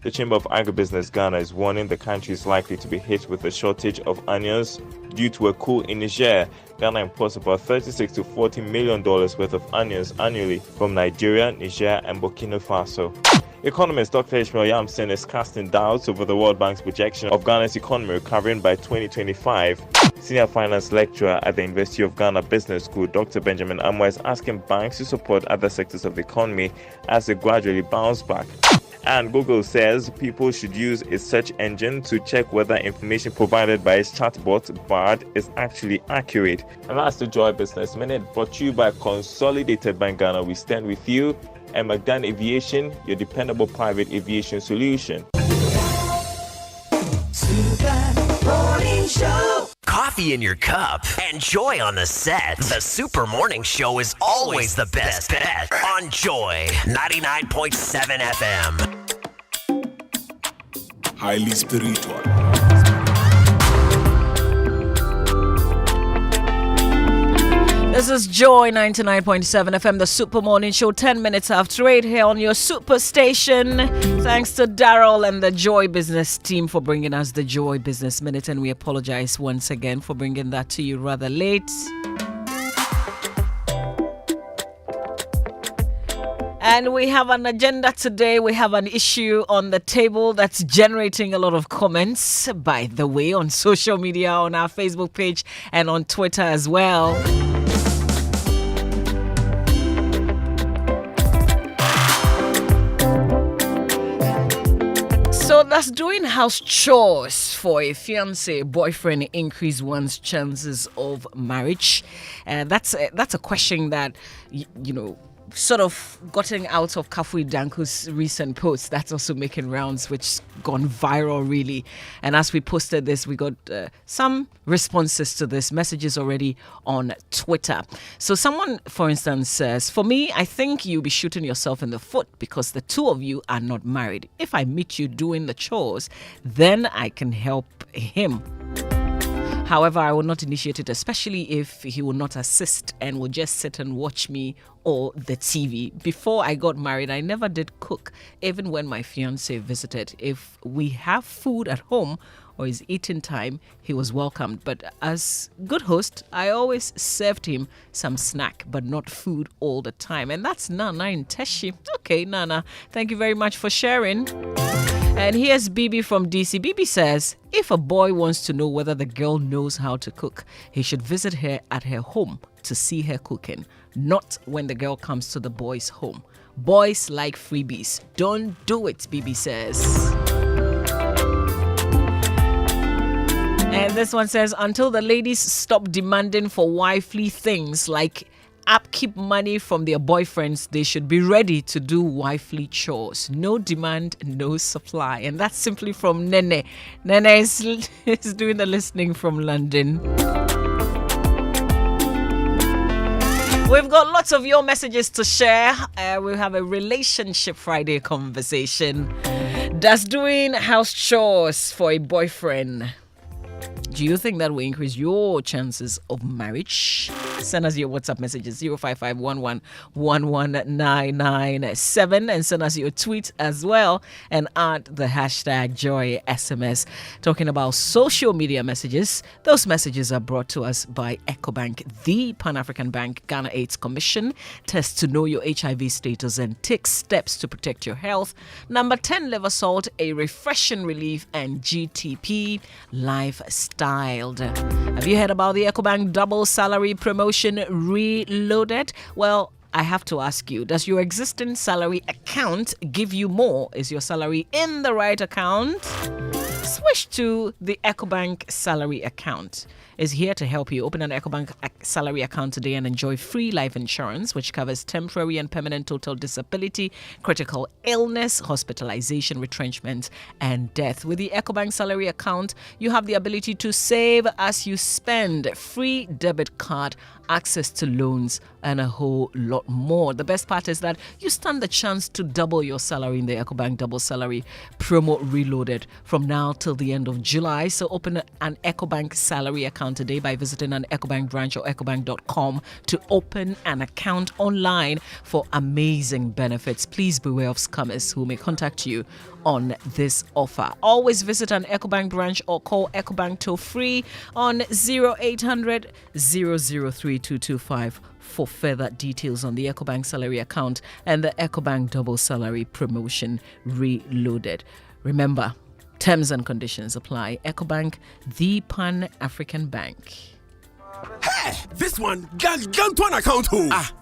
The Chamber of Agribusiness Ghana is warning the country is likely to be hit with a shortage of onions due to a coup in Niger. Ghana imports about $36 to $40 million worth of onions annually from Nigeria, Niger, and Burkina Faso. Economist Dr. Ishmael Yamson is casting doubts over the World Bank's projection of Ghana's economy recovering by 2025. Senior finance lecturer at the University of Ghana Business School, Dr. Benjamin Amwa, is asking banks to support other sectors of the economy as they gradually bounce back. And Google says people should use its search engine to check whether information provided by its chatbot, Bard, is actually accurate. And that's the Joy Business Minute, brought to you by Consolidated Bank Ghana. We stand with you. And McDan Aviation, your dependable private aviation solution. Super Morning Show. Coffee in your cup and joy on the set. The Super Morning Show is always the best bet on Joy 99.7 FM. Highly spiritual. This is Joy 99.7 FM, the Super Morning Show, 10 minutes after 8 here on your super station. Thanks to Daryl and the Joy Business team for bringing us the Joy Business Minute, and we apologize once again for bringing that to you rather late. And we have an agenda today. We have an issue on the table that's generating a lot of comments, by the way, on social media, on our Facebook page, and on Twitter as well. So does doing house chores for a fiancé, boyfriend increase one's chances of marriage? That's a question that, you know, sort of gotten out of Kafui Danku's recent post that's also making rounds, which gone viral really. And as we posted this, we got some responses to this, messages already on Twitter. So someone, for instance, says, for me, I think you'll be shooting yourself in the foot because the two of you are not married. If I meet you doing the chores, then I can help him. However, I will not initiate it, especially if he will not assist and will just sit and watch me or the TV. Before I got married, I never did cook, even when my fiancé visited. If we have food at home or is eating time, he was welcomed. But as good host, I always served him some snack, but not food all the time. And that's Nana in Teshi. Okay, Nana, thank you very much for sharing. And here's Bibi from DC. Bibi says, if a boy wants to know whether the girl knows how to cook, he should visit her at her home to see her cooking, not when the girl comes to the boy's home. Boys like freebies. Don't do it, Bibi says. And this one says, until the ladies stop demanding for wifely things like upkeep money from their boyfriends, they should be ready to do wifely chores. No demand, no supply. And that's simply from Nene. Nene is doing the listening from London. We've got lots of your messages to share. We'll have a Relationship Friday conversation. Does doing house chores for a boyfriend, do you think that will increase your chances of marriage? Send us your WhatsApp messages 05511119997 and send us your tweet as well and add the hashtag Joy SMS. Talking about social media messages, those messages are brought to us by EcoBank, the Pan-African Bank, Ghana AIDS Commission. Test to know your HIV status and take steps to protect your health. Number 10, liver salt, a refreshing relief, and GTP lifestyled. Have you heard about the EcoBank double salary promotion reloaded? Well, I have to ask you, does your existing salary account give you more? Is your salary in the right account? Switch to the EcoBank salary account. Is here to help you. Open an EcoBank salary account today and enjoy free life insurance, which covers temporary and permanent total disability, critical illness, hospitalization, retrenchment, and death. With the EcoBank salary account, you have the ability to save as you spend, free debit card, access to loans, and a whole lot more. The best part is that you stand the chance to double your salary in the EcoBank double salary promo reloaded from now till the end of July. So open an EcoBank salary account today by visiting an EcoBank branch or ecobank.com to open an account online for amazing benefits. Please beware of scammers who may contact you on this offer. Always visit an EcoBank branch or call EcoBank toll free on 0800 003 225 for further details on the EcoBank salary account and the EcoBank double salary promotion reloaded. Remember, terms and conditions apply. EcoBank, the Pan-African Bank. Hey, this one, Gantuan account.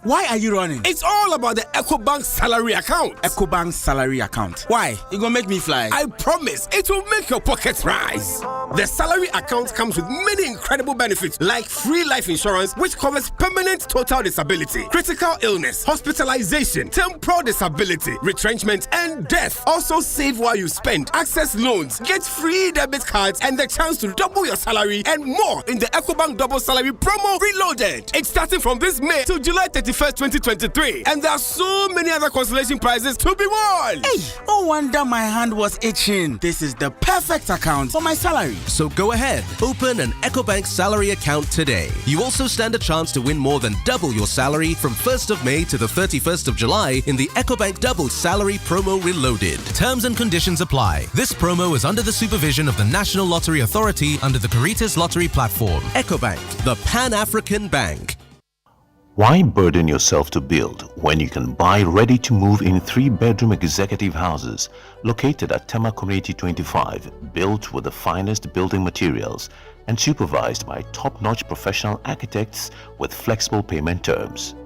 Why are you running? It's all about the EcoBank salary account. EcoBank salary account. Why? You gonna make me fly? I promise, it will make your pockets rise. The salary account comes with many incredible benefits like free life insurance, which covers permanent total disability, critical illness, hospitalization, temporal disability, retrenchment, and death. Also save while you spend, access loans, get free debit cards, and the chance to double your salary and more in the EcoBank double salary promo reloaded. It's starting from this May to July 31st, 2023. And there are so many other consolation prizes to be won. Hey, no wonder my hand was itching. This is the perfect account for my salary. So go ahead, open an EcoBank salary account today. You also stand a chance to win more than double your salary from 1st of May to the 31st of July in the EcoBank double salary promo reloaded. Terms and conditions apply. This promo is under the supervision of the National Lottery Authority under the Caritas Lottery platform. EcoBank, the Pan-African Bank. Why burden yourself to build when you can buy ready-to-move in 3-bedroom executive houses located at Tema Community 25, built with the finest building materials and supervised by top-notch professional architects with flexible payment terms?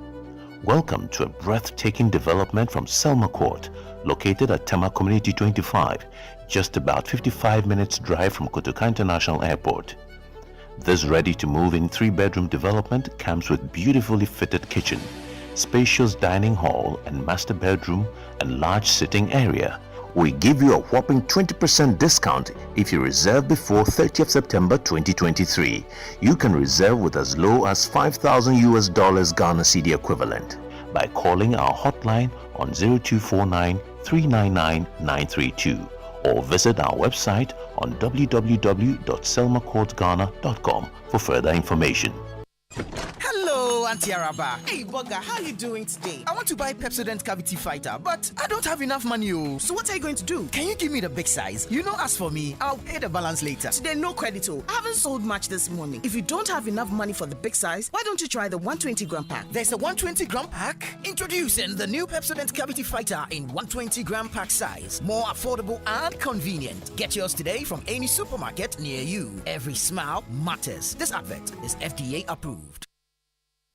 Welcome to a breathtaking development from Selma Court, located at Tema Community 25, just about 55 minutes drive from Kotoka International Airport. This ready-to-move-in 3-bedroom development comes with beautifully fitted kitchen, spacious dining hall and master bedroom, and large sitting area. We give you a whopping 20% discount if you reserve before 30th September 2023. You can reserve with as low as $5,000 Ghana Cedi equivalent by calling our hotline on 0249 399 932. or visit our website on www.selmacourtghana.com for further information. Hello, Auntie Araba. Hey, Bugger, how are you doing today? I want to buy Pepsodent Cavity Fighter, but I don't have enough money. So what are you going to do? Can you give me the big size? You know, as for me, I'll pay the balance later. Today, no credit. I haven't sold much this morning. If you don't have enough money for the big size, why don't you try the 120-gram pack? There's a 120-gram pack? Introducing the new Pepsodent Cavity Fighter in 120-gram pack size. More affordable and convenient. Get yours today from any supermarket near you. Every smile matters. This advert is FDA approved.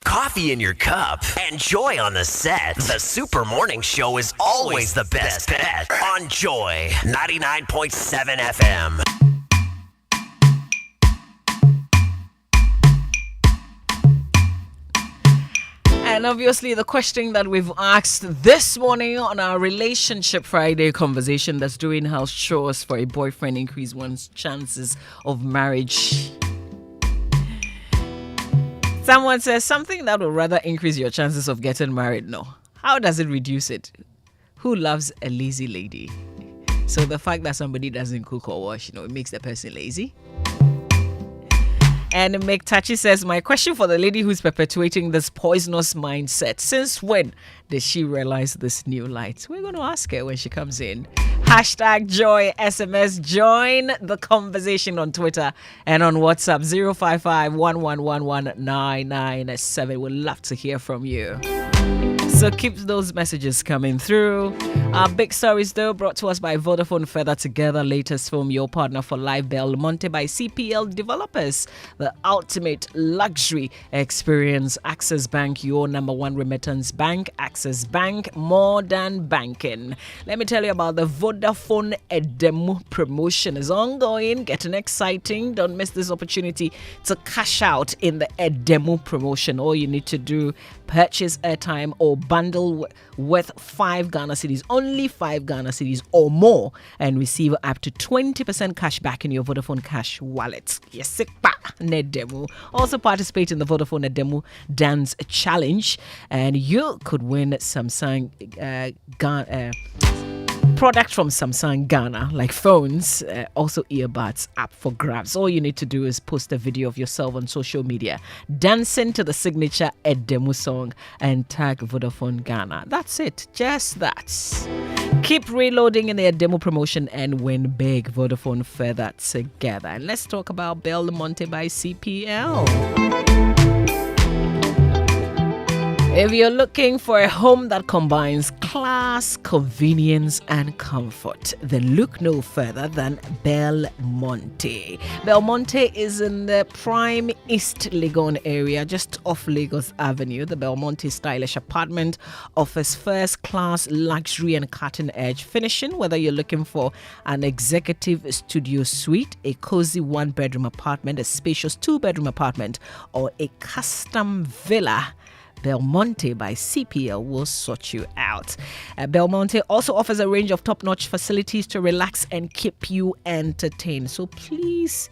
Coffee in your cup and joy on the set. The Super Morning Show is always the best bet on Joy 99.7 FM. And obviously the question that we've asked this morning on our Relationship Friday conversation, that's doing house chores for a boyfriend increase one's chances of marriage. Someone says something that will rather increase your chances of getting married. No. How does it reduce it? Who loves a lazy lady? So the fact that somebody doesn't cook or wash, it makes the person lazy. And Mektachi says, my question for the lady who's perpetuating this poisonous mindset, since when did she realize this new light? We're going to ask her when she comes in. Hashtag Joy SMS. Join the conversation on Twitter and on WhatsApp 055-1111-997. We'd love to hear from you. So keep those messages coming through. Our big stories, though, brought to us by Vodafone Feather Together. Latest film, your partner for life, Belmonte by CPL Developers. The ultimate luxury experience. Access Bank, your number one remittance bank. Access Bank, more than banking. Let me tell you about the Vodafone Edemu promotion. Is ongoing, getting exciting. Don't miss this opportunity to cash out in the Edemu promotion. All you need to do, purchase airtime or bundle with 5 Ghana cedis, only 5 Ghana cedis or more, and receive up to 20% cash back in your Vodafone Cash wallet. Yes, Nedemu. Also participate in the Vodafone Nedemu Dance Challenge, and you could win Samsung product from Samsung Ghana, like phones, also earbuds, up for grabs. All you need to do is post a video of yourself on social media, dancing to the signature Edemu song, and tag Vodafone Ghana. That's it, just that. Keep reloading in the Edemu promotion and win big. Vodafone Feather Together. And let's talk about Belmonte by CPL. If you're looking for a home that combines class, convenience, and comfort, then look no further than Belmonte. Belmonte is in the prime East Legon area, just off Lagos Avenue. The Belmonte stylish apartment offers first-class luxury and cutting-edge finishing. Whether you're looking for an executive studio suite, a cozy one-bedroom apartment, a spacious two-bedroom apartment, or a custom villa, Belmonte by CPL will sort you out. Belmonte also offers a range of top-notch facilities to relax and keep you entertained. So please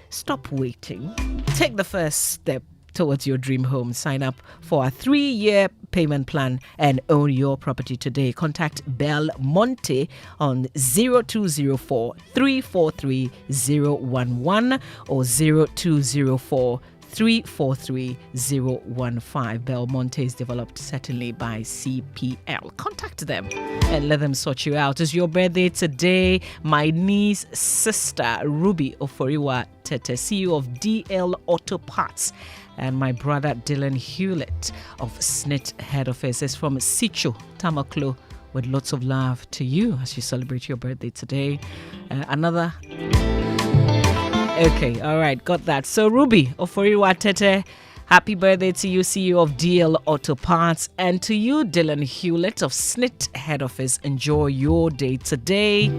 stop waiting. Take the first step towards your dream home. Sign up for a 3-year payment plan and own your property today. Contact Belmonte on 0204 343 011 or 0204 343-015. Belmonte is developed certainly by CPL. Contact them and let them sort you out. It's your birthday today. My niece, sister, Ruby Oforiwa Tete, CEO of DL Auto Parts, and my brother, Dylan Hewlett of SNIT Head Office, is from Sicho, Tamaklo, with lots of love to you as you celebrate your birthday today. Okay, all right, got that. So Ruby Oforiwa Tete, happy birthday to you, CEO of DL Auto Parts, and to you, Dylan Hewlett of SNIT Head Office. Enjoy your day today.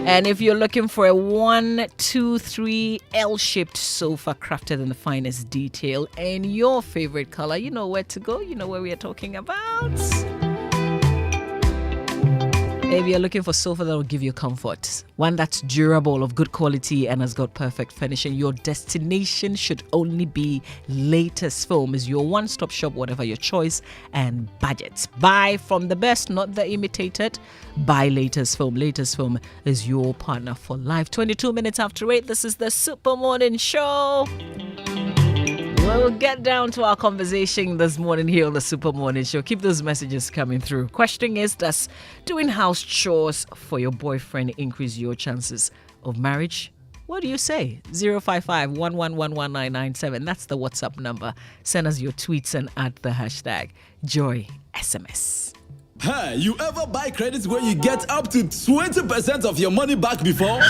And if you're looking for a 1, 2, 3 L-shaped sofa crafted in the finest detail and your favorite color, you know where to go. You know where we are talking about. If you're looking for sofa that will give you comfort, one that's durable, of good quality, and has got perfect finishing, your destination should only be Latest Foam. Is your one-stop shop, whatever your choice and budget. Buy from the best, not the imitated. Buy Latest Foam. Latest Foam is your partner for life. 22 minutes after 8, this is the Super Morning Show. We'll get down to our conversation this morning here on the Super Morning Show. Keep those messages coming through. Question is, does doing house chores for your boyfriend increase your chances of marriage? What do you say? 055-111-1997. That's the WhatsApp number. Send us your tweets and add the hashtag JoySMS. Hey, you ever buy credits where you get up to 20% of your money back before?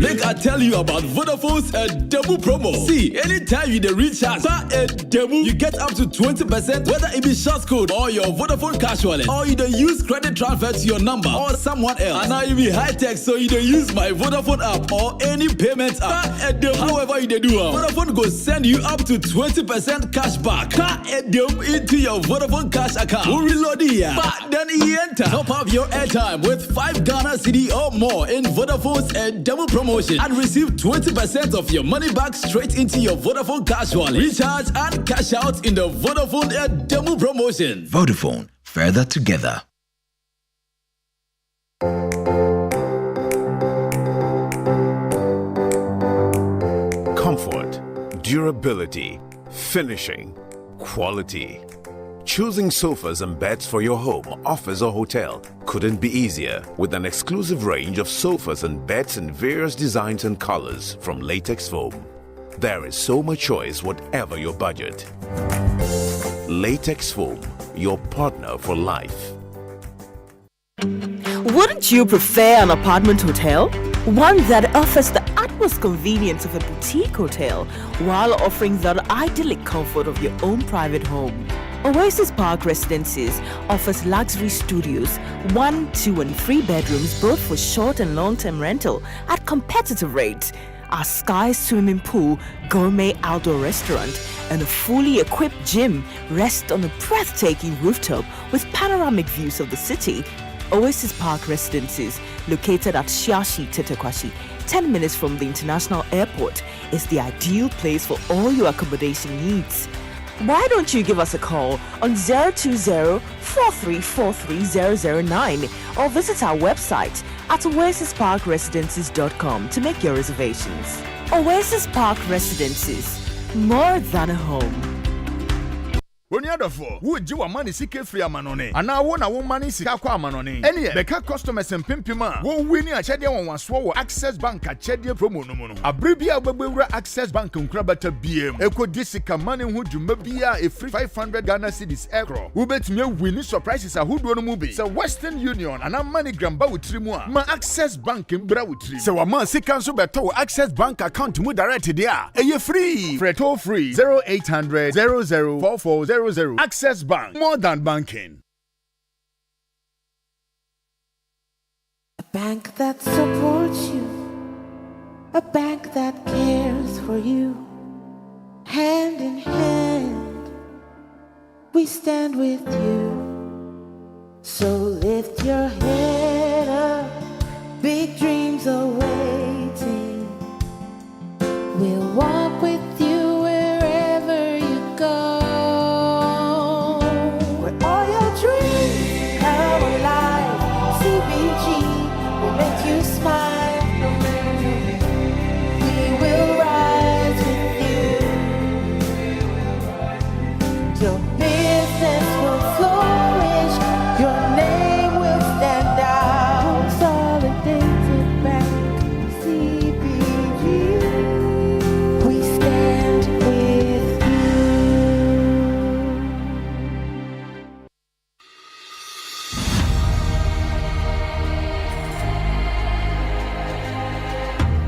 Like I tell you about Vodafone's Edemu promo. See, anytime you recharge Edemu, you get up to 20%, whether it be short code or your Vodafone cash wallet, or you don't use credit transfer to your number or someone else. And now you be high tech, so you don't use my Vodafone app or any payment app. However you do, Vodafone go send you up to 20% cash back. Edemu into your Vodafone cash account. We'll reload here, but then you enter. Top up your airtime with 5 Ghana cedi or more in Vodafone's Edemu promotion and receive 20% of your money back straight into your Vodafone cash wallet. Recharge and cash out in the Vodafone Edemu promotion. Vodafone, further together. durability, finishing, quality. Choosing sofas and beds for your home, office or hotel couldn't be easier with an exclusive range of sofas and beds in various designs and colors from Latex Foam. There is so much choice whatever your budget. Latex Foam, your partner for life. Wouldn't you prefer an apartment hotel? One that offers the utmost convenience of a boutique hotel while offering the idyllic comfort of your own private home. Oasis Park Residences offers luxury studios, 1, 2 and 3 bedrooms both for short and long-term rental at competitive rates. Our sky swimming pool, gourmet outdoor restaurant and a fully equipped gym rest on a breathtaking rooftop with panoramic views of the city. Oasis Park Residences, located at Shiashi Tetekwashi, 10 minutes from the international airport, is the ideal place for all your accommodation needs. Why don't you give us a call on 020-4343-009 or visit our website at oasisparkresidences.com to make your reservations. Oasis Park Residences, more than a home. When you're the four, would you want money seek free amanone? And now one money seek amanone. Any Beka customers and pimpima won't win a chedia on one swallow access bank at chedia promo no mono. A bribia babura access bank on crabata BM. Eco disika money who do mabia a free 500 Ghana cedis aircraft. Who bet me winning surprises a hood one movie. So Western Union and a money gramba with trimua. Ma access bank in Brawutri. So a man seek cancel beto access bank account mu directed there. A free. Freto free 0800 004400. Access Bank, more than banking. A bank that supports you, a bank that cares for you. Hand in hand, we stand with you. So lift your head up, big dreams are waiting. We'll walk with you wherever you go. Make you smile. We will rise with you. Your business will flourish. Your name will stand out. Consolidated Bank, CBG. We stand with you.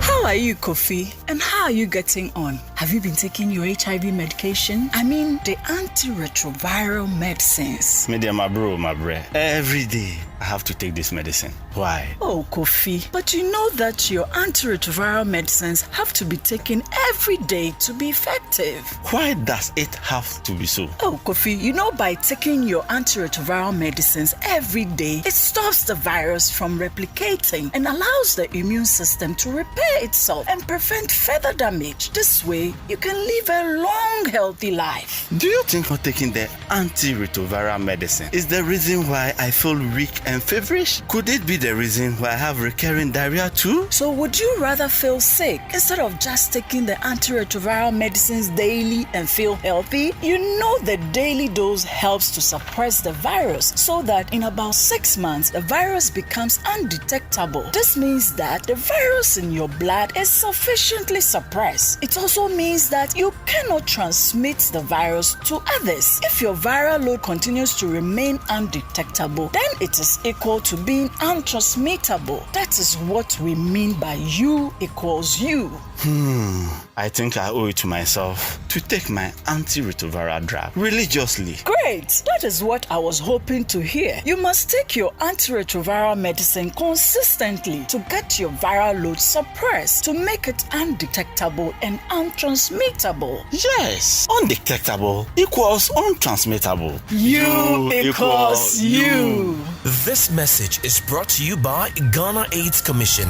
How are you, Kofi? And how are you getting on? Have you been taking your HIV medication? I mean, the antiretroviral medicines. My bro. Every day I have to take this medicine. Why? Oh, Kofi, but you know that your antiretroviral medicines have to be taken every day to be effective. Why does it have to be so? Oh, Kofi, you know by taking your antiretroviral medicines every day, it stops the virus from replicating and allows the immune system to repair itself and prevent further damage. This way, you can live a long, healthy life. Do you think not taking the antiretroviral medicine is the reason why I feel weak and feverish? Could it be the reason why I have recurring diarrhea too? So would you rather feel sick instead of just taking the antiretroviral medicines daily and feel healthy? You know the daily dose helps to suppress the virus so that in about 6 months, the virus becomes undetectable. This means that the virus in your blood is sufficiently suppressed. It also means that you cannot transmit the virus to others. If your viral load continues to remain undetectable, then it is equal to being untransmittable. That is what we mean by U equals U. I think I owe it to myself to take my antiretroviral drug religiously. Great! That is what I was hoping to hear. You must take your antiretroviral medicine consistently to get your viral load suppressed, to make it undetectable and untransmittable. Yes, undetectable equals untransmittable. U equals U. This message is brought to you by Ghana AIDS Commission.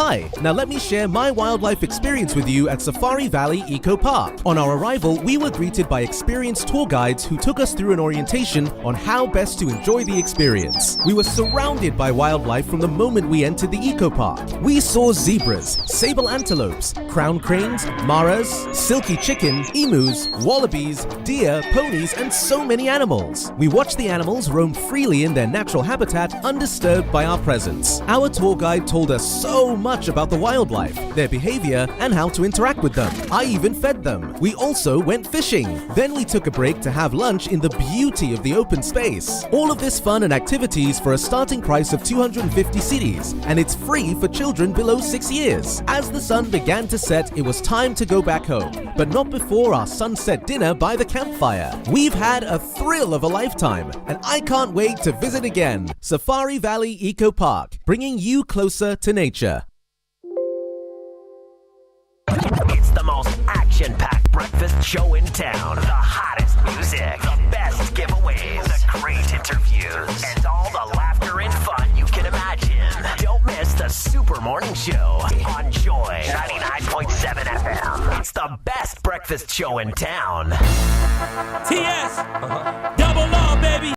Hi, now let me share my wildlife experience with you at Safari Valley Eco Park. On our arrival, we were greeted by experienced tour guides who took us through an orientation on how best to enjoy the experience. We were surrounded by wildlife from the moment we entered the eco park. We saw zebras, sable antelopes, crown cranes, maras, silky chicken, emus, wallabies, deer, ponies, and so many animals. We watched the animals roam freely in their natural habitat, undisturbed by our presence. Our tour guide told us so much about the wildlife, their behavior, and how to interact with them. I even fed them. We also went fishing. Then we took a break to have lunch in the beauty of the open space. All of this fun and activities for a starting price of 250 cedis, and it's free for children below 6 years. As the sun began to set, it was time to go back home, but not before our sunset dinner by the campfire. We've had a thrill of a lifetime, and I can't wait to visit again. Safari Valley Eco Park, bringing you closer to nature. It's the most action-packed breakfast show in town. The hottest music, the best giveaways, the great interviews, and all the laughter and fun you can imagine. Don't miss the Super Morning Show on Joy 99.7 FM. It's the best breakfast show in town. TS, double law, baby.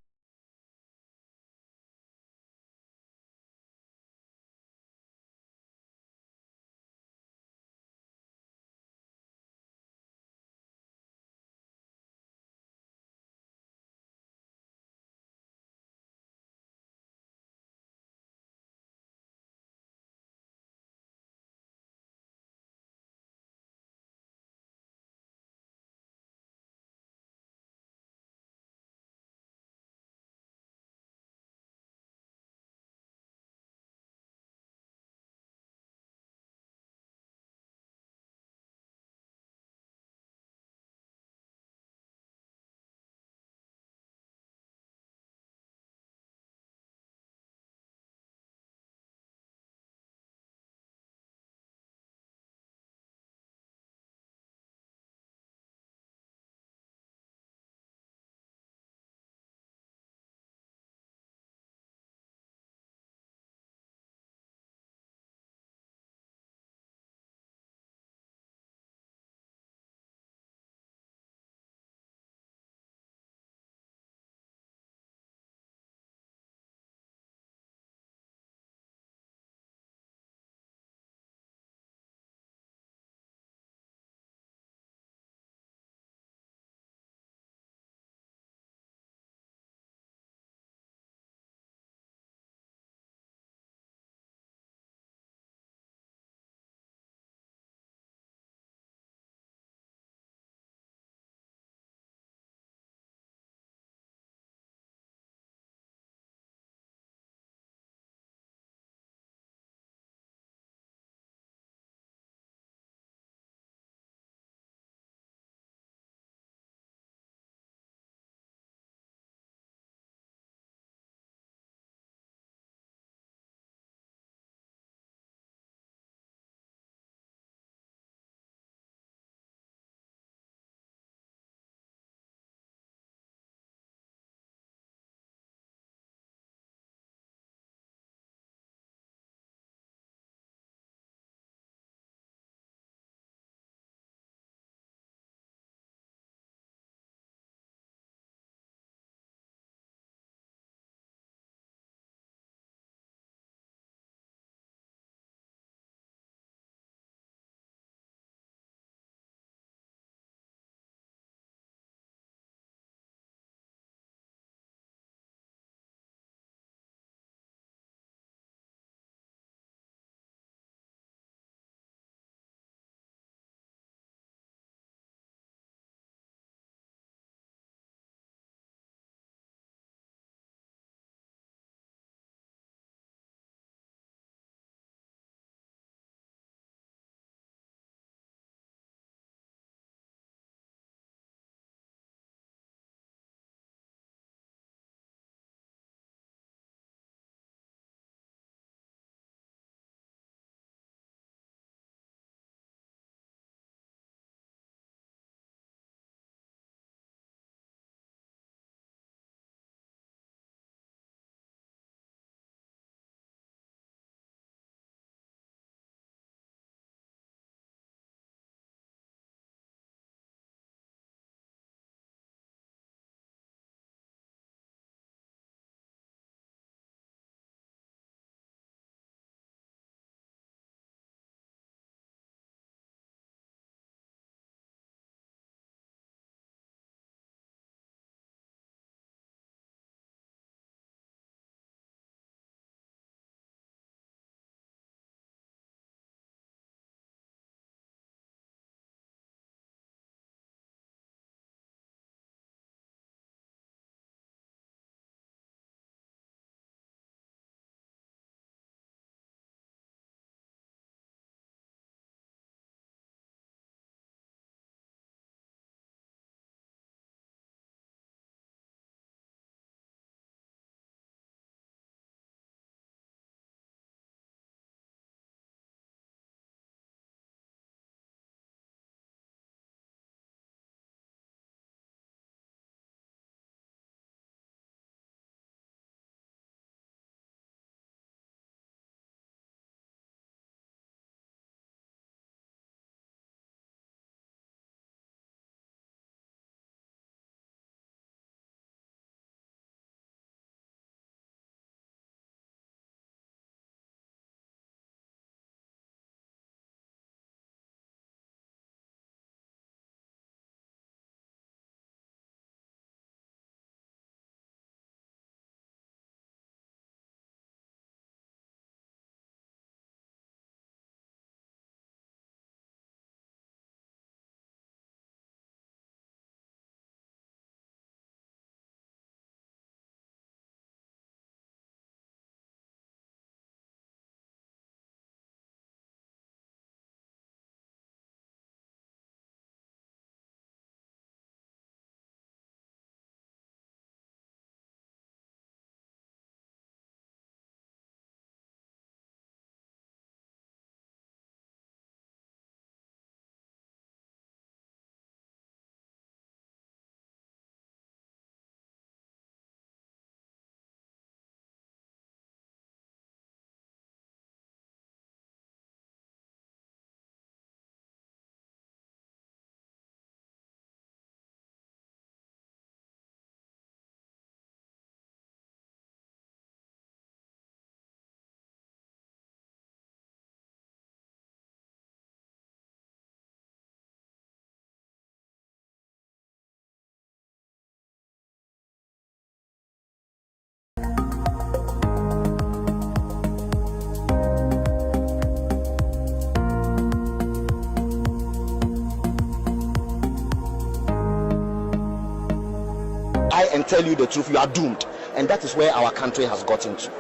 lie and tell you the truth, you are doomed. And that is where our country has gotten to.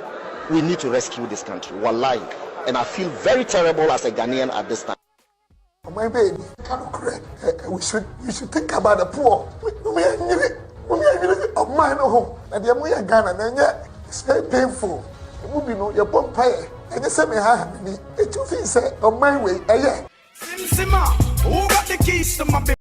We need to rescue this country. Wallahi. And I feel very terrible as a Ghanaian at this time. My baby, we should think about the poor. Of mine home. And the Amoya Ghana, it's very painful. It will be no your bumpire. And the same have me. It will be said on my way. Simma, who got the keys to my baby?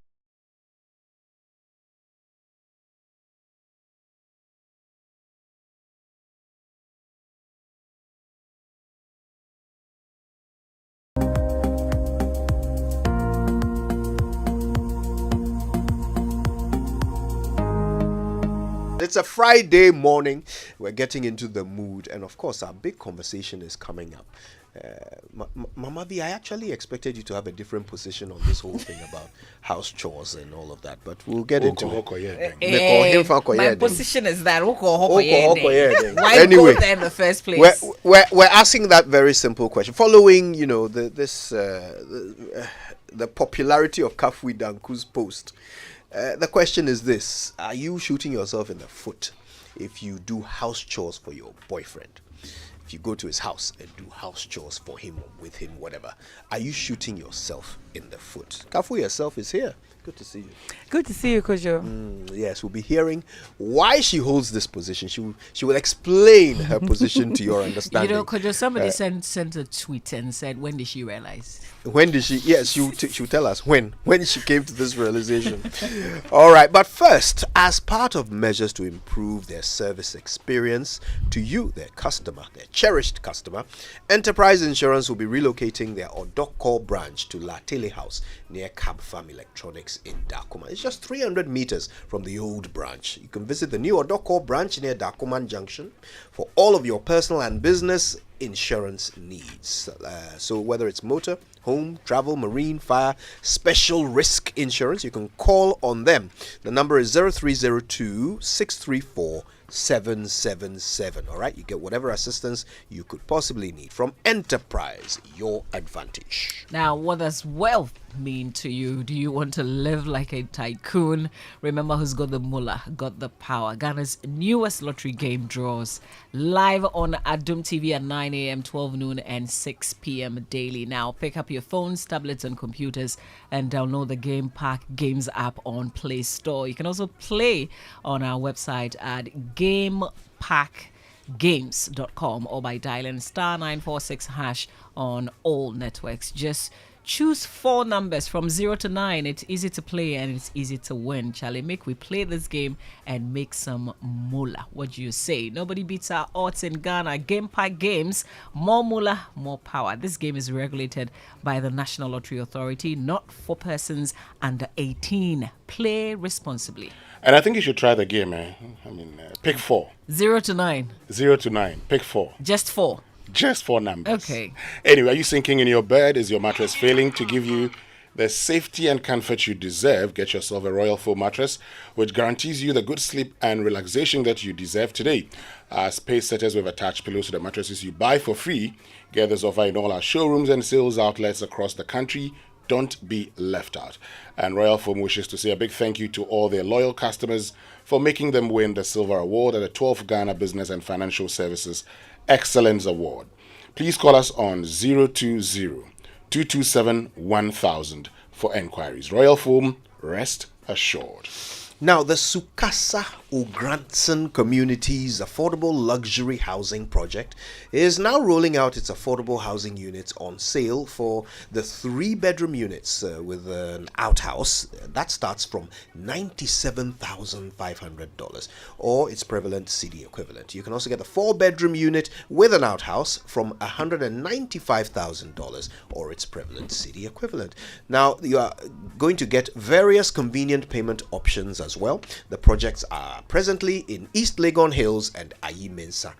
It's a Friday morning. We're getting into the mood, and of course, our big conversation is coming up. Mama V, I actually expected you to have a different position on this whole thing about house chores and all of that, but we'll get into it. My position is that. Why anyway, go there in the first place? We're asking that very simple question. Following, the popularity of Kafui Danku's post. The question is this: are you shooting yourself in the foot if you do house chores for your boyfriend? If you go to his house and do house chores for him or with him, whatever, are you shooting yourself in the foot? Kafu yourself is here. Good to see you. Good to see you, Kojo. Yes, we'll be hearing why she holds this position. She will explain her position to your understanding. Kojo, somebody sent a tweet and said, when did she realize? When did she? Yes, she'll tell us when she came to this realization. All right, but first, as part of measures to improve their service experience to you, their customer, their cherished customer, Enterprise Insurance will be relocating their Odokor branch to La Tele House near Cab Farm Electronics in Dakuma. It's just 300 meters from the old branch. You can visit the new Odokor branch near Dakuman Junction for all of your personal and business insurance needs. So whether it's motor, home, travel, marine, fire, special risk insurance, you can call on them. The number is 0302 634 777. All right, you get whatever assistance you could possibly need from Enterprise, your advantage. Now, what does wealth mean to you? Do you want to live like a tycoon? Remember who's got the mullah, got the power. Ghana's newest lottery game draws live on Adum TV at 9 a.m., 12 noon, and 6 p.m. daily. Now, pick up your phones, tablets, and computers and download the Game Park Games app on Play Store. You can also play on our website at gameparkgames.com or by dialing *946# on all networks. Just choose 4 numbers from 0 to 9. It's easy to play and it's easy to win. Charlie, make we play this game and make some moolah. What do you say? Nobody beats our odds in Ghana. Game Park Games, more moolah, more power. This game is regulated by the National Lottery Authority, not for persons under 18. Play responsibly. And I think you should try the game. Pick 4. 0 to 9. 0 to 9. Pick 4. Just 4. Just 4 numbers. Okay. Anyway, are you sinking in your bed? Is your mattress failing to give you the safety and comfort you deserve? Get yourself a Royal Foam mattress, which guarantees you the good sleep and relaxation that you deserve today. As pace setters with attached pillows to the mattresses you buy for free. Get this offer in all our showrooms and sales outlets across the country. Don't be left out. And Royal Foam wishes to say a big thank you to all their loyal customers for making them win the Silver Award at the 12th Ghana Business and Financial Services Excellence Award. Please call us on 020-227-1000 for enquiries. Royal Foam, rest assured. Now, the Sukasa Ugranson Community's affordable luxury housing project is now rolling out its affordable housing units on sale for the 3-bedroom units with an outhouse. That starts from $97,500 or its prevalent CD equivalent. You can also get the 4-bedroom unit with an outhouse from $195,000 or its prevalent CD equivalent. Now, you are going to get various convenient payment options as well. The projects are presently in East Legon Hills and Ayi Mensa.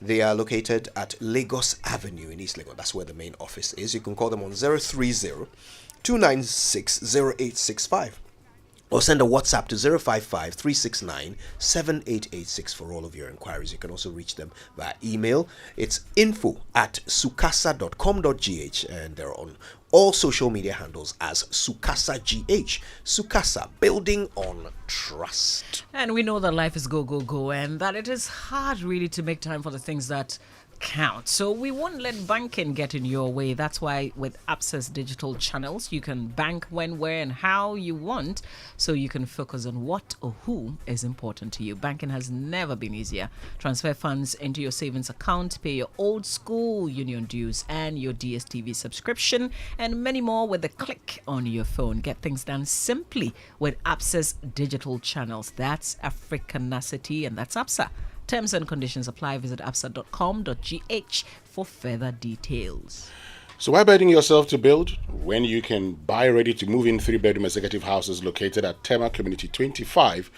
They are located at Lagos Avenue in East Legon. That's where the main office is. You can call them on 030-296-0865 or send a WhatsApp to 055-369-7886 for all of your inquiries. You can also reach them via email. It's info@sukasa.com.gh and they're on all social media handles as Sukasa GH. Sukasa, building on trust. And we know that life is go, go, go, and that it is hard really to make time for the things that count. So we won't let banking get in your way. That's why with Absa's digital channels, you can bank when, where, and how you want, so you can focus on what or who is important to you. Banking has never been easier. Transfer funds into your savings account, pay your old school union dues and your DSTV subscription, and many more with a click on your phone. Get things done simply with Absa's digital channels. That's Africanacity, and that's Absa. Terms and conditions apply. Visit absa.com.gh for further details. So why burden yourself to build when you can buy ready to move in 3-bedroom executive houses located at Tema Community 25,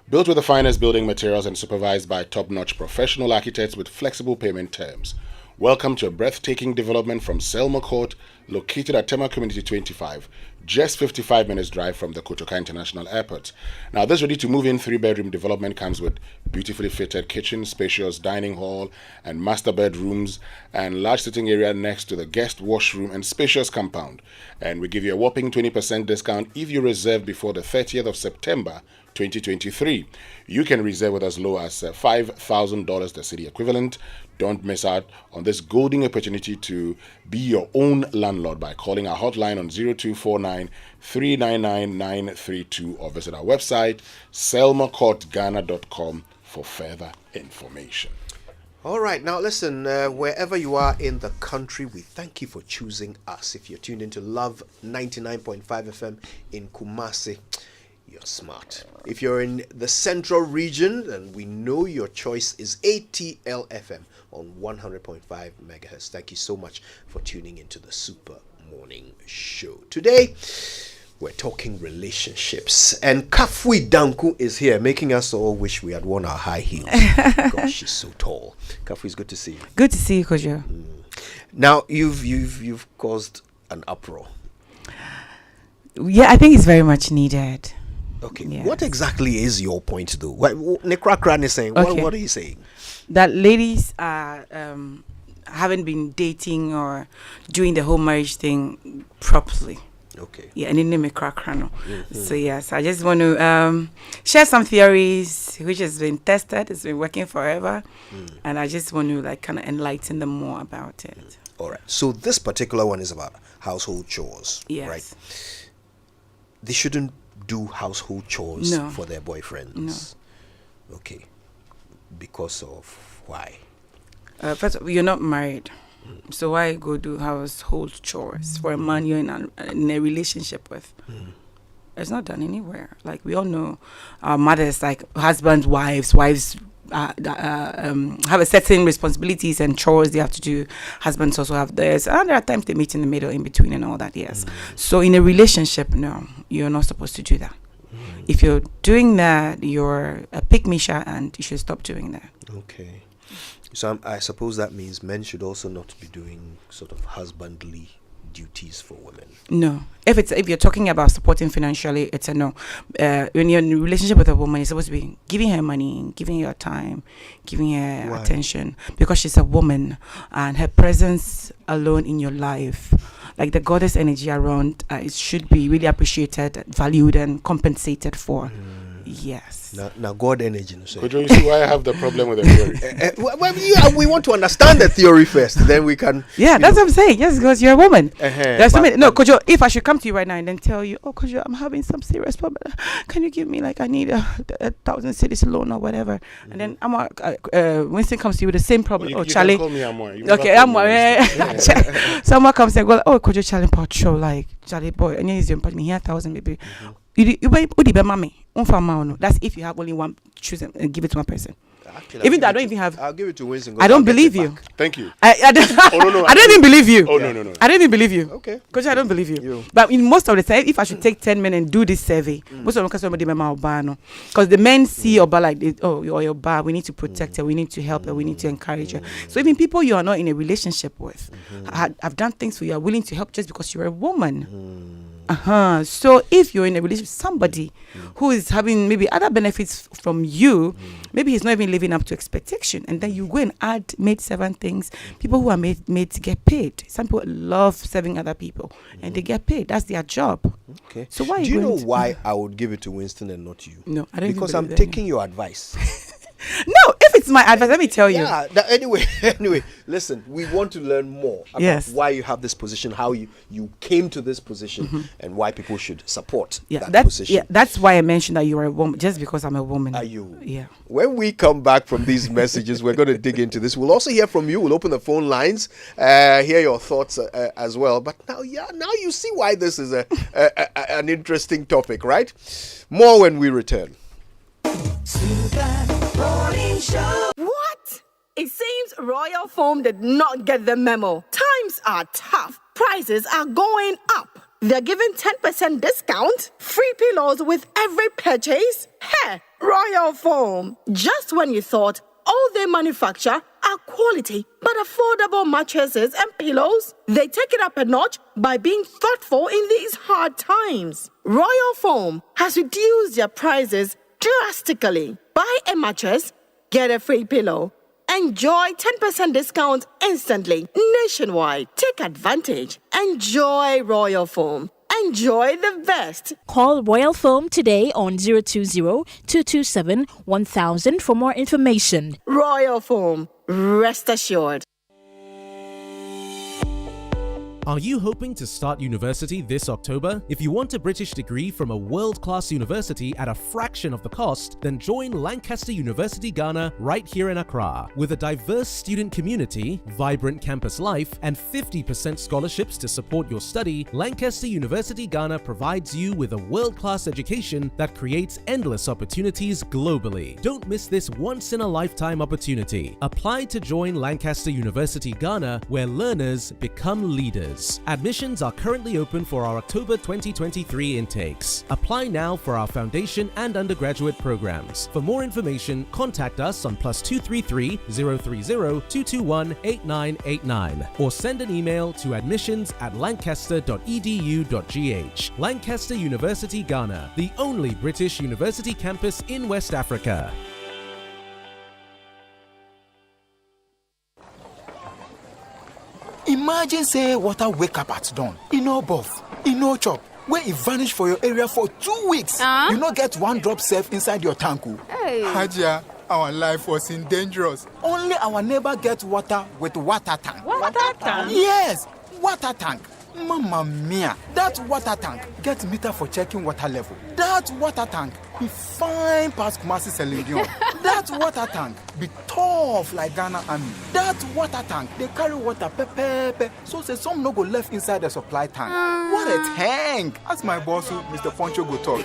built with the finest building materials and supervised by top-notch professional architects with flexible payment terms. Welcome to a breathtaking development from Selma Court, located at Tema Community 25, just 55 minutes drive from the Kotoka International Airport. Now, this ready-to-move-in 3-bedroom development comes with beautifully fitted kitchen, spacious dining hall, and master bedrooms, and large sitting area next to the guest washroom and spacious compound. And we give you a whopping 20% discount if you reserve before the 30th of September 2023. You can reserve with as low as $5,000, the city equivalent. Don't miss out on this golden opportunity to be your own landlord by calling our hotline on 0249 399 932 or visit our website selmacourtghana.com for further information. All right, now listen, wherever you are in the country, we thank you for choosing us. If you're tuned into Love 99.5 FM in Kumasi, you're smart. If you're in the central region, then we know your choice is ATL FM on 100.5 megahertz. Thank you so much for tuning into the Super Morning Show. Today, we're talking relationships, and Kafui Danku is here, making us all wish we had worn our high heels. Gosh, she's so tall. Kafui, it's good to see you. Good to see you, Kojo. Now, you've caused an uproar. Yeah, I think it's very much needed. Okay, Yes. What exactly is your point, though? What Nekrakran is saying? Okay. What are you saying? That ladies are haven't been dating or doing the whole marriage thing properly. Okay. Yeah, and then So yes, I just want to share some theories which has been tested. It's been working forever, and I just want to kind of enlighten them more about it. All right. So this particular one is about household chores. Yes. Right. They shouldn't do household chores No. for their boyfriends. No. Okay. Because of why? First, you're not married, so why go do household chores for a man you're in a relationship with? It's not done anywhere. Like we all know, our mothers, like husbands, wives have a certain responsibilities and chores they have to do. Husbands also have theirs, and there are times they meet in the middle, in between, and all that. Yes. So in a relationship, no, you're not supposed to do that. If you're doing that, you're a pick-me-sha, and you should stop doing that. Okay. So I suppose that means men should also not be doing sort of husbandly duties for women. No. If you're talking about supporting financially, it's a no. When you're in a relationship with a woman, you're supposed to be giving her money, giving her time, giving her Why? attention, because she's a woman, and her presence alone in your life, like the goddess energy around, it should be really appreciated, valued, and compensated for. Yes. Now God energy. No, Could you see why I have the problem with the theory? We want to understand the theory first, then we can. Yeah, that's what I'm saying. Yes, because you're a woman. There's so but- many. No, Kojo, if I should come to you right now and then tell you, oh, Kojo, I'm having some serious problem. Can you give me, I need a 1,000 cedis loan or whatever? And then Winston comes to you with the same problem. You Charlie. can call me Amor. You Okay, never call me Winston. Someone comes and goes, oh, Kojo, Charlie, pot show, Charlie boy, and he's your me here 1,000 maybe. That's if you have only one, choose and give it to one person. Actually, Even though I don't even have. I'll give it to Winston. I don't believe you. Thank you. I don't, no, I don't even believe you. Oh, no. I don't even believe you. Okay. Because I don't believe you. But in most of the time, if I should take 10 men and do this survey, most of them somebody because the men see Oba like this, oh, you're your bar, we need to protect her, we need to help her, we need to encourage her. So even people you are not in a relationship with have done things for you, are willing to help just because you're a woman. So if you're in a relationship with somebody who is having maybe other benefits from you, maybe he's not even living up to expectation, and then you go and add maid servant things. People who are made to get paid. Some people love serving other people, and they get paid. That's their job. Okay. So why? Do you know why I would give it to Winston and not you? No, I don't. Because I'm taking your advice. No, if it's my advice, let me tell you. Yeah. Anyway, listen. We want to learn more about why you have this position, how you came to this position, and why people should support that position. Yeah, that's why I mentioned that you are a woman, just because I'm a woman. Are you? Yeah. When we come back from these messages, we're going to dig into this. We'll also hear from you. We'll open the phone lines, hear your thoughts as well. But now you see why this is an interesting topic, right? More when we return. Morning Show. What? It seems Royal Foam did not get the memo. Times are tough. Prices are going up. They're giving 10% discount, free pillows with every purchase. Hey, Royal Foam. Just when you thought all they manufacture are quality but affordable mattresses and pillows, they take it up a notch by being thoughtful in these hard times. Royal Foam has reduced their prices drastically. Buy a mattress, get a free pillow. Enjoy 10% discount instantly, nationwide. Take advantage. Enjoy Royal Foam. Enjoy the best. Call Royal Foam today on 020-227-1000 for more information. Royal Foam. Rest assured. Are you hoping to start university this October? If you want a British degree from a world-class university at a fraction of the cost, then join Lancaster University Ghana right here in Accra. With a diverse student community, vibrant campus life, and 50% scholarships to support your study, Lancaster University Ghana provides you with a world-class education that creates endless opportunities globally. Don't miss this once-in-a-lifetime opportunity. Apply to join Lancaster University Ghana, where learners become leaders. Admissions are currently open for our October 2023 intakes. Apply now for our foundation and undergraduate programs. For more information, contact us on +233 030 221 8989 or send an email to admissions@lancaster.edu.gh. Lancaster University Ghana, the only British university campus in West Africa. Imagine say water wake up at dawn. Buff, chop. Where it vanish for your area for 2 weeks. You not get one drop safe inside your tank. Hey. Hajia, our life was in dangerous. Only our neighbor get water with water tank. Water tank? Yes, water tank. Mamma mia, that water tank get meter for checking water level. That water tank be fine past Kumasi Selenium. That water tank be tough like Ghana Army. That water tank, they carry water pepe, so say some no go left inside the supply tank. What a tank! As my boss, Mr. Poncho, go talk.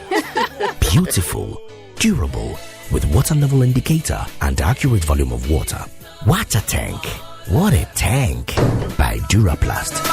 Beautiful, durable, with water level indicator and accurate volume of water. Water tank. What a tank. By Duraplast.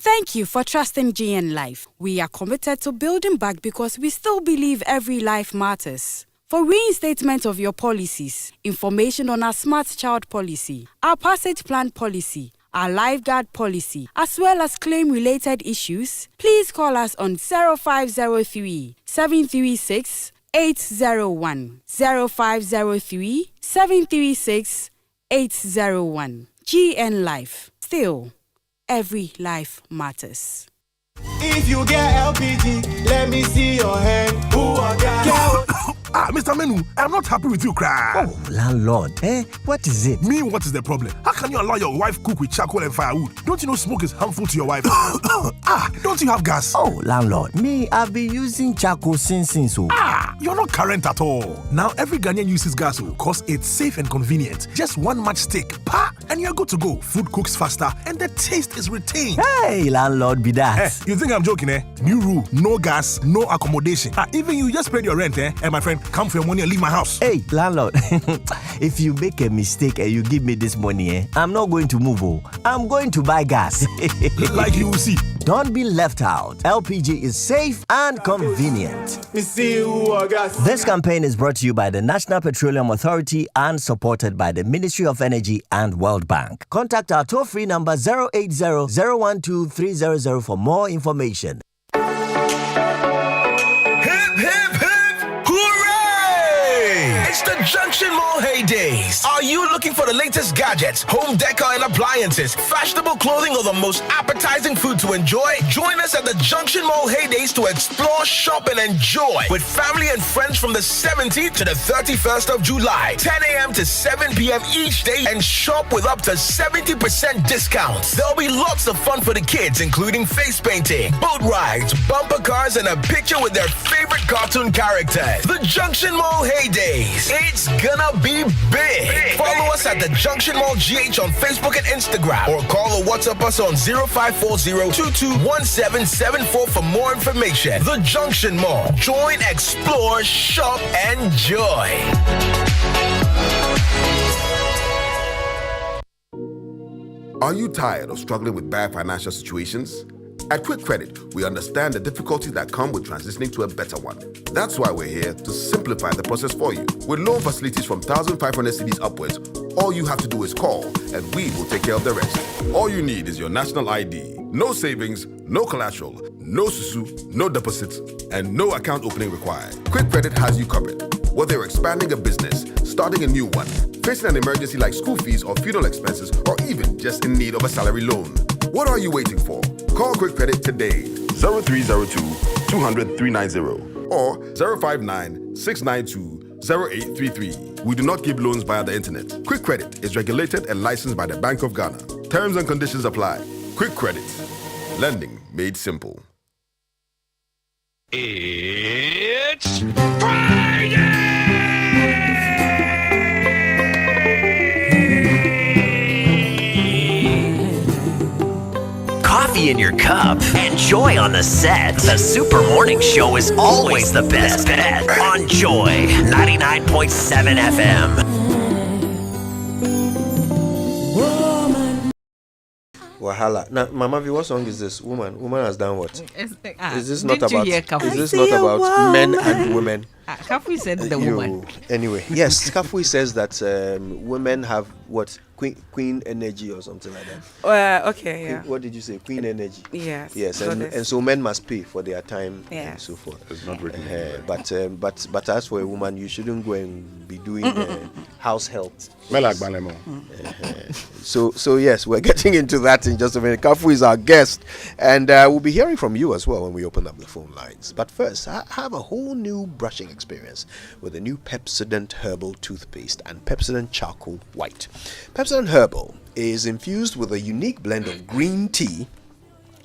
Thank you for trusting GN Life. We are committed to building back because we still believe every life matters. For reinstatement of your policies, information on our Smart Child policy, our Passage Plan policy, our Lifeguard policy, as well as claim-related issues, please call us on 0503 736 801 0503 736 801. GN Life. Still, every life matters. If you get LPG, let me see your hand. Who are that? Mr. Menu, I'm not happy with you, cry. Oh, landlord, what is it? Me, what is the problem? How can you allow your wife cook with charcoal and firewood? Don't you know smoke is harmful to your wife? Don't you have gas? Oh, landlord, me, I've been using charcoal since. You're not current at all. Now every Ghanaian uses gas because it's safe and convenient. Just one matchstick, and you're good to go. Food cooks faster and the taste is retained. Hey, landlord, be that. You think I'm joking, New rule, no gas, no accommodation. Even you just paid your rent, And my friend, come for your money and leave my house. Hey, landlord, if you make a mistake and you give me this money, I'm not going to move. I'm going to buy gas. Like you will see. Don't be left out. LPG is safe and convenient. This campaign is brought to you by the National Petroleum Authority and supported by the Ministry of Energy and World Bank. Contact our toll-free number 080-012-300 for more information. It's the Junction Mall heydays. Are you looking for the latest gadgets, home decor and appliances, fashionable clothing, or the most appetizing food to enjoy? Join us at the Junction Mall heydays to explore, shop, and enjoy with family and friends from the 17th to the 31st of July, 10 a.m. to 7 p.m. each day, and shop with up to 70% discounts. There'll be lots of fun for the kids, including face painting, boat rides, bumper cars, and a picture with their favorite cartoon characters. The Junction Mall heydays. It's gonna be big. Follow us at the Junction Mall GH on Facebook and Instagram, or call or WhatsApp us on 0540-221774 for more information. The Junction Mall. Join, explore, shop, enjoy. Are you tired of struggling with bad financial situations? At Quick Credit, we understand the difficulties that come with transitioning to a better one. That's why we're here to simplify the process for you. With loan facilities from 1,500 cedis upwards, all you have to do is call and we will take care of the rest. All you need is your national ID, no savings, no collateral, no susu, no deposits, and no account opening required. Quick Credit has you covered. Whether you're expanding a business, starting a new one, facing an emergency like school fees or funeral expenses, or even just in need of a salary loan. What are you waiting for? Call Quick Credit today, 0302-200-390 or 059-692-0833. We do not give loans via the internet. Quick Credit is regulated and licensed by the Bank of Ghana. Terms and conditions apply. Quick Credit. Lending made simple. It's Friday! Coffee in your cup and joy on the set. The Super Morning Show is always the best bet on Joy 99.7 FM. Wahala. Now, Mama V, what song is this? Woman has done what? Is this not Didn't you about? hear Kafu? Is this not about men and women? Kafu said the woman. Anyway, yes, Kafu says that women have what? Queen energy or something like that. Okay, yeah. What did you say? Queen energy. Yes. Yes, and so men must pay for their time and so forth. It's not written. But as for a woman, you shouldn't go and be doing house help. So yes, we're getting into that in just a minute. Kafu is our guest, and we'll be hearing from you as well when we open up the phone lines. But first, I have a whole new brushing experience with the new Pepsodent Herbal Toothpaste and Pepsodent Charcoal White. Pepsodent Herbal is infused with a unique blend of green tea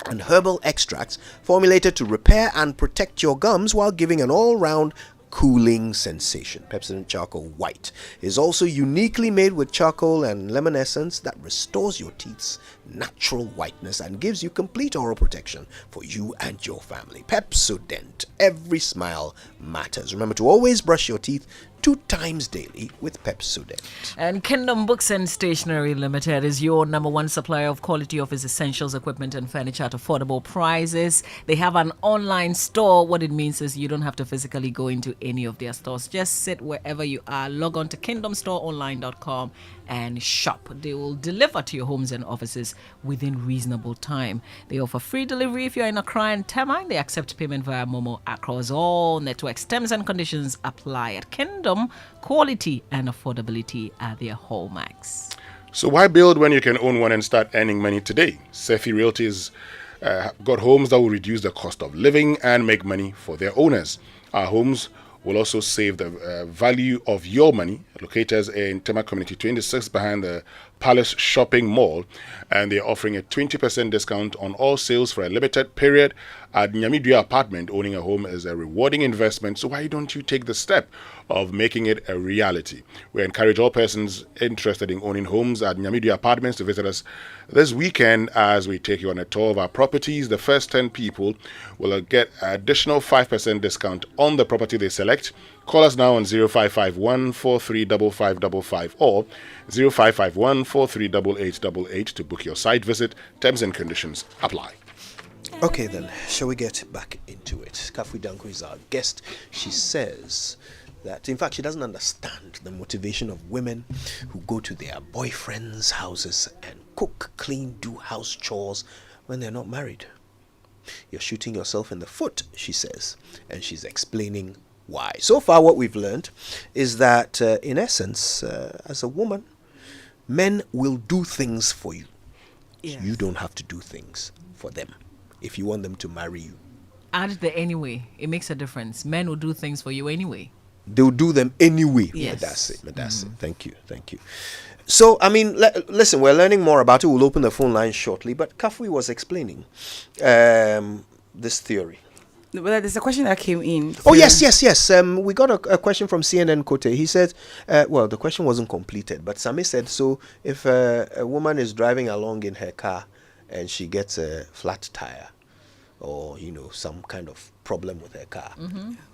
and herbal extracts formulated to repair and protect your gums while giving an all-round cooling sensation. Pepsodent Charcoal White is also uniquely made with charcoal and lemon essence that restores your teeth's natural whiteness and gives you complete oral protection for you and your family. Pepsodent. Every smile matters. Remember to always brush your teeth 2 times daily with Pepsodent. And Kingdom Books and Stationery Limited is your number one supplier of quality office essentials, equipment, and furniture at affordable prices. They have an online store. What it means is you don't have to physically go into any of their stores. Just sit wherever you are. Log on to kingdomstoreonline.com and shop. They will deliver to your homes and offices within reasonable time. They offer free delivery if you're in Accra and Tema. They accept payment via Momo across all networks. Terms and conditions apply at Kingdom. Quality and affordability are their hallmarks. So why build when you can own one and start earning money today? Sefi Realty's got homes that will reduce the cost of living and make money for their owners. Our homes will also save the value of your money. Located in Tema Community 26 behind the Palace Shopping Mall, and they're offering a 20% discount on all sales for a limited period. At Nyamidua Apartment, owning a home is a rewarding investment, so why don't you take the step of making it a reality? We encourage all persons interested in owning homes at Nyamidua Apartments to visit us this weekend as we take you on a tour of our properties. The first 10 people will get additional 5% discount on the property they select. Call us now on 0551 435555 or 0551 438888 to book your site visit. Terms and conditions apply. Okay then, shall we get back into it? Kafui Danko is our guest. She says that, in fact, she doesn't understand the motivation of women who go to their boyfriends' houses and cook, clean, do house chores when they're not married. You're shooting yourself in the foot, she says, and she's explaining why. So far, what we've learned is that, in essence, as a woman, men will do things for you. Yes. You don't have to do things for them if you want them to marry you. Add the anyway. It makes a difference. Men will do things for you anyway. They'll do them anyway. Yes. That's it. That's it. Thank you. So, I mean, listen, we're learning more about it. We'll open the phone line shortly. But Kafui was explaining this theory. But there's a question that came in. Oh, yes. We got a question from CNN Kote. He said, well, the question wasn't completed, but Sami said, so if a woman is driving along in her car and she gets a flat tire or, some kind of problem with her car,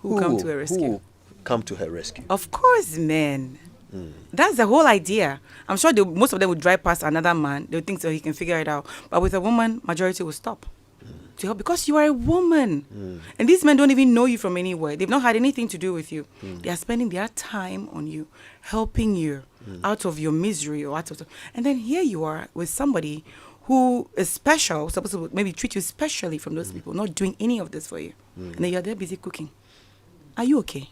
Who will come to her rescue? Who will come to her rescue? Of course, men. That's the whole idea. I'm sure most of them would drive past another man. They'll think so he can figure it out. But with a woman, majority will stop. To help because you are a woman. And these men don't even know you from anywhere. They've not had anything to do with you. They are spending their time on you, helping you out of your misery or out of... And then here you are with somebody who is special, supposed to maybe treat you specially from those people, not doing any of this for you. And then you're there busy cooking. Are you okay?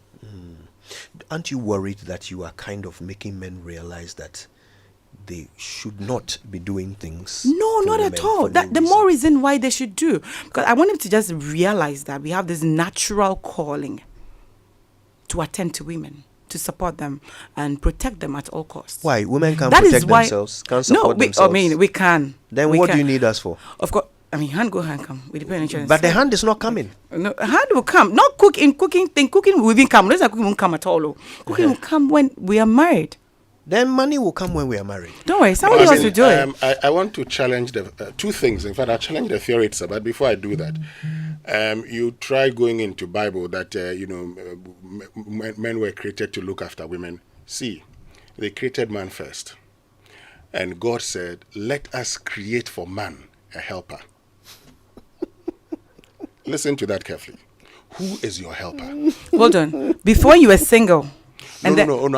Aren't you worried that you are kind of making men realize that they should not be doing things? No, not at all. The more reason why they should do. Because I want them to just realize that we have this natural calling to attend to women, to support them and protect them at all costs. Why? Women can't protect themselves, can't support themselves. I mean, we can. Then what do you need us for? Of course. I mean, hand go, hand come. We depend on each other. But the hand is not coming. No, hand will come. Not cooking will even come. Cooking won't come at all. Cooking will come when we are married. Then money will come when we are married. Don't worry, somebody else will do it. I want to challenge the two things. In fact, I'll challenge the theory itself. But before I do that, you try going into Bible that men were created to look after women. See, they created man first, and God said, "Let us create for man a helper." Listen to that carefully. Who is your helper? Hold on. Before you were single. No.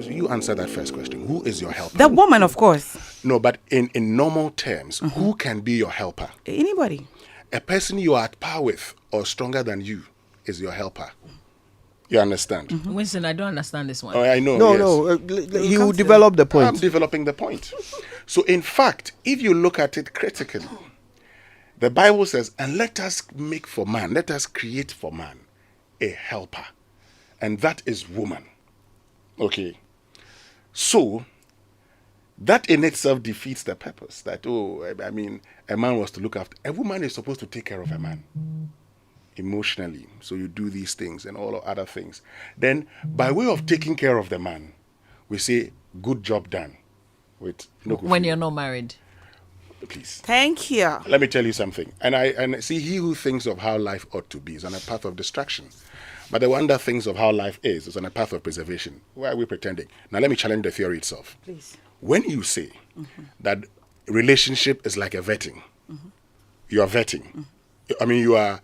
You answer that first question. Who is your helper? The woman, of course. No, but in normal terms, who can be your helper? Anybody. A person you are at par with or stronger than you is your helper. You understand? Winston, I don't understand this one. Oh, I know. No. He will develop the point. I'm developing the point. So, in fact, if you look at it critically, the Bible says, and let us make for man, let us create for man a helper. And that is woman. Okay. So, that in itself defeats the purpose that, a man was to look after. A woman is supposed to take care of a man emotionally. So you do these things and all other things. Then, by way of taking care of the man, we say, good job done. When you're not married. Please. Thank you. Let me tell you something. And see, he who thinks of how life ought to be is on a path of destruction. But the one that thinks of how life is on a path of preservation. Why are we pretending? Now let me challenge the theory itself. Please. When you say that relationship is like a vetting, you are vetting. You are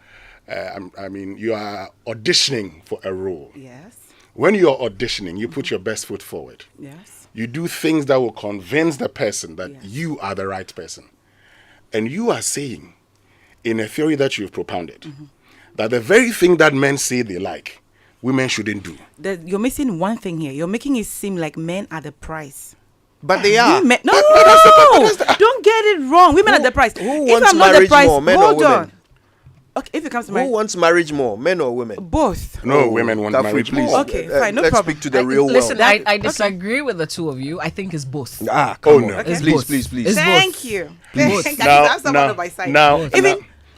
auditioning for a role. Yes. When you are auditioning, you put your best foot forward. Yes. You do things that will convince the person that you are the right person. And you are saying, in a theory that you've propounded, that the very thing that men say they like, women shouldn't do. You're missing one thing here. You're making it seem like men are the price. But they are. No, don't get it wrong. Women are the price. Who wants marriage more, men or women? Okay, if it comes to marriage. Who wants marriage more, men or women? Both. No, women want marriage more. Okay, fine, no let's problem. speak to the real world. Listen, I disagree with the two of you. I think it's both. Come on. Okay. Please. It's Thank both. you. Both.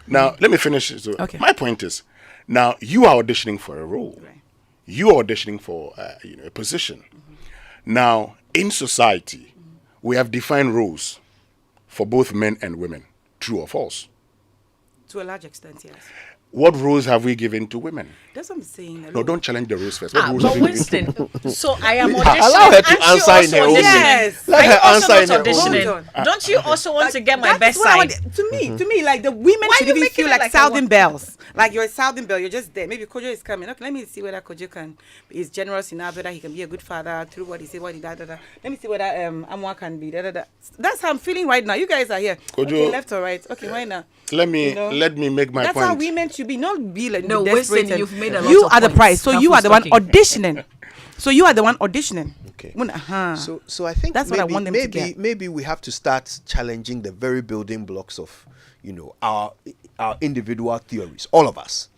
Now, let me finish. So my point is, now you are auditioning for a role. Right. You are auditioning for a position. Now, in society, we have defined roles for both men and women. True or false? To a large extent, yes. What rules have we given to women? That's what I'm saying. No, don't challenge the rules first. What rules But have we Winston, given? so I am auditioning. Allow her to Aren't you answer in also her own way. auditioning? Yes. Let Are you her also answer not in her own way. auditioning? Don't you also want to get my That's best what I side? want- To me, like the women Why should you even making feel it like like a sounding one- bells. Like you're a sounding bell, you're just there. Maybe Kojo is coming. Okay, let me see whether Kojo is generous enough, whether he can be a good father through what he said, what he da da da. Let me see whether Amwa can be da da da. That's how I'm feeling right now. You guys are here. Kojo, okay, left or right? Okay, why now? Let me make my That's point. how women should be. Not be like No, desperate. Winston, and- you've made a lot You of are the points. prize, so Now you who's are the one talking? auditioning. So you are the one auditioning. Okay. So I think that's maybe, what I want them to maybe get. maybe we have to start challenging the very building blocks of, our individual theories, all of us.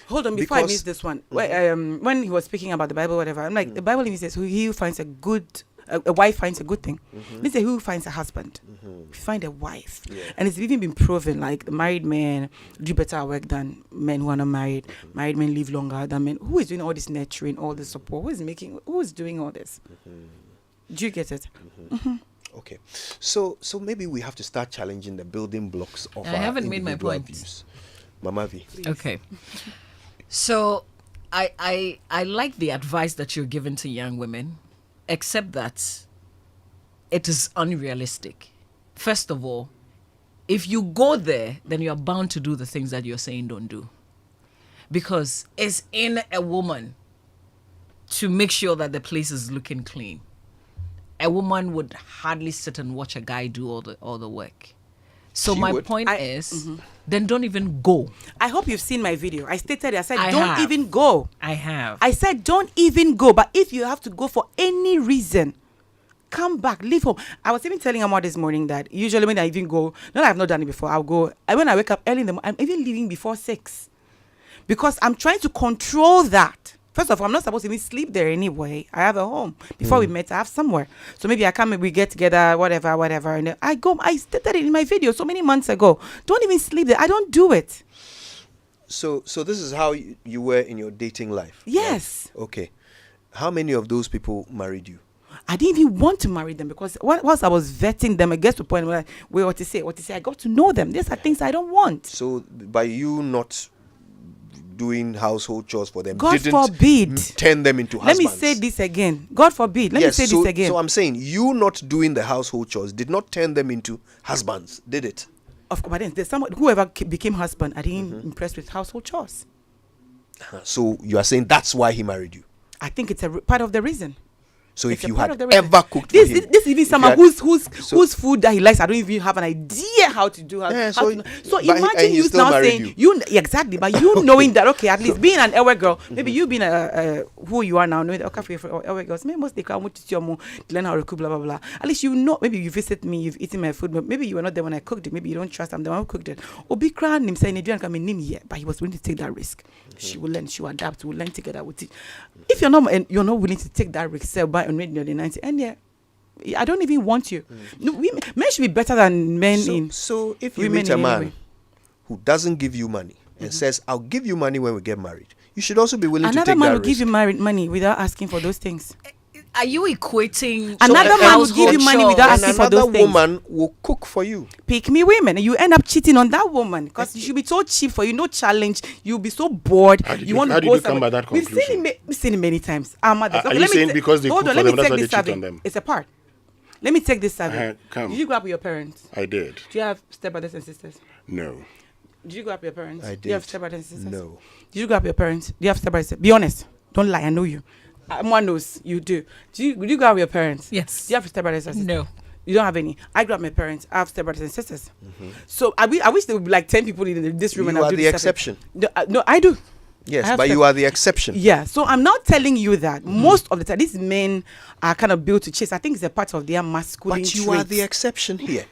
Hold on, before I Because- miss this one. When he was speaking about the Bible, whatever, I'm like, the Bible even says, he who finds a wife finds a good thing. Let's say who finds a husband. Find a wife. And it's even been proven, like the married men do better at work than men who are not married. Married men live longer than men. Who is doing all this nurturing, all this support? Who is doing all this? Do you get it? Okay, so maybe we have to start challenging the building blocks of I our haven't made my individual point. views. Mama V. Okay. So I like the advice that you're giving to young women, except that it is unrealistic. First of all, if you go there, then you're bound to do the things that you're saying don't do. Because it's in a woman to make sure that the place is looking clean. A woman would hardly sit and watch a guy do all the work. So She my would. point is, then don't even go. I hope you've seen my video. I stated it. I said, I don't have. even go. I have. I said, don't even go. But if you have to go for any reason, come back, leave home. I was even telling Amwa this morning that usually when I even go, no, I've not done it before. I'll go. When I wake up early in the morning, I'm even leaving before 6. Because I'm trying to control that. First of all, I'm not supposed to even sleep there anyway. I have a home. Before we met, I have somewhere. So maybe I come, maybe we get together, whatever. And then I go. I stated it in my video so many months ago. Don't even sleep there. I don't do it. So this is how you were in your dating life? Yes. Right? Okay. How many of those people married you? I didn't even want to marry them because once I was vetting them, I get to the point where like, wait, what to say, I got to know them. These are things I don't want. So by you not doing household chores for them, God didn't forbid. Turn them into Let husbands. me say this again. God forbid. Let me say this again. So I'm saying you not doing the household chores did not turn them into husbands, did it? Of course, but then there's someone whoever became husband. I didn't impressed with household chores. So you are saying that's why he married you? I think it's a part of the reason. So It's if a you part had of the reason. ever cooked this, for him, this even if someone you had- whose food that he likes, I don't even have an idea how to do. So but imagine he you still now married saying exactly, but you knowing that okay, at least being an Ewe girl, maybe you being who you are now, knowing that okay for Ewe girls, maybe most they come to your learn how to cook, blah blah blah. At least you know, maybe you visit me, you've eaten my food, but maybe you were not there when I cooked it. Maybe you don't trust I'm the one who cooked it. Or be crying him saying you come in him yet, but he was willing to take that risk. She will learn, she will adapt, we'll learn together with it. If you're not willing to take that risk, say by on radio 90, and yeah, I don't even want you. No, men should be better than men So if you women meet a in any man way. who doesn't give you money and says, I'll give you money when we get married, you should also be willing to Another take man that will risk. give you married money without asking for those things. Are you equating Another man will give you money without and asking for those another things. woman will cook for you. Pick me women, and you end up cheating on that woman because you should be so cheap for you, no challenge. You'll be so bored. How did you want how to did go you come somewhere. by that We've conclusion? seen it many times. Are you saying because they hold cook on, for let me them, that's take why they this cheat survey. on them? It's a part. Let me take this survey. Come. Did you grow up with your parents? I did. Do you have stepbrothers and sisters? No. Did you grow up with your parents? I Do you have did. stepbrothers and sisters? No. Did you grow up with your parents? Do you have stepbrothers? Be honest. Don't lie. I know you. One knows you do. Do you grow up with your parents? Yes. Do you have stepbrothers and sisters? No. You don't have any. I grew up with my parents. I have stepbrothers and sisters. So I wish there would be like 10 people in this room. You and I'll are do the this exception. No, I do. Yes, I have but you are the exception. Yeah, so I'm now telling you that most of the time these men are kind of built to chase. I think it's a part of their masculine But you traits. are the exception here.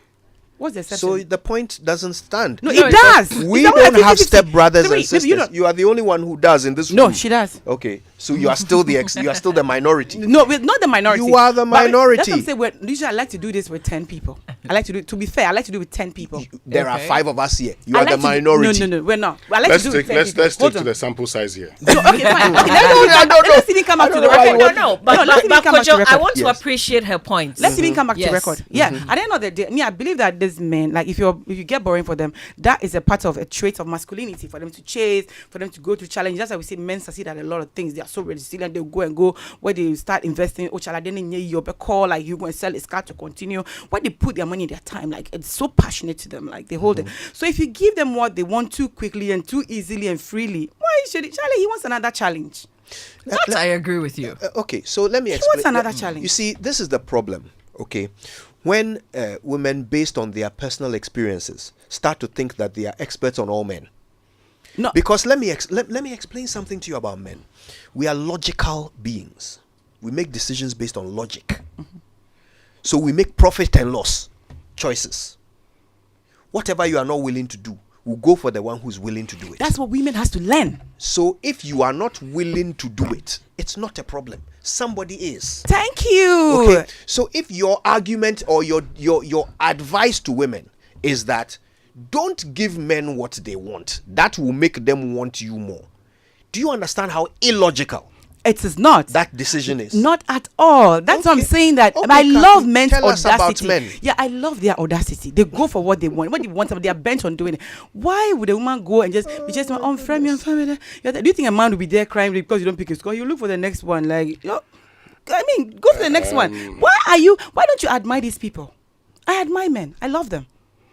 What's the exception? So the point doesn't stand. No, it does. We It's not don't like have 50-50. stepbrothers and Maybe sisters. you don't- You are the only one who does in this room. No, she does. Okay, so you are still the you are still the minority. No, we're not the minority. You are the But minority. That's what I'm saying. Usually I like to do this with 10 people. I like to do. To be fair, I like to do it with 10 people. There are 5 of us here. You I are like the to do- minority. No, we're not. I like Let's to do it take with 10 let's people. let's Hold take to on. the sample size here. Okay, fine. Okay, let's No. even come back to the Okay, record. no. But let me come back to Kojo, I record. want to appreciate her points. Let's even come back Yes. to record. Yeah. At the end of the day, me, I believe that these men, like if you get boring for them, that is a part of a trait of masculinity for them to chase, for them to go to challenge. That's why we see men succeed at a lot of things. They are so resilient. They'll go where they start investing. Oh, chala, then you call like you go and sell his car to continue. Where they put their money, their time, like it's so passionate to them. Like they hold it. So if you give them what they want too quickly and too easily and freely, why should it? Charlie, he wants another challenge. That I agree with you. Okay, so let me He explain. wants another challenge. You see, this is the problem. Okay, when women, based on their personal experiences, start to think that they are experts on all men. No, because let me explain something to you about men. We are logical beings. We make decisions based on logic. So we make profit and loss choices. Whatever you are not willing to do, we'll go for the one who's willing to do it. That's what women has to learn. So if you are not willing to do it, it's not a problem. Somebody is. Thank you. Okay. So if your argument or your advice to women is that don't give men what they want, that will make them want you more. Do you understand how illogical it is not that decision is? Not at all. That's what I'm saying. That I love men's audacity. Yeah, I love their audacity. They go for what they want. What they want, they are bent on doing it. Why would a woman go and just be just unfriend me? Do you think a man will be there crying because you don't pick his score? You look for the next one. Like, I mean, go for the next one. Why don't you admire these people? I admire men. I love them.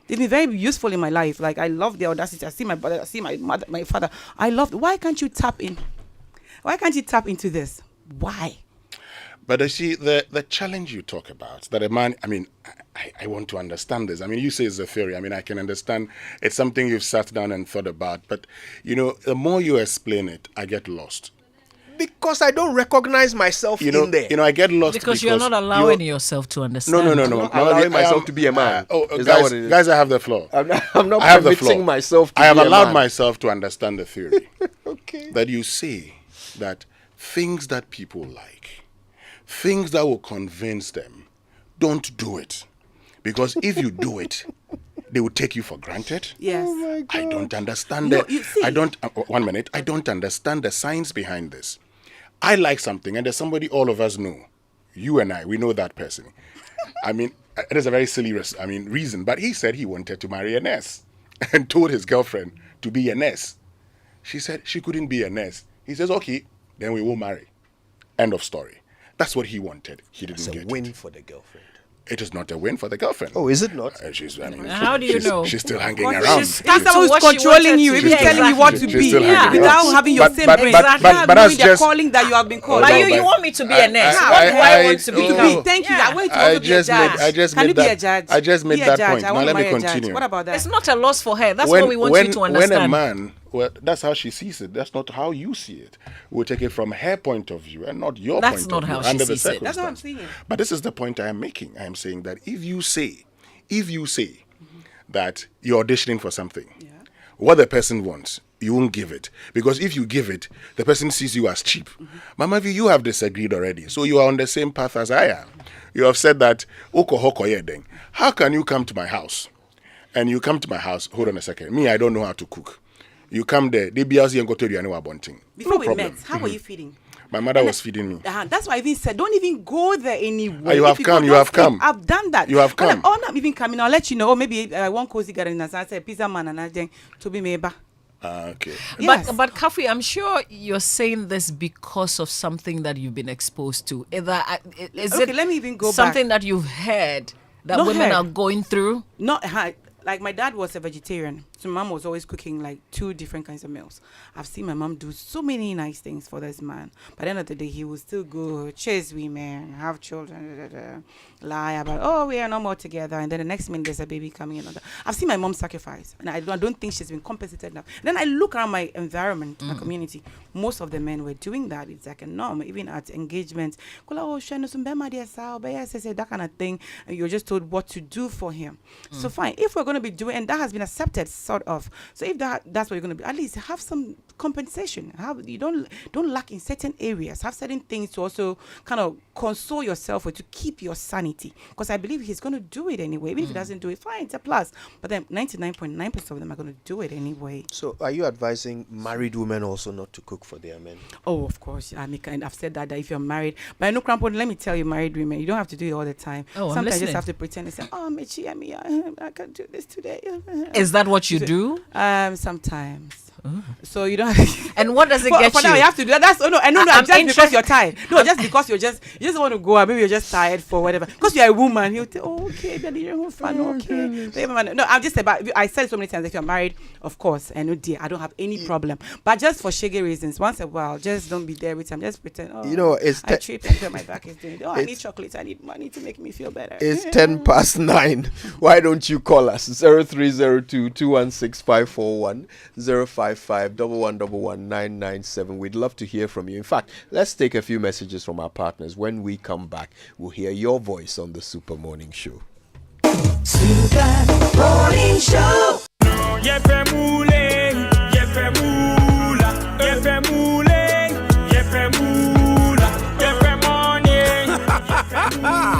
They've been very useful in my life. Like, I love their audacity. I see my brother. I see my mother, my father. I love. Why can't you tap in? Why can't you tap into this? Why? But you see, the challenge you talk about, that a man, I mean, I want to understand this. I mean, you say it's a theory. I mean, I can understand it's something you've sat down and thought about. But, the more you explain it, I get lost. Because I don't recognize myself in there. I get lost because you're not allowing yourself to understand. No. I'm not allowing myself to be a man. Is that what it is? Guys, I have the floor. I'm not permitting myself to be a man. I have allowed myself to understand the theory. Okay. That you say that things that people like, things that will convince them, don't do it. Because if you do it, they will take you for granted. Yes. Oh I don't understand No, that. you see. I don't. 1 minute. I don't understand the science behind this. I like something, and there's somebody all of us know. You and I, we know that person. I mean, it is a very silly reason, but he said he wanted to marry a nurse and told his girlfriend to be a nurse. She said she couldn't be a nurse. He says, okay, then we will marry. End of story. That's what he wanted. He didn't get it. It's a win for the girlfriend. It is not a win for the girlfriend. Oh, is it not? How do you know? She's still hanging around. That's who's controlling you, even telling you what to be, without having your same brain. But that's just calling that you have been called. But you want me to be a nurse? What do I want to be? Thank you. I want you to also be a judge. Can you be a judge? I just made that point. Now let me continue. What about that? It's not a loss for her. That's what we want you to understand. When a man, well, that's how she sees it. That's not how you see it. We'll take it from her point of view and not your point of view. That's not how she sees it. That's what I'm saying. But this is the point I am making. I am saying that if you say that you're auditioning for something, what the person wants, you won't give it. Because if you give it, the person sees you as cheap. Mama, you have disagreed already. So you are on the same path as I am. You have said that, how can you come to my house? And you come to my house, hold on a second. Me, I don't know how to cook. You come there, they be and go to you and bunting. Before we met, how were you feeding? My mother was feeding me. That's why I even said, don't even go there anywhere. You have come. I've done that. You have come. I'm even coming. I'll let you know. Or maybe one cozy garden as I said, pizza man and I think to be meba. Okay. Yes. But Kafi, I'm sure you're saying this because of something that you've been exposed to. Either let me even go something back. that you've heard that women are going through? Like my dad was a vegetarian, so mom was always cooking like 2 different kinds of meals. I've seen my mom do so many nice things for this man. By the end of the day, he will still go chase women, have children, lie about, we are no more together. And then the next minute there's a baby coming in. I've seen my mom sacrifice, and I don't think she's been compensated enough. And then I look around my environment, my community. Most of the men were doing that. It's like a norm, even at engagements. That kind of thing. And you're just told what to do for him. So fine, if we're going to be doing, and that has been accepted sort of. So if that's what you're going to be, at least have some compensation. You don't lack in certain areas. Have certain things to also kind of console yourself with to keep your sanity. Because I believe he's going to do it anyway. Even if he doesn't do it, fine, it's a plus. But then 99.9% of them are going to do it anyway. So are you advising married women also not to cook for their men? Oh, of course. I've said that if you're married. But no, Crampon, let me tell you, married women, you don't have to do it all the time. Oh, sometimes you just listening. have to pretend and say, oh, Michi, I can do this today. Is that what you do? Sometimes. So you don't have and what does it for get now, you? You have to do that. That's no, I'm just because you're tired. No, just because you just want to go, or maybe you're just tired for whatever. Because you're a woman, you'll say, oh, okay, then you're fun, okay. No, I'm just about. I said so many times, if you're married, of course, and no dear, I don't have any problem. But just for shaggy reasons, once in a while, just don't be there every time. Just pretend. Oh, I trip until my back is doing it. Oh, I need chocolates. I need money to make me feel better. It's 9:10. Why don't you call us 0302 216 541 055 1111 997. We'd love to hear from you. In fact, let's take a few messages from our partners. When we come back, we'll hear your voice on the Super Morning Show. Super Morning Show.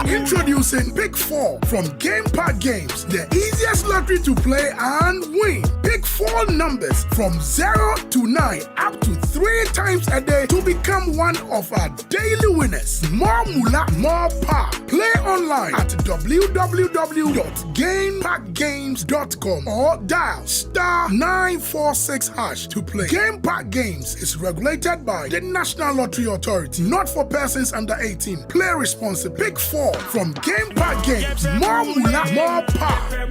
Introducing Pick 4 from Game Park Games, the easiest lottery to play and win. Pick 4 numbers from 0 to 9 up to 3 times a day to become one of our daily winners. More moolah, more power. Play online at www.gameparkgames.com or dial *946# to play. Game Park Games is regulated by the National Lottery Authority, not for persons under 18. Play responsibly. Pick 4 from Game Park Games. More moolah, more power.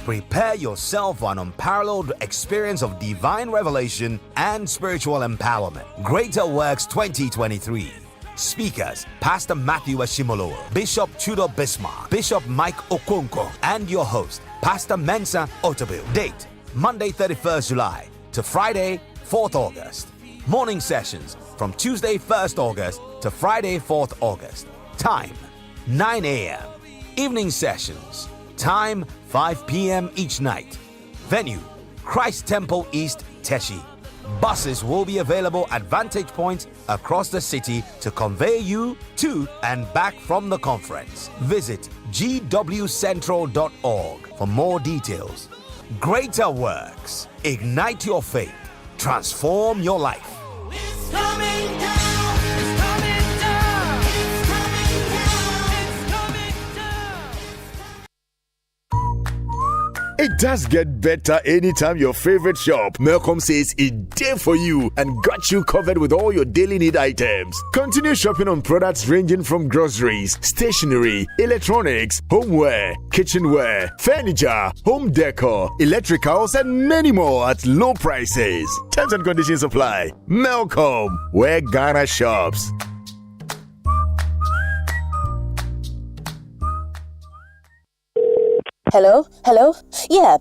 Prepare yourself for an unparalleled experience of divine revelation and spiritual empowerment. Greater Works 2023. Speakers, Pastor Matthew Ashimolowo, Bishop Tudor Bismarck, Bishop Mike Okonkwo, and your host, Pastor Mensa Otabil. Date, Monday 31st July to Friday 4th August. Morning sessions from Tuesday 1st August to Friday 4th August. Time, 9 a.m. Evening sessions. Time, 5 p.m. each night. Venue, Christ Temple East, Teshi. Buses will be available at vantage points across the city to convey you to and back from the conference. Visit gwcentral.org for more details. Greater Works. Ignite your faith. Transform your life. It's coming down. It's coming down. It's coming down. It's coming down. It does get better anytime your favorite shop, Melcom, says it's there for you and got you covered with all your daily need items. Continue shopping on products ranging from groceries, stationery, electronics, homeware, kitchenware, furniture, home decor, electricals, and many more at low prices. Terms and conditions apply. Melcom, where Ghana shops. Hello? Yeah,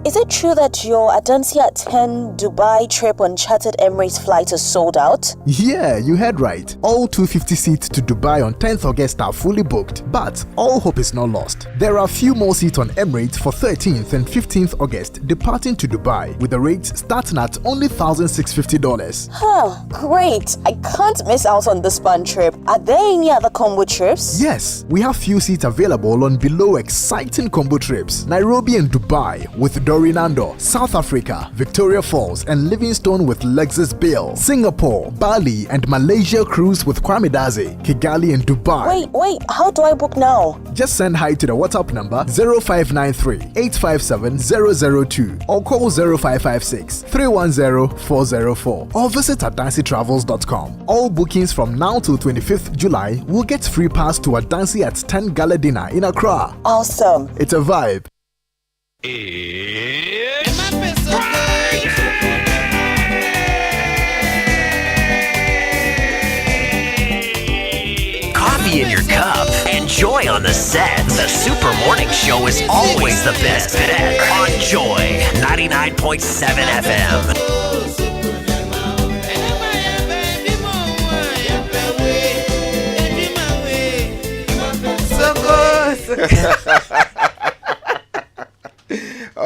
is it true that your Adansia 10 Dubai trip on chartered Emirates flight is sold out? Yeah, you heard right. All 250 seats to Dubai on 10th August are fully booked, but all hope is not lost. There are a few more seats on Emirates for 13th and 15th August departing to Dubai, with the rates starting at only $1,650. Huh, great. I can't miss out on this fun trip. Are there any other combo trips? Yes, we have few seats available on below exciting combo trips. Nairobi and Dubai with Dorinando, South Africa, Victoria Falls and Livingstone with Lexus Bill, Singapore, Bali and Malaysia cruise with Kwame Daze, Kigali and Dubai. Wait, how do I book now? Just send hi to the WhatsApp number 0593 857 002 or call 0556 310 404 or visit AdansiTravels.com. All bookings from now till 25th July will get free pass to Adansi at 10 Gala Dinner in Accra. Awesome. It's a vibe. Coffee in your cup and joy on the set. The Super Morning Show is always the best bet on Joy 99.7 FM. So good.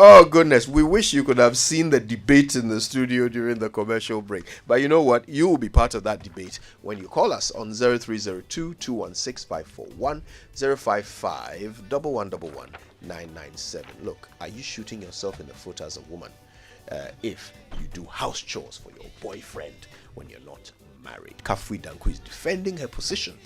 Oh, goodness. We wish you could have seen the debate in the studio during the commercial break. But you know what? You will be part of that debate when you call us on 0302 216 541 055 1111 997. Look, are you shooting yourself in the foot as a woman if you do house chores for your boyfriend when you're not married? Kafui Danku is defending her position.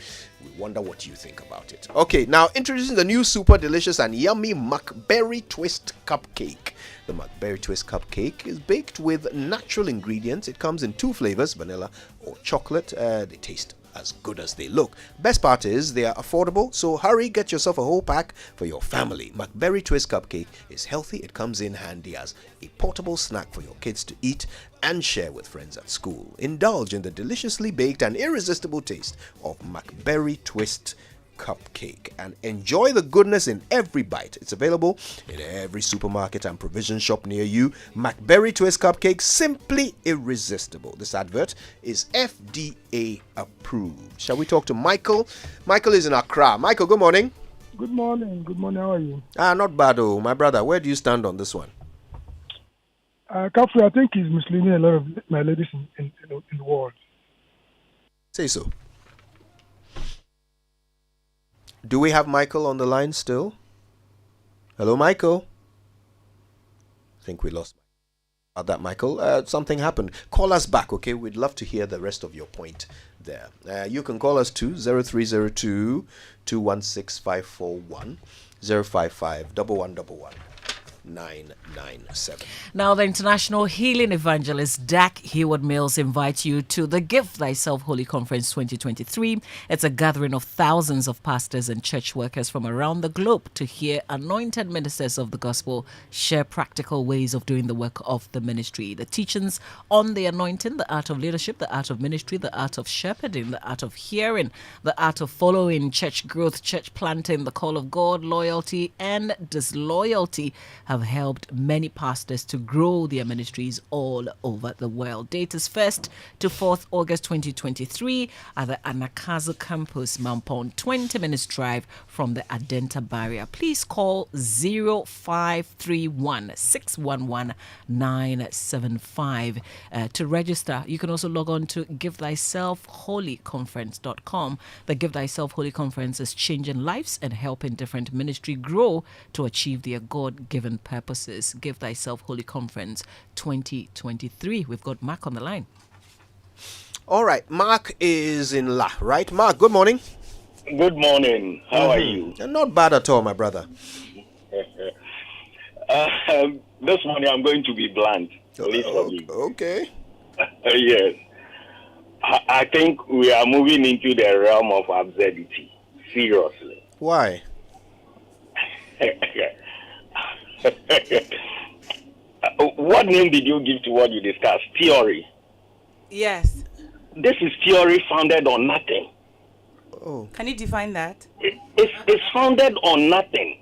We wonder what you think about it. Okay, now introducing the new super delicious and yummy McBerry Twist Cupcake. The McBerry Twist Cupcake is baked with natural ingredients. It comes in 2 flavors, vanilla or chocolate. They taste as good as they look. Best part is they are affordable, so hurry, get yourself a whole pack for your family. McBerry Twist Cupcake is healthy. It comes in handy as a portable snack for your kids to eat and share with friends at school. Indulge in the deliciously baked and irresistible taste of McBerry Twist Cupcake and enjoy the goodness in every bite. It's available in every supermarket and provision shop near you. McBerry Twist Cupcake, simply irresistible. This advert is FDA approved. Shall we talk to Michael? Michael is in Accra. Michael, good morning. Good morning. Good morning. How are you? Not bad, oh, my brother. Where do you stand on this one? Kafri, I think he's misleading a lot of my ladies in the world. Say so. Do we have Michael on the line still? Hello, Michael? I think we lost that, Michael. Something happened. Call us back, okay? We'd love to hear the rest of your point there. You can call us to 0302 216 541 055 1111 997. Now, the International Healing Evangelist Dak Heward-Mills invites you to the Give Thyself Holy Conference 2023. It's a gathering of thousands of pastors and church workers from around the globe to hear anointed ministers of the gospel share practical ways of doing the work of the ministry. The teachings on the anointing, the art of leadership, the art of ministry, the art of shepherding, the art of hearing, the art of following, church growth, church planting, the call of God, loyalty and disloyalty have helped many pastors to grow their ministries all over the world. Date is 1st to 4th August 2023 at the Anakazo campus, Mampong, 20 minutes drive from the Adenta barrier. Please call 0531 611 975 to register. You can also log on to givethyselfholyconference.com. The Give Thyself Holy Conference is changing lives and helping different ministry grow to achieve their God-given purposes. Give Thyself Holy Conference 2023. We've got Mark on the line. All right, Mark is in La, right? Mark, good morning. Good morning. How are you? Not bad at all, my brother. This morning I'm going to be blunt. Okay. Yes. I think we are moving into the realm of absurdity. Seriously. Why? What name did you give to what you discussed? Theory. Yes. This is theory founded on nothing. Oh. Can you define that? It's founded on nothing.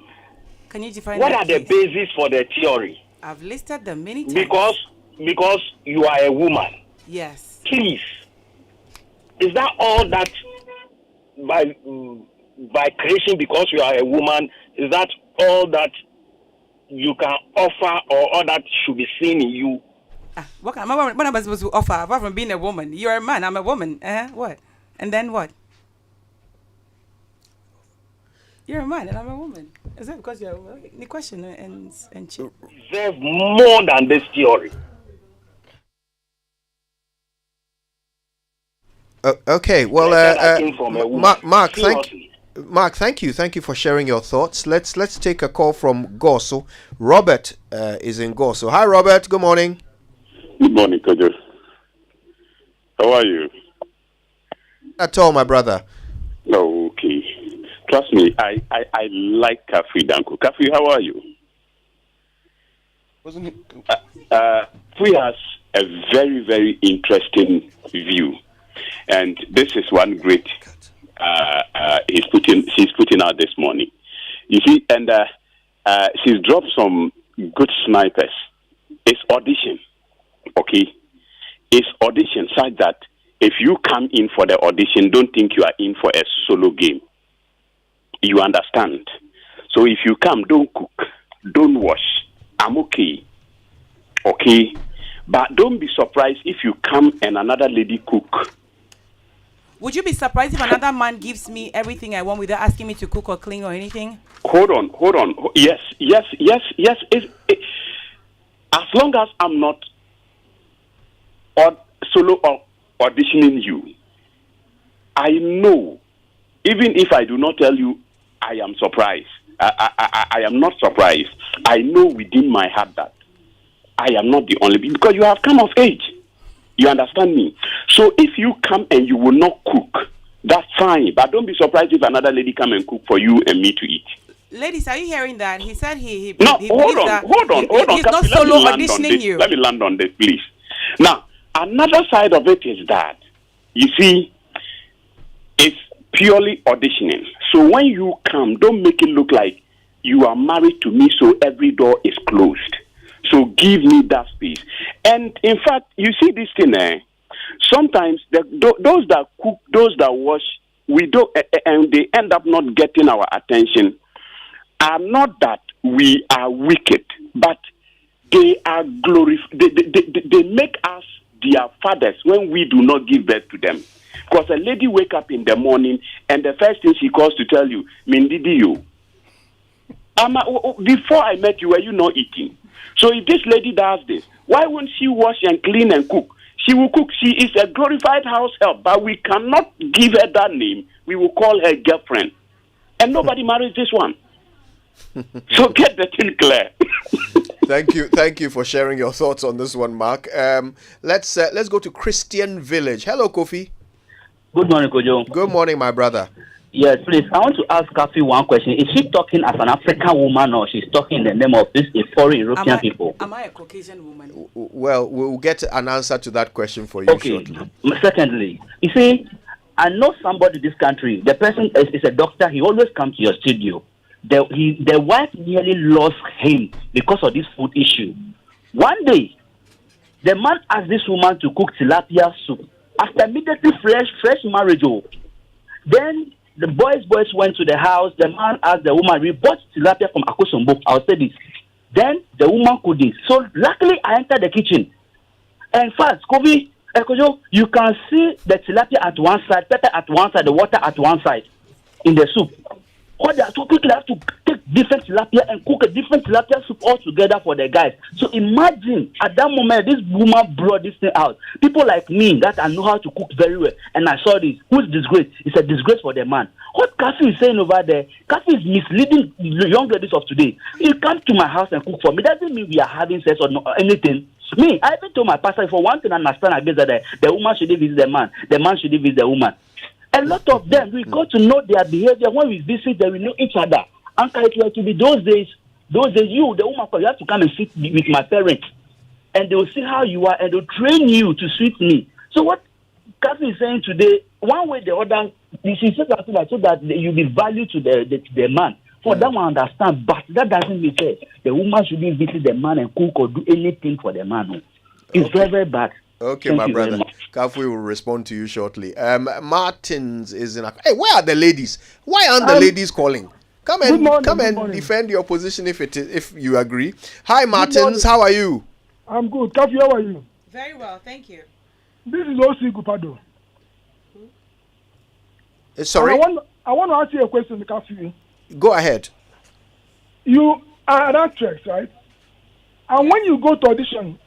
Can you define what that? What are the bases for the theory? I've listed them many times. Because you are a woman. Yes. Please. Is that all that by creation, because you are a woman, is that all that you can offer or all that should be seen in you? What am I supposed to offer apart from being a woman? You're a man, I'm a woman. What? And then what? You're a man and I'm a woman. Is that because you're the question and Deserve more than this theory. Okay, well, Mark, thank you for sharing your thoughts. Let's take a call from Goso. Robert is in Goso. Hi, Robert. Good morning. Good morning, Kojo. How are you? At all, my brother. Okay. Trust me, I like Kafui Danko. Kafui, how are you? Wasn't it? Fui has a very, very interesting view. And this is one great she's putting out this morning. You see, and she's dropped some good snipers. It's audition, okay? It's audition such that if you come in for the audition, don't think you are in for a solo game. You understand? So if you come, don't cook, don't wash, I'm okay. Okay? But don't be surprised if you come and another lady cook. Would you be surprised if another man gives me everything I want without asking me to cook or clean or anything? Hold on. Yes. As long as I'm not solo or auditioning you, I know, even if I do not tell you, I am surprised. I am not surprised. I know within my heart that I am not the only, because you have come of age. You understand me? So if you come and you will not cook, that's fine. But don't be surprised if another lady come and cook for you and me to eat. Ladies, are you hearing that? He said he No, he hold believes on. that he's not Kathy, solo auditioning you. Let me land on this, please. Now, another side of it is that, you see, it's purely auditioning. So when you come, don't make it look like you are married to me, so every door is closed. So give me that space. And in fact, you see this thing, sometimes those that cook, those that wash, we don't, and they end up not getting our attention, are not that we are wicked, but they are they make us their fathers when we do not give birth to them. Because a lady wake up in the morning and the first thing she calls to tell you, Mindidi you. Before I met you, were you not eating? So if this lady does this, why won't she wash and clean and cook? She will cook. She is a glorified house help, but we cannot give her that name. We will call her girlfriend. And nobody marries this one. So get the thing clear. Thank you for sharing your thoughts on this one, Mark. Let's go to Christian Village. Hello, Kofi. Good morning, Kojo. Good morning, my brother. Yes, please. I want to ask Kathy one question. Is she talking as an African woman or she's talking in the name of this foreign European people? Am I a Caucasian woman? Well, we'll get an answer to that question for you shortly. Secondly, you see, I know somebody in this country. The person is a doctor. He always comes to your studio. The wife nearly lost him because of this food issue. One day, the man asked this woman to cook tilapia soup. After immediately fresh marriage, then the boys went to the house. The man asked the woman, we bought tilapia from Akosombo. I'll say this. Then the woman couldn't. So luckily, I entered the kitchen. And first, Kofi, you can see the tilapia at one side, pepper at one side, the water at one side in the soup. Or they are so quickly have to take different tilapia and cook a different tilapia soup all together for the guys. So imagine at that moment this woman brought this thing out. People like me that I know how to cook very well, and I saw this. Who's disgrace? It's a disgrace for the man. What Kathy is saying over there, Kathy is misleading the young ladies of today. You come to my house and cook for me. Doesn't mean we are having sex or anything. Me, I even told my pastor, for one thing I understand against that the woman should visit the man should visit the woman. A lot of them, we got to know their behavior. When we visit them, we know each other. And it was to be those days, you, the woman, you have to come and sit with my parents. And they will see how you are, and they'll train you to suit me. So what Kathy is saying today, one way or the other, she says something like so that you be valued to the man. For that one, understand, but that doesn't mean that the woman shouldn't visit the man and cook or do anything for the man. It's very, very bad. Okay, Thank my you very brother. much. Kafui will respond to you shortly. Martins is in. Hey, where are the ladies? Why aren't the ladies calling? Come and defend your position if you agree. Hi, Martins. How are you? I'm good. Kafi, how are you? Very well, thank you. This is O.C. Gupado. Sorry? I want to ask you a question, Kafi. Go ahead. You are an actress, right? And when you go to audition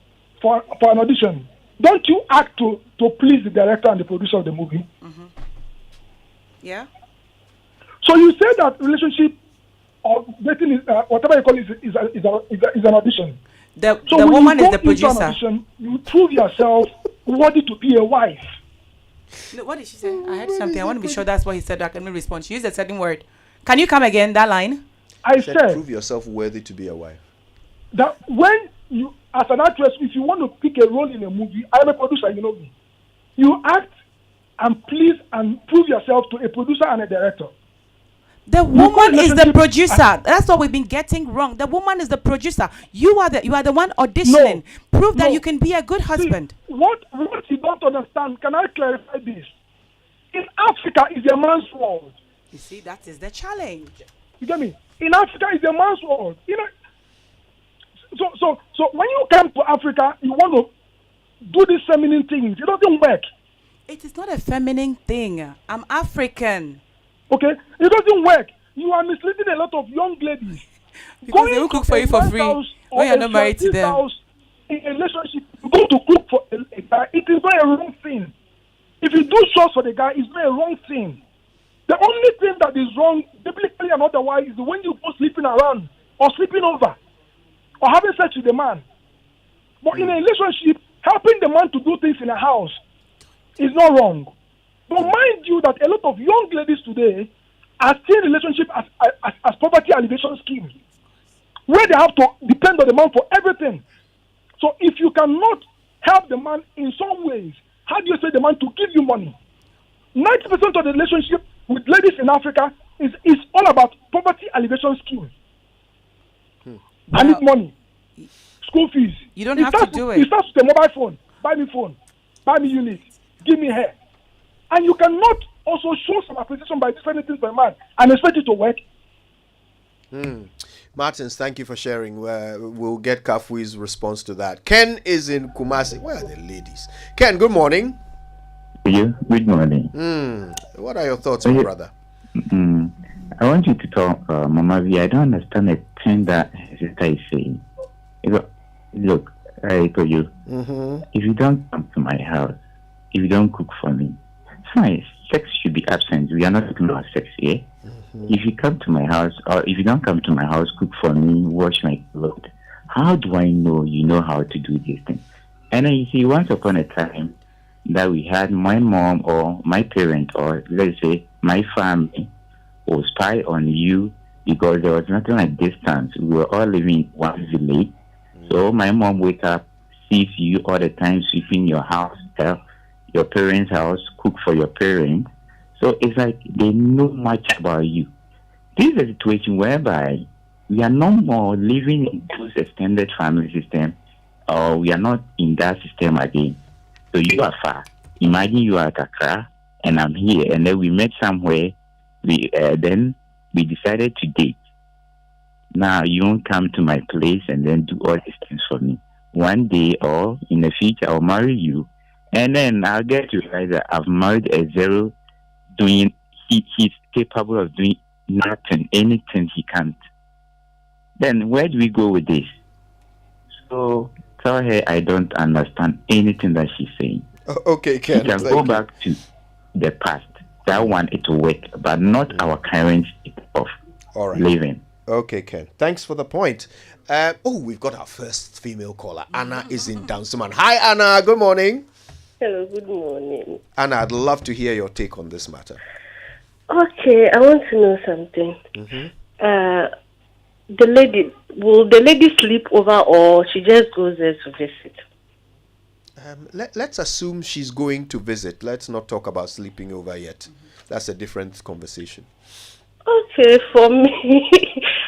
for an audition, don't you act to please the director and the producer of the movie? Mm-hmm. Yeah. So you say that relationship or dating is whatever you call it is an audition. The when woman you is go the producer. into an audition, you prove yourself worthy to be a wife. Look, what did she say? I heard something. I want to be sure that's what he said. I can respond. She used a certain word. Can you come again? That line. I said prove yourself worthy to be a wife. That when you, as an actress, if you want to pick a role in a movie, I'm a producer, you know me. You act and please and prove yourself to a producer and a director. The woman is the producer. That's what we've been getting wrong. The woman is the producer. You are the one auditioning. Prove that you can be a good husband. See, what you don't understand, can I clarify this? In Africa, is a man's world. You see, that is the challenge. You get me? In Africa, is a man's world. You know, So when you come to Africa, you want to do these feminine things. It doesn't work. It is not a feminine thing. I'm African. Okay, it doesn't work. You are misleading a lot of young ladies. Because they will cook for you for free when you're not married to them. In a relationship, you go to cook for a guy. It is not a wrong thing. If you do chores for the guy, it's not a wrong thing. The only thing that is wrong, biblically and otherwise, is when you go sleeping around or sleeping over or having sex with the man. But in a relationship, helping the man to do things in a house is not wrong. But mind you that a lot of young ladies today are seeing relationship as poverty alleviation scheme, where they have to depend on the man for everything. So if you cannot help the man in some ways, how do you say the man to give you money? 90% of the relationship with ladies in Africa is all about poverty alleviation scheme. I need money, school fees. You don't have to do it. It starts with a mobile phone. Buy me unit, give me hair. And you cannot also show some appreciation by different things by man and expect it to work. Martins, thank you for sharing. We'll get Kafui's response to that. Ken is in Kumasi. Where are the ladies? Ken, good morning. Yeah, good morning. What are your thoughts, my brother? I want you to talk, Mama V. I don't understand the thing that sister is saying. Look, I told you, if you don't come to my house, if you don't cook for me, fine, sex should be absent. We are not talking about sex here. If you come to my house, or if you don't come to my house, cook for me, wash my clothes, how do I know you know how to do these things? And then you see, once upon a time that we had my mom or my parent, or let's say my family, will spy on you because there was nothing like distance. We were all living in one village. So my mom wake up, sees you all the time, sweeping your house, your parents' house, cook for your parents. So it's like they know much about you. This is a situation whereby we are no more living in those extended family system, or we are not in that system again. So you are far. Imagine you are at Accra and I'm here, and then we met somewhere. Then we decided to date. Now you won't come to my place and then do all these things for me. One day or in the future, I'll marry you, and then I'll get to realize that I've married a zero. He's capable of doing nothing, anything he can't. Then where do we go with this? So tell her I don't understand anything that she's saying. Okay, Ken. We can go back to the past. That one, it will work, but not our current state of living. Okay, Ken. Thanks for the point. We've got our first female caller. Anna is in Dansuman. Hi, Anna. Good morning. Hello, good morning. Anna, I'd love to hear your take on this matter. Okay, I want to know something. Will the lady sleep over, or she just goes there to visit? Let's assume she's going to visit. Let's not talk about sleeping over yet. That's a different conversation. Okay, for me,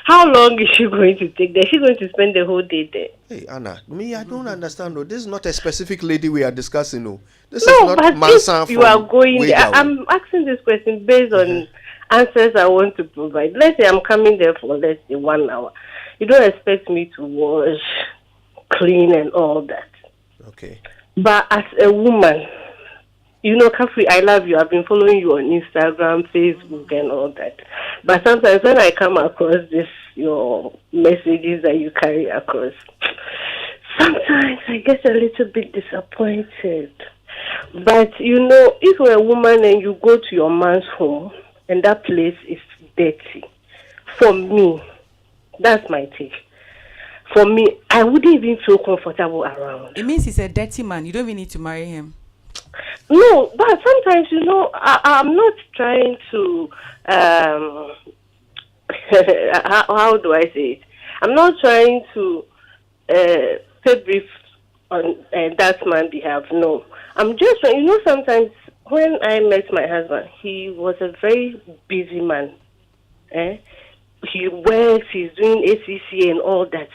how long is she going to take there? She's going to spend the whole day there. Hey, Anna, I don't understand. No. This is not a specific lady we are discussing. No, this No, is not but Mansa if you are going there, Wegawa. I'm asking this question based on answers I want to provide. Let's say I'm coming there for, let's say, 1 hour. You don't expect me to wash, clean, and all that. Okay. But as a woman, you know, Kafri, I love you. I've been following you on Instagram, Facebook, and all that. But sometimes when I come across your messages that you carry across, sometimes I get a little bit disappointed. But, you know, if you're a woman and you go to your man's home and that place is dirty, for me, that's my take. For me, I wouldn't even feel comfortable around. It means he's a dirty man. You don't even need to marry him. No, but sometimes, you know, I'm not trying to, how do I say it? I'm not trying to pay brief on that man's behalf. No, I'm just trying, you know, sometimes when I met my husband, he was a very busy man. He works, he's doing ACC and all that.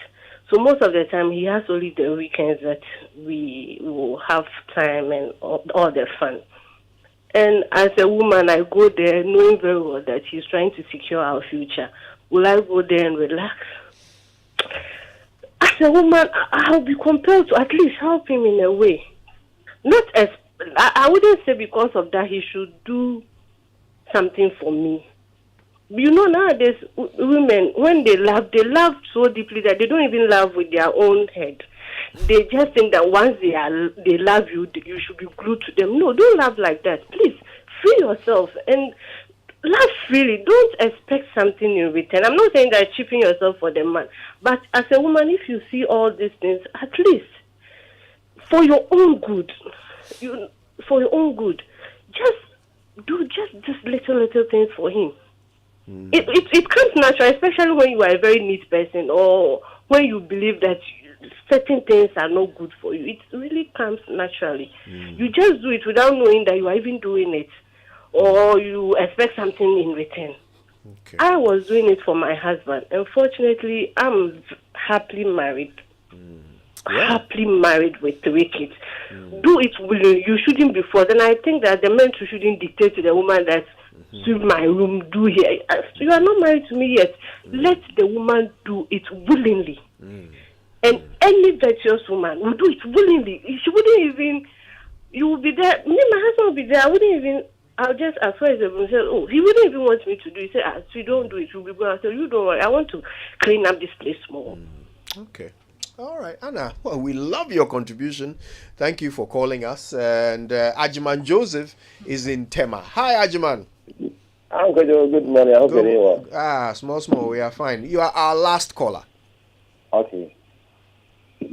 So most of the time, he has only the weekends that we will have time and all the fun. And as a woman, I go there knowing very well that he's trying to secure our future. Will I go there and relax? As a woman, I'll be compelled to at least help him in a way. Not as I wouldn't say because of that he should do something for me. You know, nowadays women, when they love so deeply that they don't even love with their own head. They just think that once they love you, you should be glued to them. No, don't love like that. Please free yourself and love freely. Don't expect something in return. I'm not saying that cheaping yourself for the man, but as a woman, if you see all these things, at least for your own good, just do just little things for him. It comes natural, especially when you are a very neat person or when you believe that certain things are not good for you. It really comes naturally. You just do it without knowing that you are even doing it, or you expect something in return. I was doing it for my husband. Unfortunately, I'm happily married. Happily married with 3 kids. Do it willingly. You shouldn't be forced. And I think that the men too shouldn't dictate to the woman that sweep my room, do here. You are not married to me yet. Let the woman do it willingly. And any virtuous woman will do it willingly. She wouldn't even, you will be there. Me, my husband will be there. I wouldn't even, I'll just, as far as the woman said, oh, he wouldn't even want me to do it. He said, so you don't do it. You'll be going. I said, you don't worry. I want to clean up this place more. Okay. All right, Anna. Well, we love your contribution. Thank you for calling us. And Ajiman Joseph is in Tema. Hi, Ajiman. I'm good. Good morning. I hope you're doing well. Small. We are fine. You are our last caller. Okay.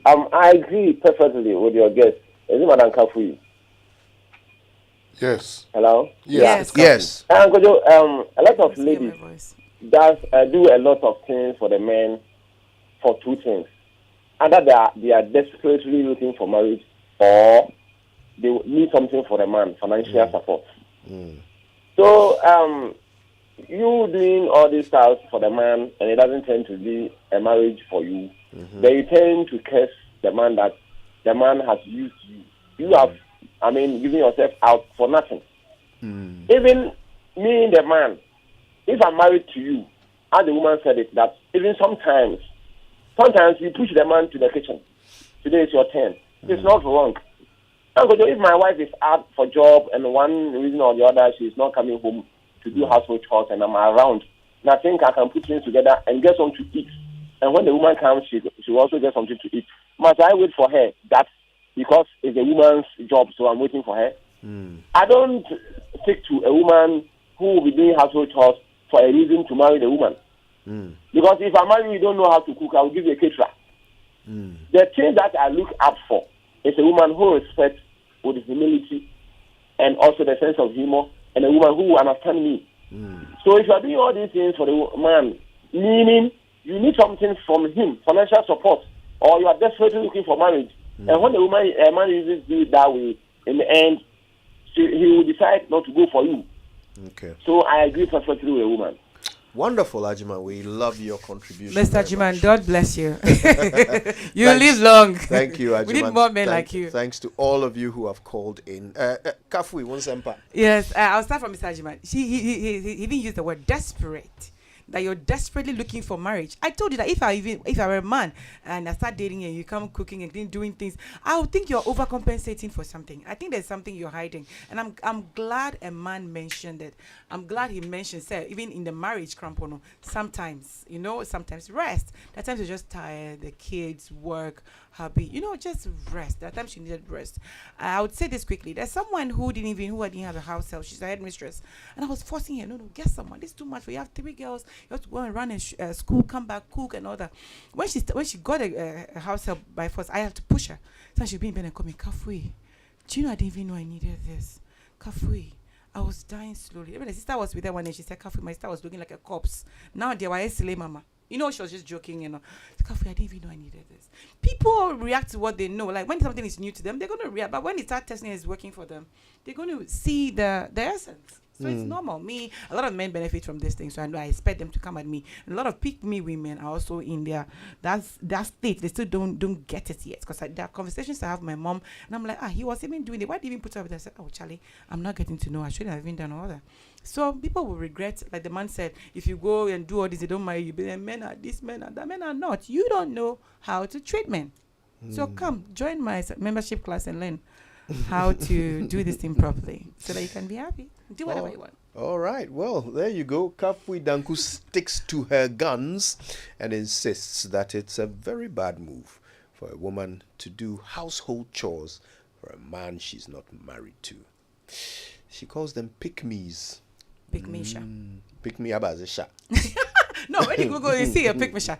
I agree perfectly with your guest. Is it Madam Kafui? Yes. Hello? Yes. A lot of ladies do a lot of things for the men for 2 things. Either they are desperately looking for marriage, or they need something for the man, financial support. So, you doing all this stuff for the man, and it doesn't tend to be a marriage for you, then you tend to curse the man that the man has used you. You have, given yourself out for nothing. Even me, the man, if I'm married to you, as the woman said it, that even sometimes you push the man to the kitchen. Today is your turn. It's not wrong. If my wife is out for job and one reason or the other she's not coming home to do household chores and I'm around, and I think I can put things together and get something to eat. And when the woman comes, she will also get something to eat. Must I wait for her? That's because it's a woman's job, so I'm waiting for her. I don't stick to a woman who will be doing household chores for a reason to marry the woman. Because if I marry you, don't know how to cook, I will give you a caterer. The thing that I look up for is a woman who respects with humility and also the sense of humor, and a woman who will understand me. So if you are doing all these things for the man, meaning you need something from him, financial support, or you are desperately looking for marriage, and when the man uses it that way, in the end, he will decide not to go for you. Okay. So I agree perfectly with a woman. Wonderful, Ajiman. We love your contribution. Mr. Ajiman, God bless you. You live long. Thank you, Ajiman. We need more men like you. Thanks to all of you who have called in. Kafui, one semper. Yes, I'll start from Mr. Ajiman. He even used the word desperate. That you're desperately looking for marriage. I told you that if I were a man and I start dating and you come cooking and doing things, I would think you're overcompensating for something. I think there's something you're hiding. And I'm glad a man mentioned it. I'm glad he mentioned, even in the marriage, Krampono, sometimes rest. That times you're just tired, the kids, work, hubby, just rest. That times you needed rest. I would say this quickly. There's someone who didn't have a house help. She's a headmistress. And I was forcing her, no, get someone. This is too much. You have 3 girls. You have to go and run a school, come back, cook, and all that. When she got a house help by force, I have to push her. So she'll be in bed and call me, Kafui, do you know I didn't even know I needed this? Kafui, I was dying slowly. Even the sister was with her one day. She said, Kafui, my sister was looking like a corpse. Now they were slay mama. She was just joking, Kafui, I didn't even know I needed this. People react to what they know. Like when something is new to them, they're going to react. But when they start testing it's working for them, they're going to see the essence. So it's normal. A lot of men benefit from this thing, so I expect them to come at me. A lot of pick-me women are also in there. That state, they still don't get it yet. Because there are conversations I have with my mom, and I'm like, he was even doing it. Why did he even put up with it? I said, oh, Charlie, I'm not getting to know. I shouldn't have even done all that. So people will regret, like the man said, if you go and do all this, they don't marry you. But then men are this, men are that. Men are not. You don't know how to treat men. So come, join my membership class and learn how to do this thing properly so that you can be happy. Do whatever you want. All right. Well, there you go. Kafui Danku sticks to her guns and insists that it's a very bad move for a woman to do household chores for a man she's not married to. She calls them pick-me's. Pick-me-sha. Pick-me-abazisha. No, when you go, you see a pick-me-sha.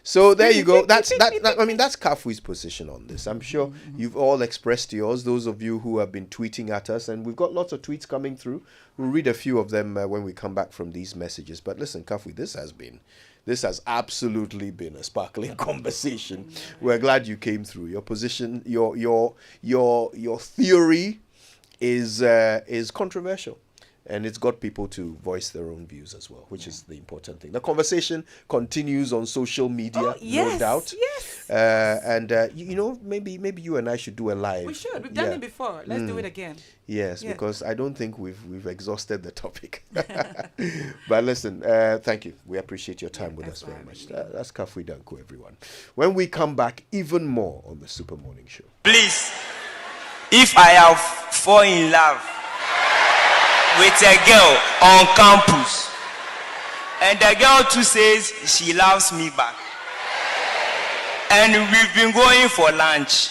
So there you go. That's Kafui's position on this. I'm sure you've all expressed yours. Those of you who have been tweeting at us, and we've got lots of tweets coming through. We'll read a few of them when we come back from these messages. But listen, Kafui, this has absolutely been a sparkling conversation. We're glad you came through. Your position, your theory is controversial. And it's got people to voice their own views as well, which is the important thing. The conversation continues on social media, no doubt. Yes. And maybe you and I should do a live. We should. We've done it before. Let's do it again. Yes, because I don't think we've exhausted the topic. But listen, thank you. We appreciate your time with us very much. That's Kafui Danku, everyone. When we come back, even more on the Super Morning Show. Please, if I have fallen in love with a girl on campus, and the girl too says she loves me back, and we've been going for lunch,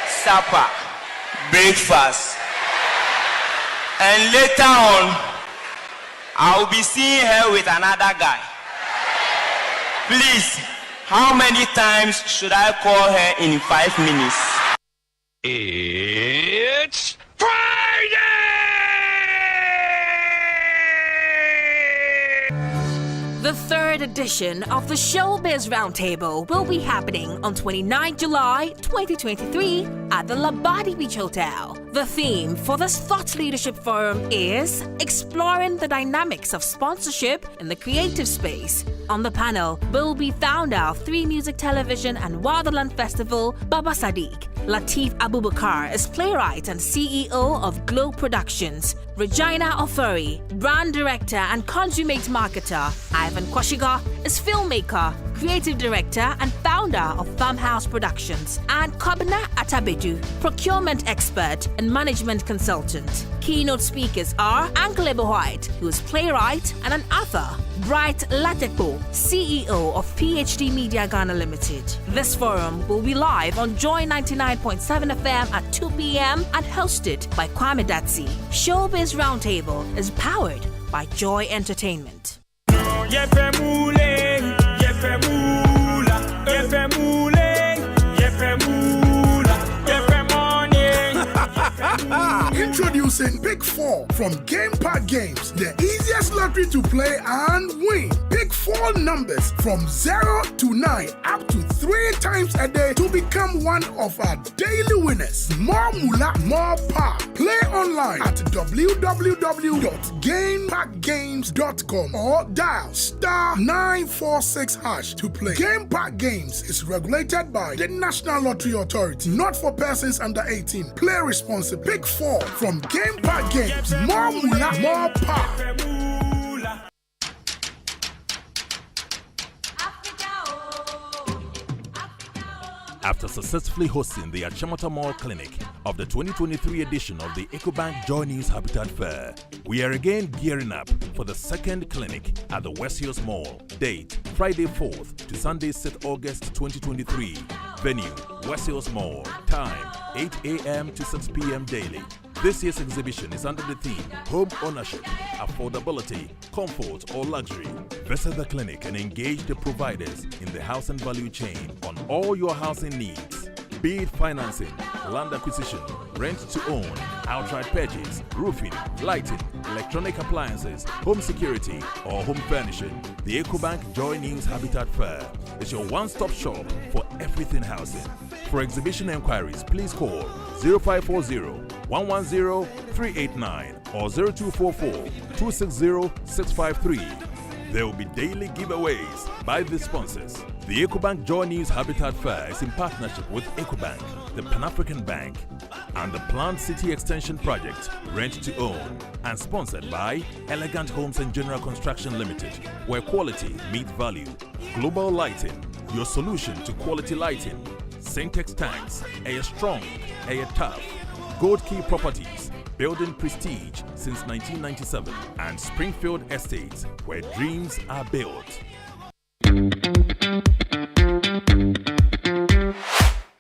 supper, breakfast, and later on I'll be seeing her with another guy. Please, how many times should I call her in 5 minutes? It's The third edition of the Showbiz Roundtable will be happening on 29 July 2023 at the Labadi Beach Hotel. The theme for this Thought Leadership Forum is Exploring the Dynamics of Sponsorship in the Creative Space. On the panel will be founder of 3 Music Television and Wonderland Festival, Baba Sadiq. Latif Abubakar is playwright and CEO of Glow Productions. Regina Ofuri, brand director and consummate marketer. Ivan Kwashiga is filmmaker, creative director and founder of Farmhouse Productions. And Kobna Atabedu, procurement expert and management consultant. Keynote speakers are Anklebo White, who is playwright and an author. Bright Latepo, CEO of PhD Media Ghana Limited. This forum will be live on Joy 99.7 FM at 2 p.m. and hosted by Kwame Datsi. Showbiz Roundtable is powered by Joy Entertainment. Introducing Pick 4 from Game Park Games, the easiest lottery to play and win. Pick 4 numbers from 0 to 9 up to 3 times a day to become one of our daily winners. More moolah, more power. Play online at www.gameparkgames.com or dial *946# to play. Game Park Games is regulated by the National Lottery Authority, not for persons under 18. Play responsibly. Pick 4 from Game Park Games. More moolah, more power. After successfully hosting the Achamata Mall Clinic of the 2023 edition of the EcoBank Joy News Habitat Fair, we are again gearing up for the second clinic at the West Hills Mall. Date, Friday 4th to Sunday 6th August 2023. Venue, West Hills Mall. Time, 8 a.m. to 6 p.m. daily. This year's exhibition is under the theme Home Ownership, Affordability, Comfort or Luxury. Visit the clinic and engage the providers in the housing value chain on all your housing needs. Be it financing, land acquisition, rent to own, outright purchase, roofing, lighting, electronic appliances, home security, or home furnishing. The EcoBank Joy News Habitat Fair is your one-stop shop for everything housing. For exhibition enquiries, please call 0540 110-389 or 0244-260-653. There will be daily giveaways by the sponsors. The EcoBank Joy News Habitat Fair is in partnership with EcoBank, the Pan-African Bank, and the Planned City Extension Project, Rent to Own, and sponsored by Elegant Homes and General Construction Limited, where quality meets value. Global Lighting, your solution to quality lighting. Syntex Tanks, Air Strong, Air Tough. Gold Key Properties, building prestige since 1997, and Springfield Estates, where dreams are built.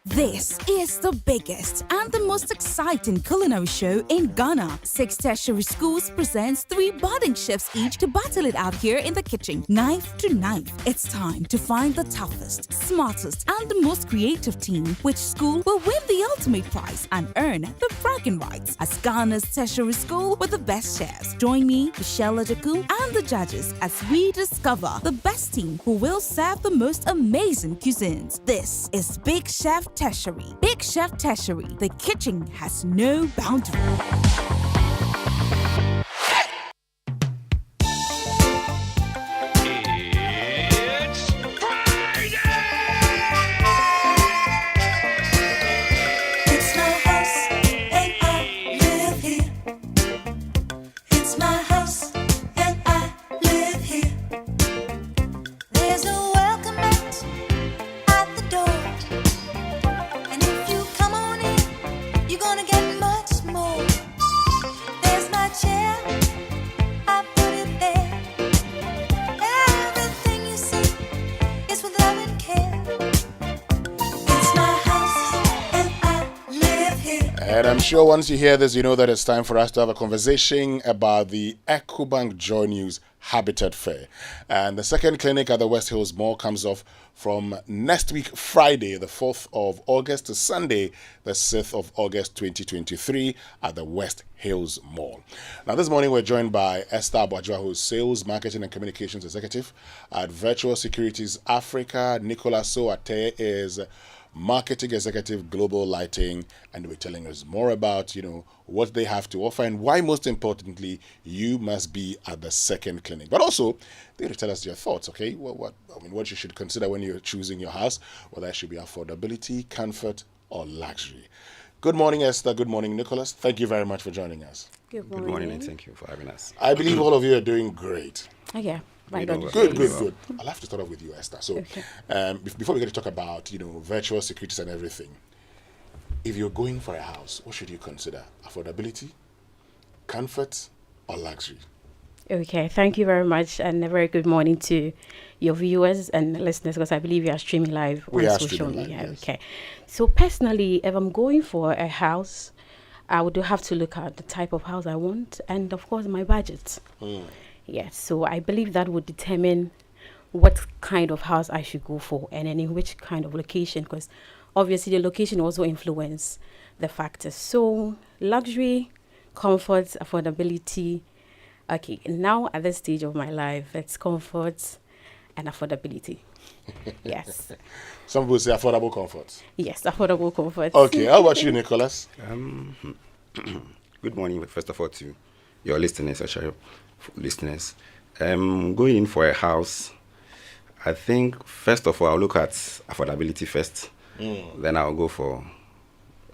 This is the biggest and the most exciting culinary show in Ghana. 6 tertiary schools presents 3 budding chefs each to battle it out here in the kitchen, knife to knife. It's time to find the toughest, smartest, and the most creative team. Which school will win the ultimate prize and earn the bragging rights as Ghana's tertiary school with the best chefs? Join me, Michelle Adeku, and the judges as we discover the best team who will serve the most amazing cuisines. This is Big Chef Tertiary. Big Chef Tertiary. The kitchen has no boundary. It's my house and I live here. It's my house and I live here. There's a welcome mat at the door. And if you come on in, you're gonna get much more. There's my chair, I put it there. Everything you see is with love and care. It's my house and I live here. And I'm sure once you hear this, you know that it's time for us to have a conversation about the EcoBank Joy News Habitat Fair. And the second clinic at the West Hills Mall comes off from next week, Friday, the 4th of August, to Sunday, the 6th of August, 2023, at the West Hills Mall. Now, this morning, we're joined by Esther Abwajwa, who's Sales, Marketing, and Communications Executive at Virtual Securities Africa. Nicolas Soate is Marketing Executive, Global Lighting, and we're telling us more about, what they have to offer and why, most importantly, you must be at the second clinic. But also, they're going to tell us your thoughts, okay? What you should consider when you're choosing your house, whether it should be affordability, comfort, or luxury. Good morning, Esther. Good morning, Nicholas. Thank you very much for joining us. Good morning, and thank you for having us. I believe all of you are doing great. Oh, yeah. Good. I'll have to start off with you, Esther. So, before we get to talk about, virtual securities and everything, if you're going for a house, what should you consider? Affordability, comfort, or luxury? Okay, thank you very much, and a very good morning to your viewers and listeners, because I believe you are streaming live on social media. Yes. Okay, so personally, if I'm going for a house, I would have to look at the type of house I want, and of course my budget. Yes, so I believe that would determine what kind of house I should go for, and then in which kind of location, because obviously the location also influence the factors. So luxury, comfort, affordability. Okay, now at this stage of my life, it's comfort and affordability. Yes. Some people say affordable comfort. Yes, affordable comfort. Okay, how about you, Nicholas? Good morning, first of all, to your listeners. Going in for a house, I think, first of all, I'll look at affordability first. Then I'll go for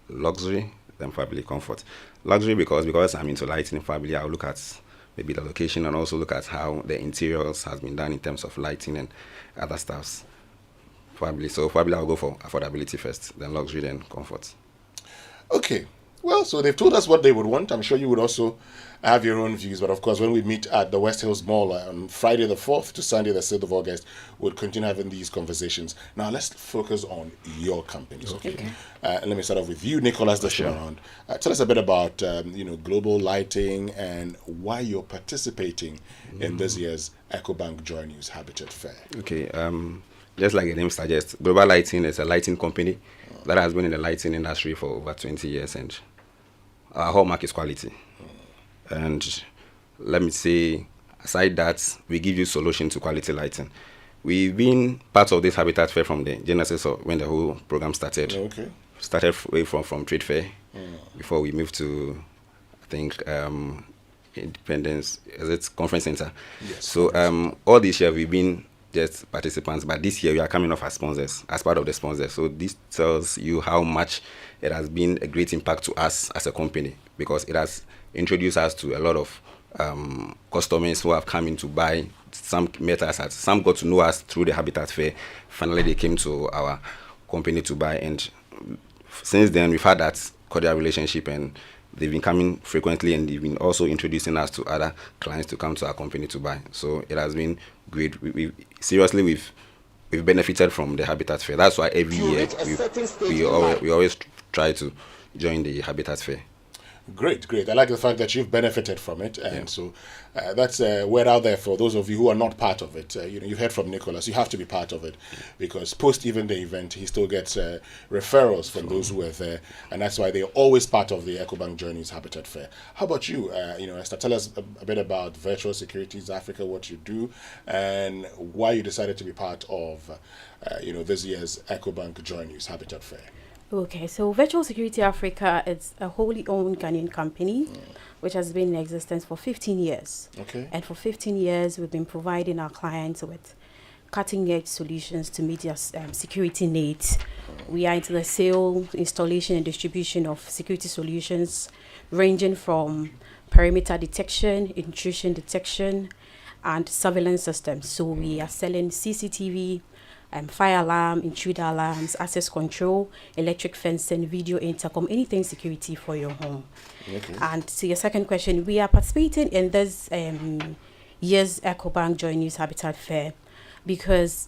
luxury, then probably comfort. Luxury because I'm into lighting, probably I'll look at maybe the location and also look at how the interiors has been done in terms of lighting and other stuffs. Probably I'll go for affordability first, then luxury, then comfort. Okay. Well, so they've told us what they would want. I'm sure you would also have your own views. But of course, when we meet at the West Hills Mall on Friday the 4th to Sunday the 6th of August, we'll continue having these conversations. Now, let's focus on your companies. Okay. Let me start off with you, Nicholas, this time around. Tell us a bit about, Global Lighting and why you're participating in this year's EcoBank Joy News Habitat Fair. Okay. Just like the name suggests, Global Lighting is a lighting company that has been in the lighting industry for over 20 years, and our hallmark is quality. And let me say, aside that, we give you solution to quality lighting. We've been part of this Habitat Fair from the genesis of when the whole program started. Okay. Started from trade fair before we moved to, I think, Independence, is it Conference Center? Yes. So all this year we've been just participants, but this year we are coming off as sponsors, as part of the sponsors. So this tells you how much it has been a great impact to us as a company, because it has introduced us to a lot of customers who have come in to buy. Some met us, some got to know us through the Habitat Fair. Finally, they came to our company to buy, and since then we've had that cordial relationship, and they've been coming frequently, and they've been also introducing us to other clients to come to our company to buy. So it has been great. We've benefited from the Habitat Fair. That's why every year we always try to join the Habitat Fair. Great. I like the fact that you've benefited from it, and so that's a word out there for those of you who are not part of it. You heard from Nicholas. You have to be part of it, because post even the event, he still gets referrals from those who were there, and that's why they're always part of the EcoBank Journeys Habitat Fair. How about you, Esther? Tell us a bit about Virtual Securities Africa, what you do, and why you decided to be part of this year's EcoBank Journeys Habitat Fair. Okay, so Virtual Security Africa is a wholly owned Ghanaian company which has been in existence for 15 years. Okay. And for 15 years, we've been providing our clients with cutting-edge solutions to meet their security needs. We are into the sale, installation, and distribution of security solutions ranging from perimeter detection, intrusion detection, and surveillance systems. So we are selling CCTV, fire alarm, intruder alarms, access control, electric fencing, video intercom, anything security for your home. Okay. And to your second question, we are participating in this year's EcoBank Journeys Habitat Fair because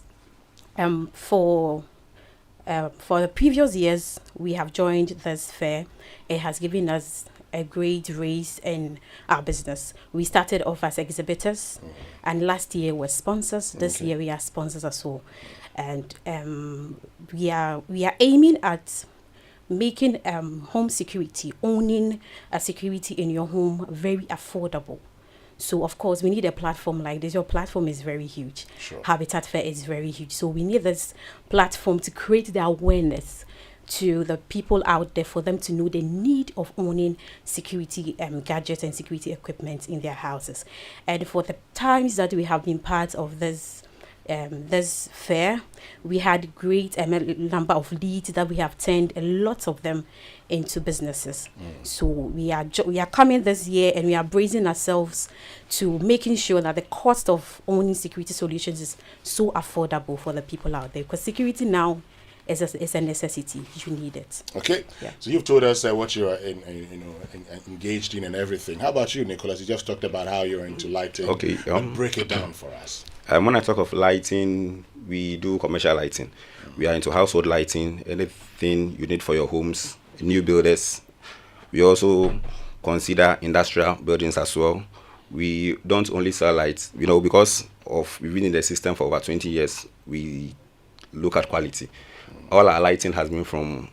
for the previous years we have joined this fair. It has given us a great raise in our business. We started off as exhibitors, and last year were sponsors. This year we are sponsors as well. And we are aiming at making home security, owning a security in your home, very affordable. So of course we need a platform like this. Your platform is very huge. Sure. Habitat Fair is very huge. So we need this platform to create the awareness to the people out there, for them to know the need of owning security gadgets and security equipment in their houses. And for the times that we have been part of this fair, we had great number of leads that we have turned a lot of them into businesses. So we are coming this year, and we are bracing ourselves to making sure that the cost of owning security solutions is so affordable for the people out there, because security now is a necessity. You need it. Okay. Yeah. So you've told us what you are engaged in and everything. How about you, Nicholas? You just talked about how you're into lighting. Okay. Break it down for us. When I talk of lighting, we do commercial lighting. We are into household lighting, anything you need for your homes, new builders. We also consider industrial buildings as well. We don't only sell lights, because we've been in the system for over 20 years. We look at quality. All our lighting has been from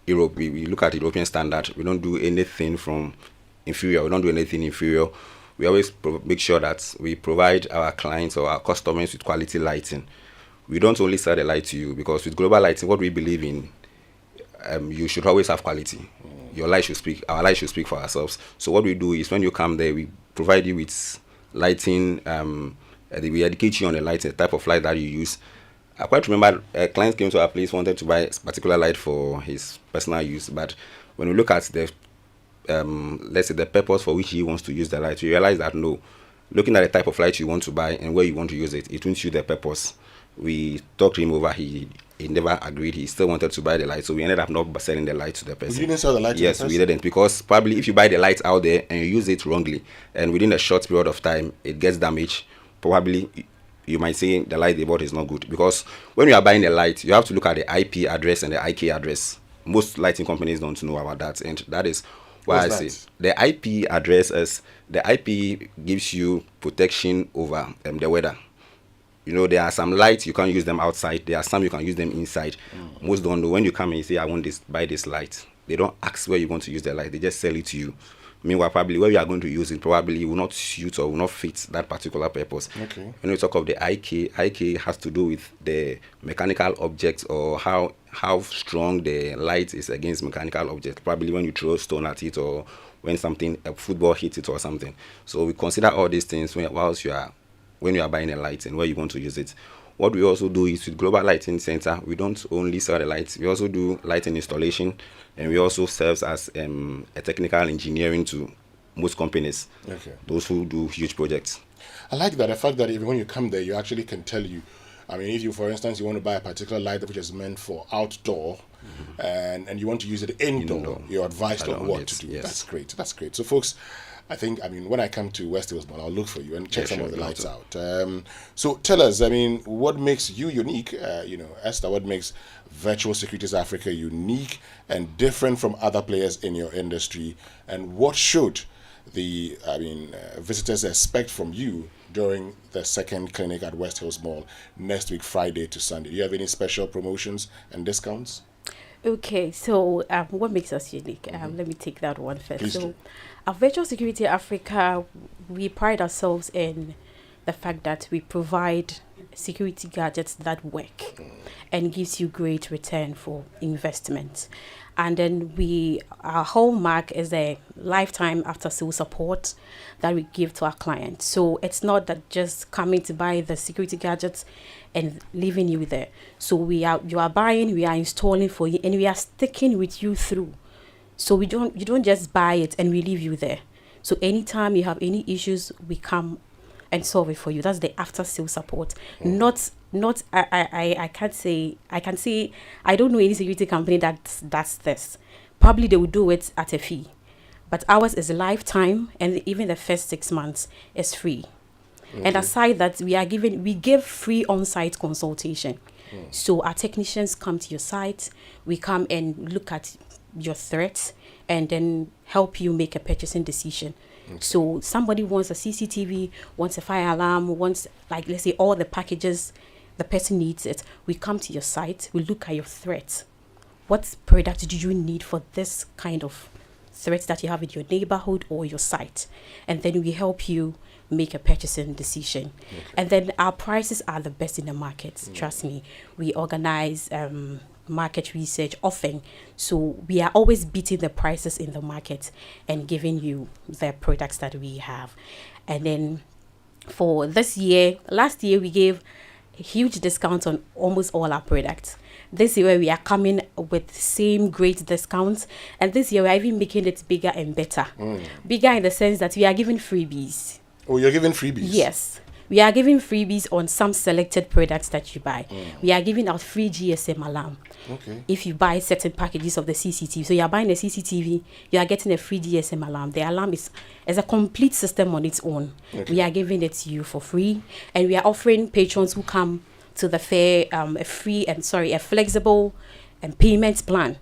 Europe. We look at European standard. We don't do anything from inferior. We don't do anything inferior. We always make sure that we provide our clients or our customers with quality lighting. We don't only sell the light to you, because with global lighting, what we believe in, you should always have quality. Your light should speak. Our light should speak for ourselves. So what we do is, when you come there, we provide you with lighting. We educate you on the lighting, the type of light that you use. I quite remember a client came to our place, wanted to buy a particular light for his personal use, but when we look at the let's say the purpose for which he wants to use the light, we realize that no, looking at the type of light you want to buy and where you want to use it, it won't suit the purpose. We talked to him over, he never agreed. He still wanted to buy the light, so we ended up not selling the light to the person. You didn't sell the light to the person? Yes, we didn't, because probably if you buy the light out there and you use it wrongly, and within a short period of time it gets damaged, probably you might say the light they bought is not good. Because when you are buying a light, you have to look at the IP address and the IK address. Most lighting companies don't know about that, and that is why I say the IP address is, the IP gives you protection over the weather. There are some lights you can't use them outside. There are some you can use them inside. Most don't know. When you come and you say, I want this, buy this light, they don't ask where you want to use the light. They just sell it to you. Meanwhile, probably where we are going to use it probably will not suit or will not fit that particular purpose. Okay. When we talk of the IK has to do with the mechanical object or how strong the light is against mechanical object. Probably when you throw a stone at it or when a football hits it or something. So we consider all these things when you are buying a light and where you want to use it. What we also do is with Global Lighting Center, we don't only sell the lights, we also do lighting installation, and we also serve as a technical engineering to most companies, those who do huge projects. I like that, the fact that even when you come there, you actually can tell you, I mean, if you, for instance, you want to buy a particular light which is meant for outdoor, and you want to use it indoor, you're advised on what to do. Yes. That's great. So folks, I think, when I come to West Hills Mall, I'll look for you and check some of the lights out. So tell us, what makes you unique, Esther, what makes Virtual Securities Africa unique and different from other players in your industry, and what should the visitors expect from you during the second clinic at West Hills Mall next week, Friday to Sunday? Do you have any special promotions and discounts? Okay, so what makes us unique? Let me take that one first. Please so, do. at Virtual Security Africa, we pride ourselves in the fact that we provide security gadgets that work and gives you great return for investment. And then our hallmark is a lifetime after sale support that we give to our clients. So it's not that just coming to buy the security gadgets and leaving you there. So you are buying, we are installing for you, and we are sticking with you through. So you don't just buy it and we leave you there. So anytime you have any issues, we come and solve it for you. That's the after sale support. I can say I don't know any security company that does this. Probably they will do it at a fee, but ours is a lifetime, and even the first 6 months is free. And aside that, we give free on-site consultation. So our technicians come to your site, we come and look at your threats and then help you make a purchasing decision. So somebody wants a CCTV, wants a fire alarm, wants, like, let's say all the packages, the person needs it. We come to your site, we look at your threat. What product do you need for this kind of threats that you have in your neighborhood or your site? And then we help you make a purchasing decision. And then our prices are the best in the market. Trust me. We organize market research often, so we are always beating the prices in the market and giving you the products that we have. And then for this year, last year we gave a huge discount on almost all our products. This year we are coming with same great discounts, and this year we are even making it bigger and better. Bigger in the sense that we are giving freebies. Oh, you're giving freebies? Yes. We are giving freebies on some selected products that you buy. We are giving out free GSM alarm. If you buy certain packages of the CCTV. So you are buying a CCTV, you are getting a free GSM alarm. The alarm is a complete system on its own. We are giving it to you for free. And we are offering patrons who come to the fair a flexible payment plan.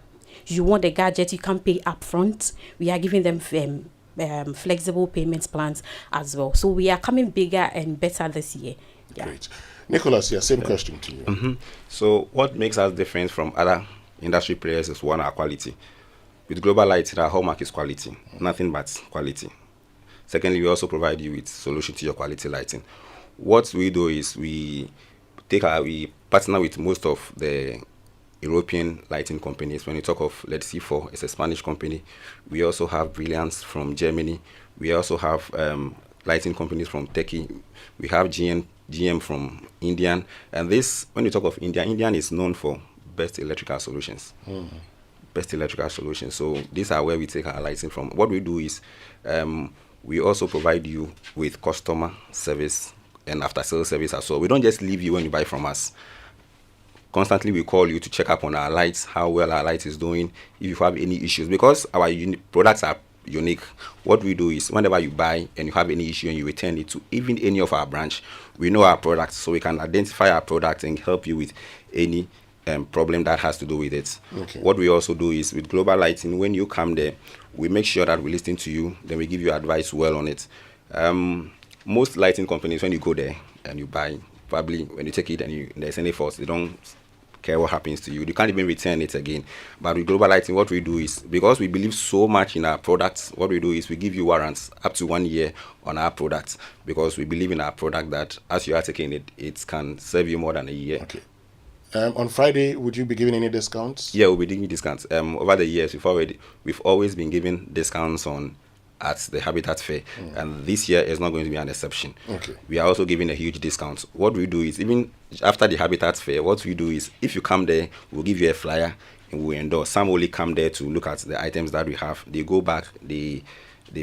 You want a gadget, you can pay upfront. We are giving them flexible payments plans as well. So we are coming bigger and better this year. Great. Nicholas, same question to you. So what makes us different from other industry players is one, our quality. With Global Lighting, our hallmark is quality, nothing but quality. Secondly, we also provide you with solution to your quality lighting. What we do is we partner with most of the European lighting companies. When you talk of Let's C4, it's a Spanish company. We also have Brilliance from Germany. We also have lighting companies from Turkey. We have GM from Indian. And this, when you talk of India, Indian is known for best electrical solutions. Best electrical solutions. So these are where we take our lighting from. What we do is we also provide you with customer service and after sales service as well. We don't just leave you when you buy from us. Constantly we call you to check up on our lights, how well our light is doing, if you have any issues. Because our products are unique, what we do is whenever you buy and you have any issue and you return it to even any of our branch, we know our products, so we can identify our product and help you with any problem that has to do with it. What we also do is with Global Lighting, when you come there, we make sure that we listen to you, then we give you advice well on it. Most lighting companies, when you go there and you buy, probably when you take it and there's any faults, they don't care what happens to you. You can't even return it again. But with Global Lighting, what we do is, because we believe so much in our products, what we do is we give you warrants up to 1 year on our products, because we believe in our product that as you are taking it, it can serve you more than a year. Okay. On Friday, would you be giving any discounts? Yeah, we'll be giving discounts. Over the years, we've always been giving discounts at the Habitat Fair, and this year is not going to be an exception. Okay. We are also giving a huge discount. What we do is, even after the Habitat Fair, what we do is, if you come there, we'll give you a flyer and we'll endorse. Some only come there to look at the items that we have. They go back, they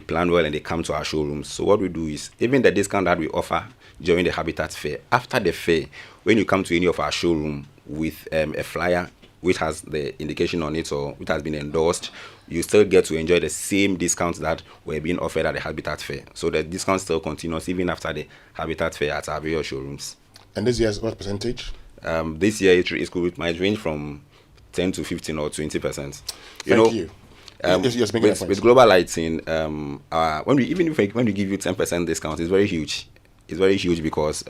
plan well, and they come to our showrooms. So what we do is, even the discount that we offer during the Habitat Fair, after the fair, when you come to any of our showroom with a flyer which has the indication on it or which has been endorsed, you still get to enjoy the same discounts that were being offered at the Habitat Fair. So the discount still continues even after the Habitat Fair at our various showrooms. And this year's what percentage? This year it might range from 10 to 15 or 20%. Thank you. With Global Lighting, when we give you 10% discount, it's very huge. It's very huge because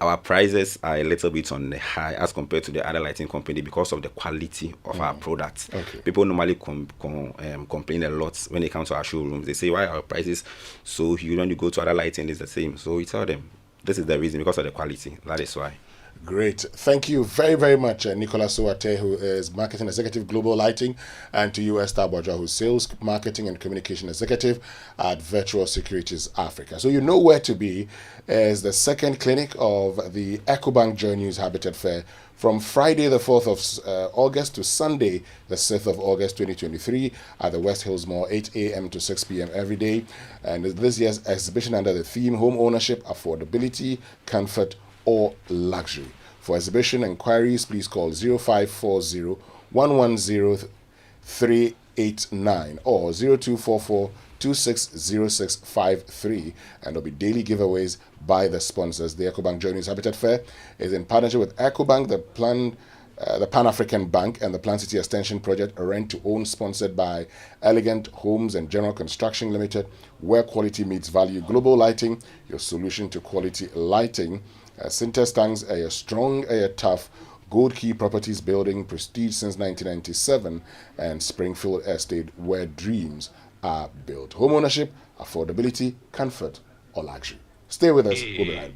our prices are a little bit on the high as compared to the other lighting company because of the quality of our products. Okay. People normally complain a lot when they come to our showrooms. They say, why are our prices so huge? When you go to other lighting, it's the same. So we tell them, this is the reason, because of the quality. That is why. Great. Thank you very, very much, Nicholas Suate, who is Marketing Executive Global Lighting, and to you, Esther Bodja, who's Sales, Marketing and Communication Executive at Virtual Securities Africa. So you know where to be as the second clinic of the EcoBank Joy News Habitat Fair from Friday the 4th of August to Sunday the 6th of August 2023 at the West Hills Mall, 8 a.m. to 6 p.m. every day. And this year's exhibition under the theme Home Ownership, Affordability, Comfort, or Luxury. For exhibition inquiries, please call 0540 110 389 or 0244 260653, and there'll be daily giveaways by the sponsors. The EcoBank Joy News Habitat Fair is in partnership with EcoBank, the Pan-African Bank, and the Plan City Extension Project, a rent-to-own sponsored by Elegant Homes and General Construction Limited, where quality meets value. Global Lighting, your solution to quality lighting. Sintes Tanks, a strong, a tough. Gold Key Properties Building, prestige since 1997, and Springfield Estate, where dreams are built. Home ownership, affordability, comfort, or luxury. Stay with us. We'll be right back.